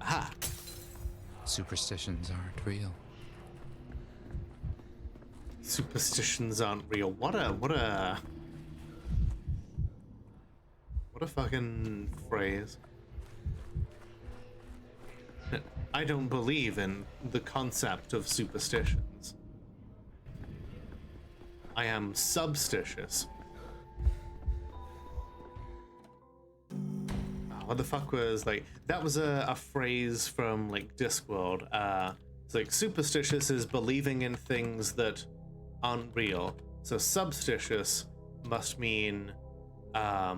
Aha! Superstitions aren't real. Superstitions aren't real. What a fucking phrase. I don't believe in the concept of superstitions. I am substitious. What the fuck was like that was a phrase from like Discworld. It's like superstitious is believing in things that aren't real. So substitious must mean a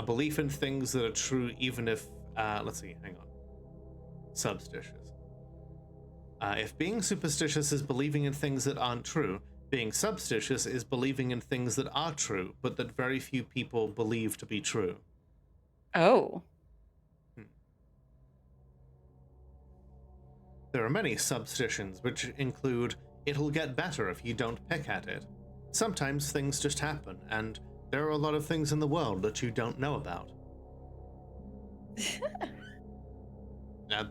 belief in things that are true even if let's see, hang on. Substitious. If being superstitious is believing in things that aren't true, being substitious is believing in things that are true, but that very few people believe to be true. Oh. There are many substitions, which include, it'll get better if you don't pick at it. Sometimes things just happen, and there are a lot of things in the world that you don't know about.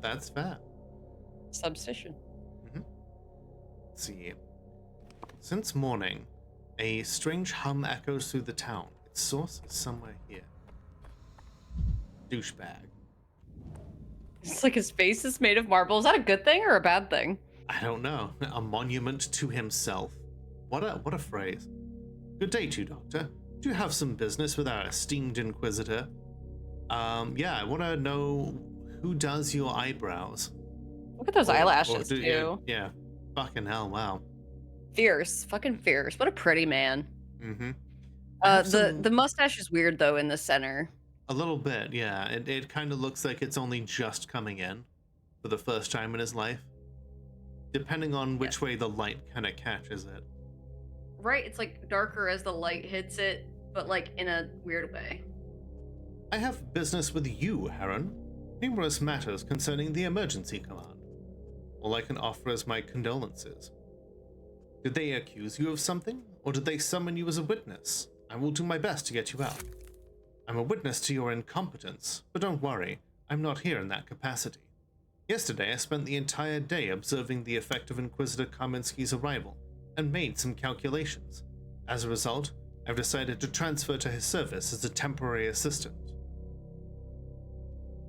That's fair. Substition. Let's see. Since morning, a strange hum echoes through the town. Its source is somewhere here. Douchebag. It's like his face is made of marble. Is that a good thing or a bad thing? I don't know. A monument to himself. What a phrase. Good day to you, Doctor. Do you have some business with our esteemed Inquisitor? Yeah, I want to know who does your eyebrows. Look at those eyelashes, too. Yeah. Fucking hell, wow. Fierce. Fucking fierce. What a pretty man. Mm-hmm. The mustache is weird, though, in the center. A little bit, yeah. It kind of looks like it's only just coming in for the first time in his life. Depending on which way the light kind of catches it. Right, it's like darker as the light hits it, but like in a weird way. I have business with you, Heron. Numerous matters concerning the emergency command. All I can offer is my condolences. Did they accuse you of something, or did they summon you as a witness? I will do my best to get you out. I'm a witness to your incompetence, but don't worry, I'm not here in that capacity. Yesterday I spent the entire day observing the effect of Inquisitor Karminsky's arrival, and made some calculations. As a result, I've decided to transfer to his service as a temporary assistant.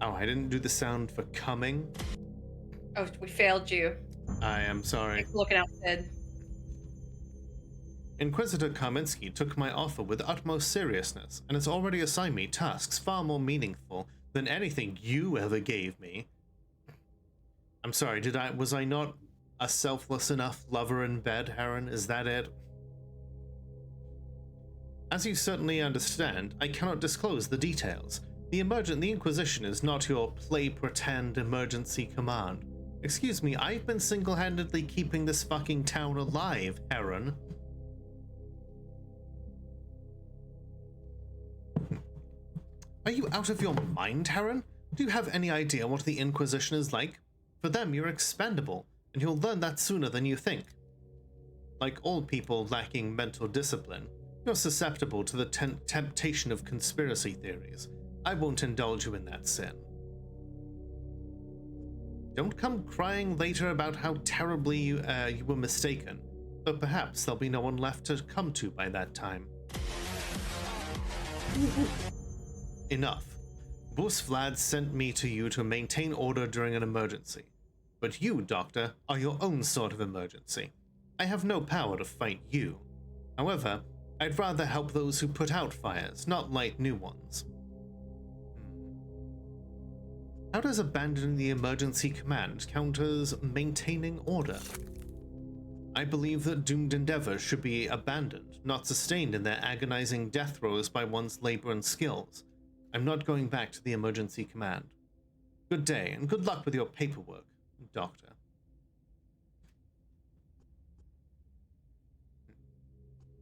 Oh, I didn't do the sound for coming. Oh, we failed you. I am sorry. Thanks for looking out, Sid. Inquisitor Karminsky took my offer with utmost seriousness and has already assigned me tasks far more meaningful than anything you ever gave me. I'm sorry, was I not a selfless enough lover in bed, Heron? Is that it? As you certainly understand, I cannot disclose the details. The Inquisition is not your play-pretend emergency command. Excuse me, I've been single-handedly keeping this fucking town alive, Heron. Are you out of your mind, Heron? Do you have any idea what the Inquisition is like? For them, you're expendable, and you'll learn that sooner than you think. Like all people lacking mental discipline, you're susceptible to the temptation of conspiracy theories. I won't indulge you in that sin. Don't come crying later about how terribly you were mistaken, but perhaps there'll be no one left to come to by that time. Enough. Boss Vlad sent me to you to maintain order during an emergency. But you, Doctor, are your own sort of emergency. I have no power to fight you. However, I'd rather help those who put out fires, not light new ones. How does abandoning the emergency command count as maintaining order? I believe that doomed endeavors should be abandoned, not sustained in their agonizing death throes by one's labor and skills. I'm not going back to the emergency command. Good day, and good luck with your paperwork, Doctor.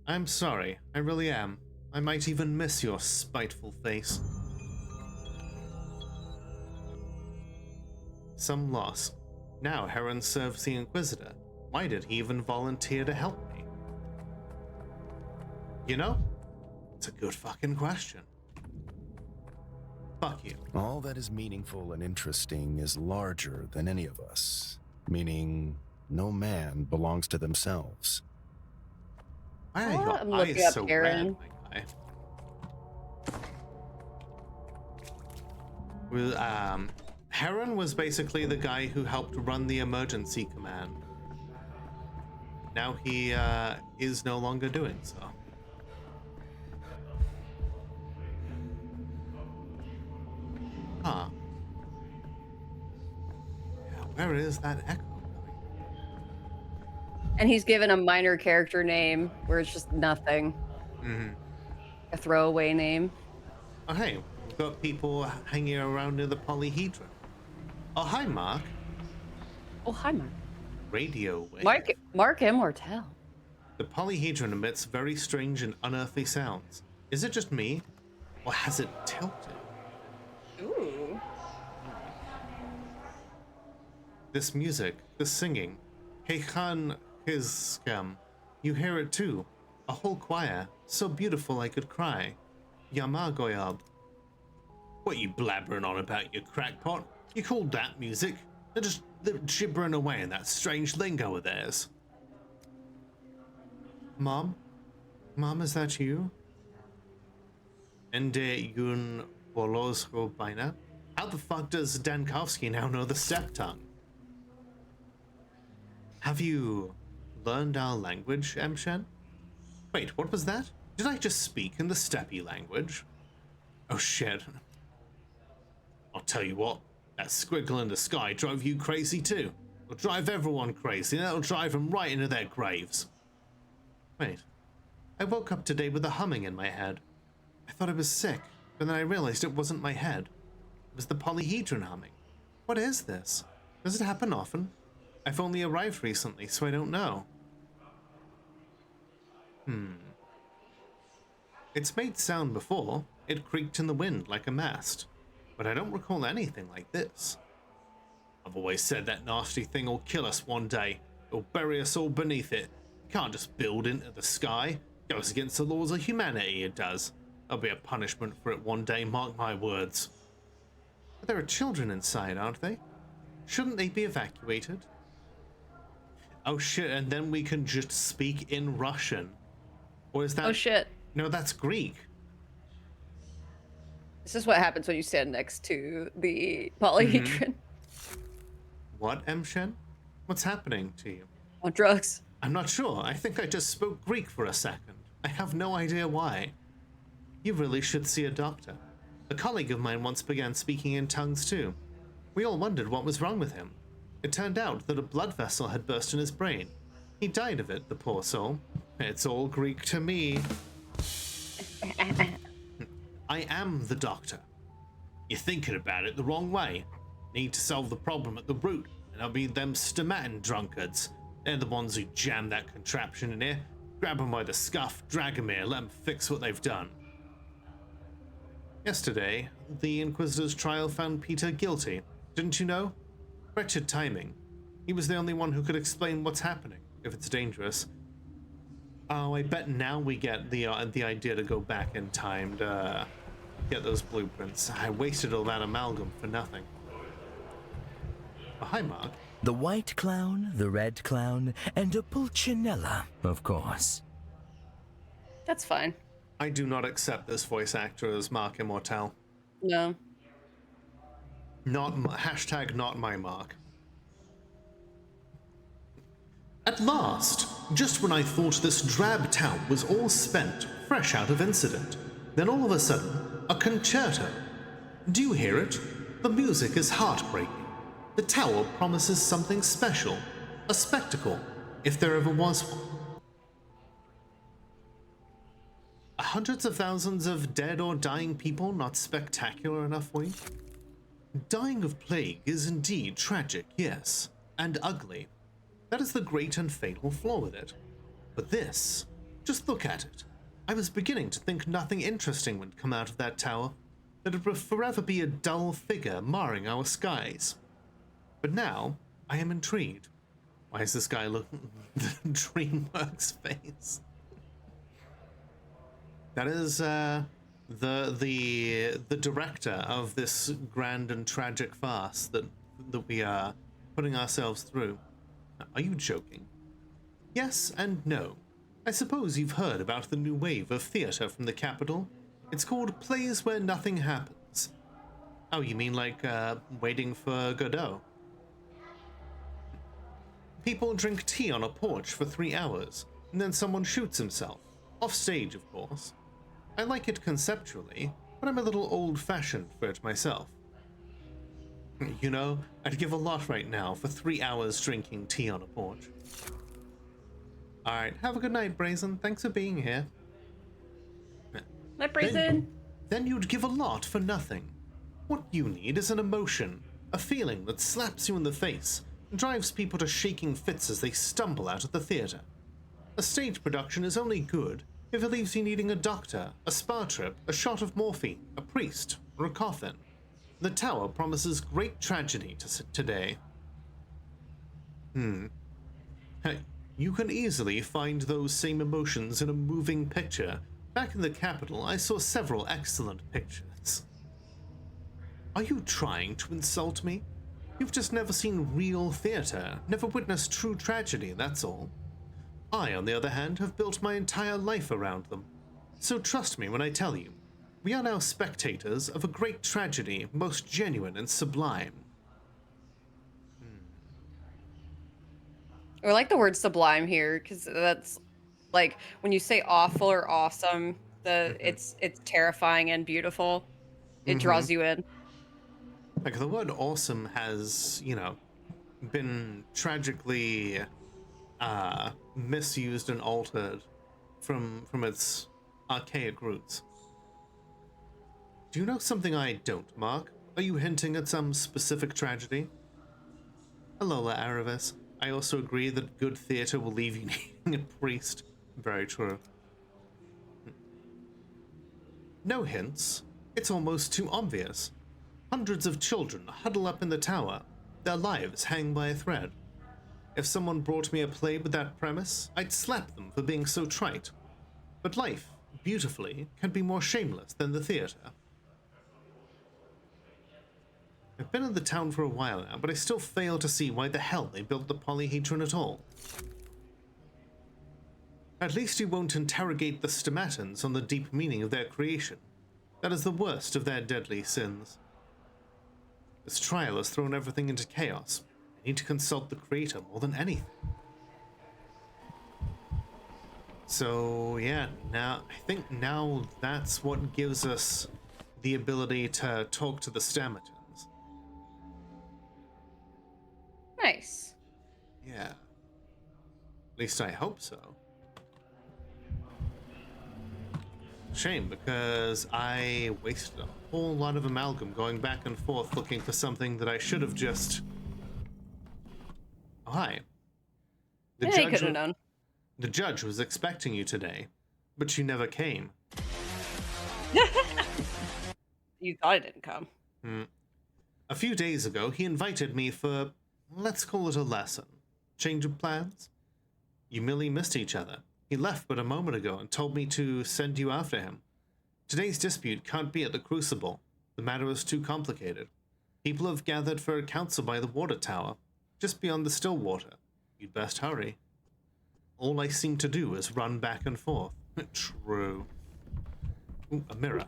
I'm sorry, I really am. I might even miss your spiteful face. Some loss. Now Heron serves the Inquisitor. Why did he even volunteer to help me? You know, it's a good fucking question. Fuck you. All that is meaningful and interesting is larger than any of us, meaning no man belongs to themselves. Why are your I'm looking eyes up so Aaron. red, my guy? Well, Heron was basically the guy who helped run the emergency command. Now he is no longer doing so. Huh. Yeah, where is that echo going? And he's given a minor character name where it's just nothing. Mm-hmm. A throwaway name. Oh, hey, we've got people hanging around near the polyhedron. Oh, hi, Mark. Oh, hi, Mark. Radio wave. Mark Immortel. The polyhedron emits very strange and unearthly sounds. Is it just me, or has it tilted? Ooh. This music, this singing, Heichan Hizkam, you hear it too. A whole choir, so beautiful I could cry. Yamagoyab. What you blabbering on about, you crackpot? You called that music? They're gibbering away in that strange lingo of theirs. Mom? Mom, is that you? Ende yun Wolozko Bina? How the fuck does Dankovsky now know the step tongue? Have you learned our language, Emshen? Wait, what was that? Did I just speak in the steppe language? Oh shit. I'll tell you what, that squiggle in the sky drove you crazy too. It'll drive everyone crazy, and that'll drive them right into their graves. Wait, I woke up today with a humming in my head. I thought I was sick, but then I realized it wasn't my head. It was the polyhedron humming. What is this? Does it happen often? I've only arrived recently, so I don't know. It's made sound before. It creaked in the wind like a mast, but I don't recall anything like this. I've always said that nasty thing will kill us one day. It'll bury us all beneath it. You can't just build into the sky. It goes against the laws of humanity, it does. There'll be a punishment for it one day, mark my words. But there are children inside, aren't they? Shouldn't they be evacuated? Oh shit, and then we can just speak in Russian. Or is that... Oh shit. No, that's Greek. This is what happens when you stand next to the polyhedron. What, Emshen? What's happening to you? On drugs. I'm not sure. I think I just spoke Greek for a second. I have no idea why. You really should see a doctor. A colleague of mine once began speaking in tongues too. We all wondered what was wrong with him. It turned out that a blood vessel had burst in his brain. He died of it, the poor soul. It's all Greek to me. I am the doctor. You're thinking about it the wrong way. Need to solve the problem at the root, and I'll be them stomatin drunkards. They're the ones who jam that contraption in here. Grab them by the scuff, drag them here, let them fix what they've done. Yesterday, the Inquisitor's trial found Peter guilty. Didn't you know? Wretched timing. He was the only one who could explain what's happening, if it's dangerous. Oh, I bet now we get the idea to go back in time to get those blueprints. I wasted all that amalgam for nothing. Oh, hi, Mark. The white clown, the red clown, and a pulcinella, of course. That's fine. I do not accept this voice actor as Mark Immortal. No. Hashtag not my Mark. At last, just when I thought this drab town was all spent, fresh out of incident, then all of a sudden, a concerto. Do you hear it? The music is heartbreaking. The tower promises something special, a spectacle, if there ever was one. Hundreds of thousands of dead or dying people not spectacular enough for you? Dying of plague is indeed tragic, yes, and ugly. That is the great and fatal flaw with it. But this, just look at it. I was beginning to think nothing interesting would come out of that tower, that it would forever be a dull figure marring our skies. But now, I am intrigued. Why is this guy looking at the DreamWorks face? That is the director of this grand and tragic farce that we are putting ourselves through. Are you joking? Yes and no. I suppose you've heard about the new wave of theatre from the capital. It's called Plays Where Nothing Happens. Oh, you mean like Waiting for Godot? People drink tea on a porch for 3 hours, and then someone shoots himself. Off stage, of course. I like it conceptually, but I'm a little old-fashioned for it myself. You know, I'd give a lot right now for 3 hours drinking tea on a porch. Alright, have a good night, Brazen. Thanks for being here. Night, Brazen. Then you'd give a lot for nothing. What you need is an emotion, a feeling that slaps you in the face and drives people to shaking fits as they stumble out of the theater. A stage production is only good if it leaves you needing a doctor, a spa trip, a shot of morphine, a priest, or a coffin. The tower promises great tragedy today. Hey, you can easily find those same emotions in a moving picture. Back in the capital, I saw several excellent pictures. Are you trying to insult me? You've just never seen real theater, never witnessed true tragedy, that's all. I, on the other hand, have built my entire life around them. So trust me when I tell you, we are now spectators of a great tragedy, most genuine and sublime. I like the word sublime here because that's like when you say awful or awesome, it's terrifying and beautiful. It Mm-hmm. draws you in. Like the word awesome has, been tragically misused and altered from its archaic roots. Do you know something I don't, Mark? Are you hinting at some specific tragedy? Lola Aravis. I also agree that good theater will leave you needing a priest. Very true. No hints. It's almost too obvious. Hundreds of children huddle up in the tower. Their lives hang by a thread. If someone brought me a play with that premise, I'd slap them for being so trite. But life, beautifully, can be more shameless than the theater. I've been in the town for a while now, but I still fail to see why the hell they built the polyhedron at all. At least you won't interrogate the stomatans on the deep meaning of their creation. That is the worst of their deadly sins. This trial has thrown everything into chaos. I need to consult the creator more than anything. So yeah, I think now that's what gives us the ability to talk to the stomatans. Nice. Yeah. At least I hope so. Shame, because I wasted a whole lot of amalgam going back and forth looking for something that I should have just... Oh, hi. Yeah, you could have done. The judge was expecting you today, but you never came. You thought it didn't come. A few days ago, he invited me for, let's call it a lesson. Change of plans? You merely missed each other. He left but a moment ago and told me to send you after him. Today's dispute can't be at the Crucible. The matter is too complicated. People have gathered for a council by the water tower, just beyond the still water. You'd best hurry. All I seem to do is run back and forth. True. Ooh, a mirror.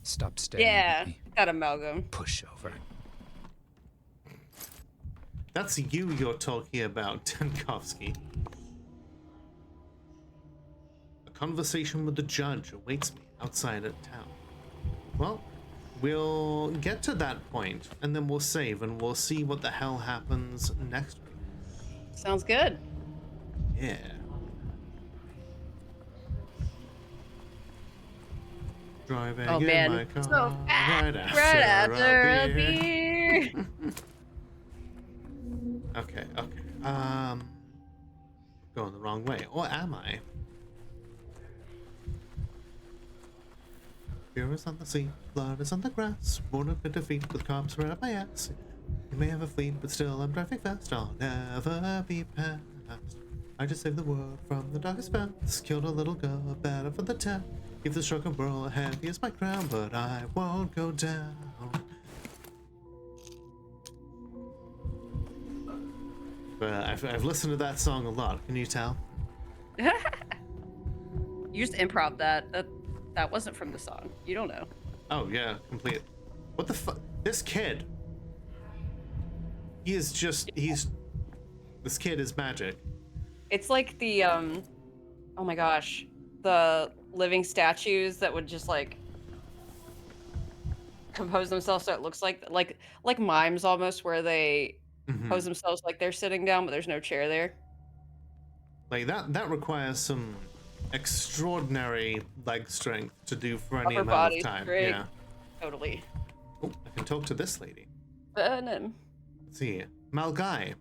Stop staring at me. That amalgam. Pushover. That's you're talking about, Tankovsky. A conversation with the judge awaits me outside of town. Well, we'll get to that point, and then we'll save, and we'll see what the hell happens next week. Sounds good. Yeah. Driving in my car so right after a a beer. beer. Okay. Going the wrong way. Or am I? Beer is on the sea, blood is on the grass, worn up into feet with cops right up my ass. You may have a fleet, but still I'm driving fast, I'll never be passed. I just saved the world from the darkest paths, killed a little girl, better for the town. Give the struggle world heavy as my crown, but I won't go down. But I've listened to that song a lot, can you tell? You just improv that. That wasn't from the song. You don't know. Oh yeah, complete. What the fuck? This kid. This kid is magic. It's like the oh my gosh, the living statues that would just like compose themselves so it looks like mimes almost, where they pose themselves like they're sitting down but there's no chair there. Like that requires some extraordinary leg strength to do for any Upper amount body of time. strength. Yeah. Totally. Oh, I can talk to this lady. Venom. Let's see. Malgai.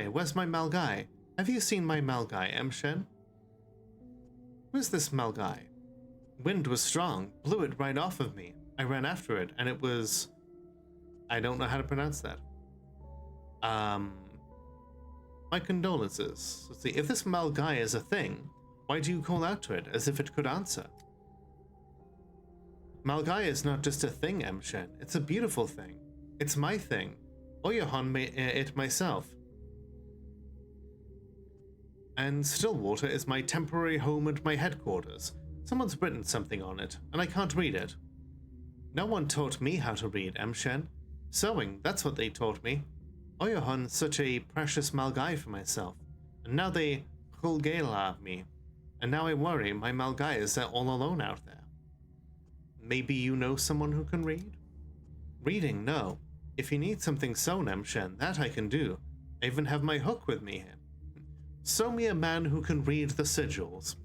Where's my Malgai? Have you seen my Malgai, Emshen? Who's this Malgai? Wind was strong, blew it right off of me. I ran after it, and it was... I don't know how to pronounce that. My condolences. Let's see. If this Malgai is a thing, why do you call out to it as if it could answer? Malgai is not just a thing, Emshen. It's a beautiful thing. It's my thing. Oyahan made it myself. And Stillwater is my temporary home and my headquarters. Someone's written something on it, and I can't read it. No one taught me how to read, Emshen. Sewing, that's what they taught me. Oyahan's such a precious Malgai for myself. and now they Hulgela me, and now I worry my Malgaias are all alone out there. Maybe you know someone who can read? Reading, no. If you need something sewn, Emshen, that I can do. I even have my hook with me here. Sew me a man who can read the sigils.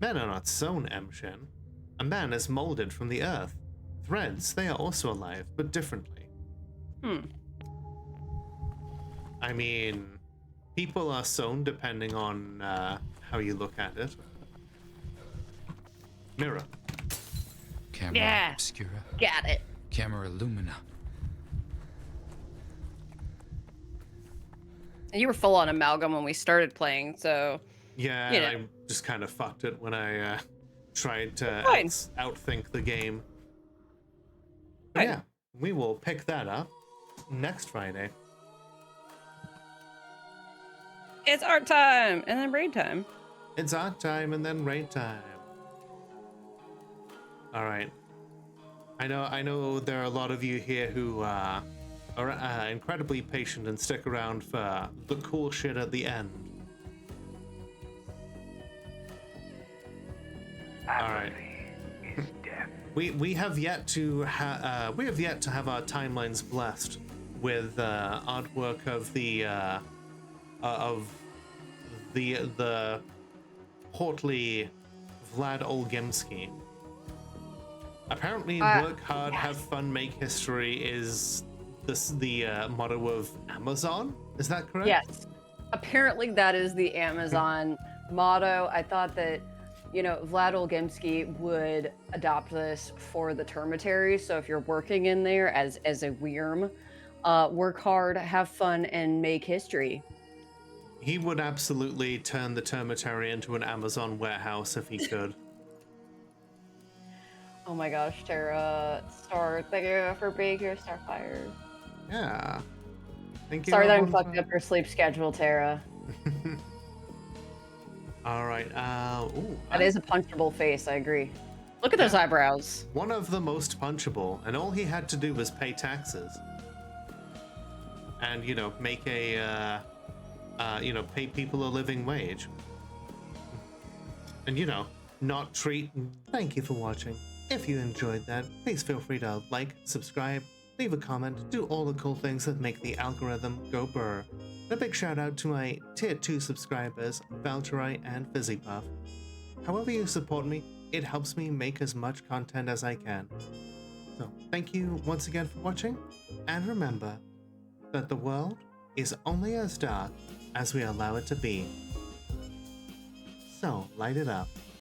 Men are not sewn, Emshen. A man is molded from the earth. Threads, they are also alive, but differently. I mean, people are sewn depending on how you look at it. Mirror. Camera obscura. Got it. Camera lumina. And you were full on amalgam when we started playing, so Yeah, you know. I just kind of fucked it when I tried to Fine. outthink the game. But yeah, we will pick that up next Friday. It's art time and then raid time. It's art time and then raid time. All right. I know there are a lot of you here who are incredibly patient and stick around for the cool shit at the end. All right. we have yet to have our timelines blessed with artwork of the portly Vlad Olgimsky. Apparently, work hard, have fun, make history is the motto of Amazon. Is that correct? Yes. Apparently, that is the Amazon motto. I thought that, Vlad Olgimsky would adopt this for the Termitary. So if you're working in there as a Wyrm, work hard, have fun, and make history. He would absolutely turn the Termitary into an Amazon warehouse if he could. Oh my gosh, Tara, thank you for being here, Starfire. Yeah. Thank you. Sorry that I'm fucking up your sleep schedule, Tara. All right. That is a punchable face, I agree. Look at those eyebrows. One of the most punchable, and all he had to do was pay taxes. And, make a, pay people a living wage. And, not treat... Thank you for watching. If you enjoyed that, please feel free to like, subscribe, leave a comment, do all the cool things that make the algorithm go brr. And a big shout out to my tier 2 subscribers, Valtteri and Fizzypuff. However you support me, it helps me make as much content as I can. So thank you once again for watching, and remember that the world is only as dark as we allow it to be. So light it up.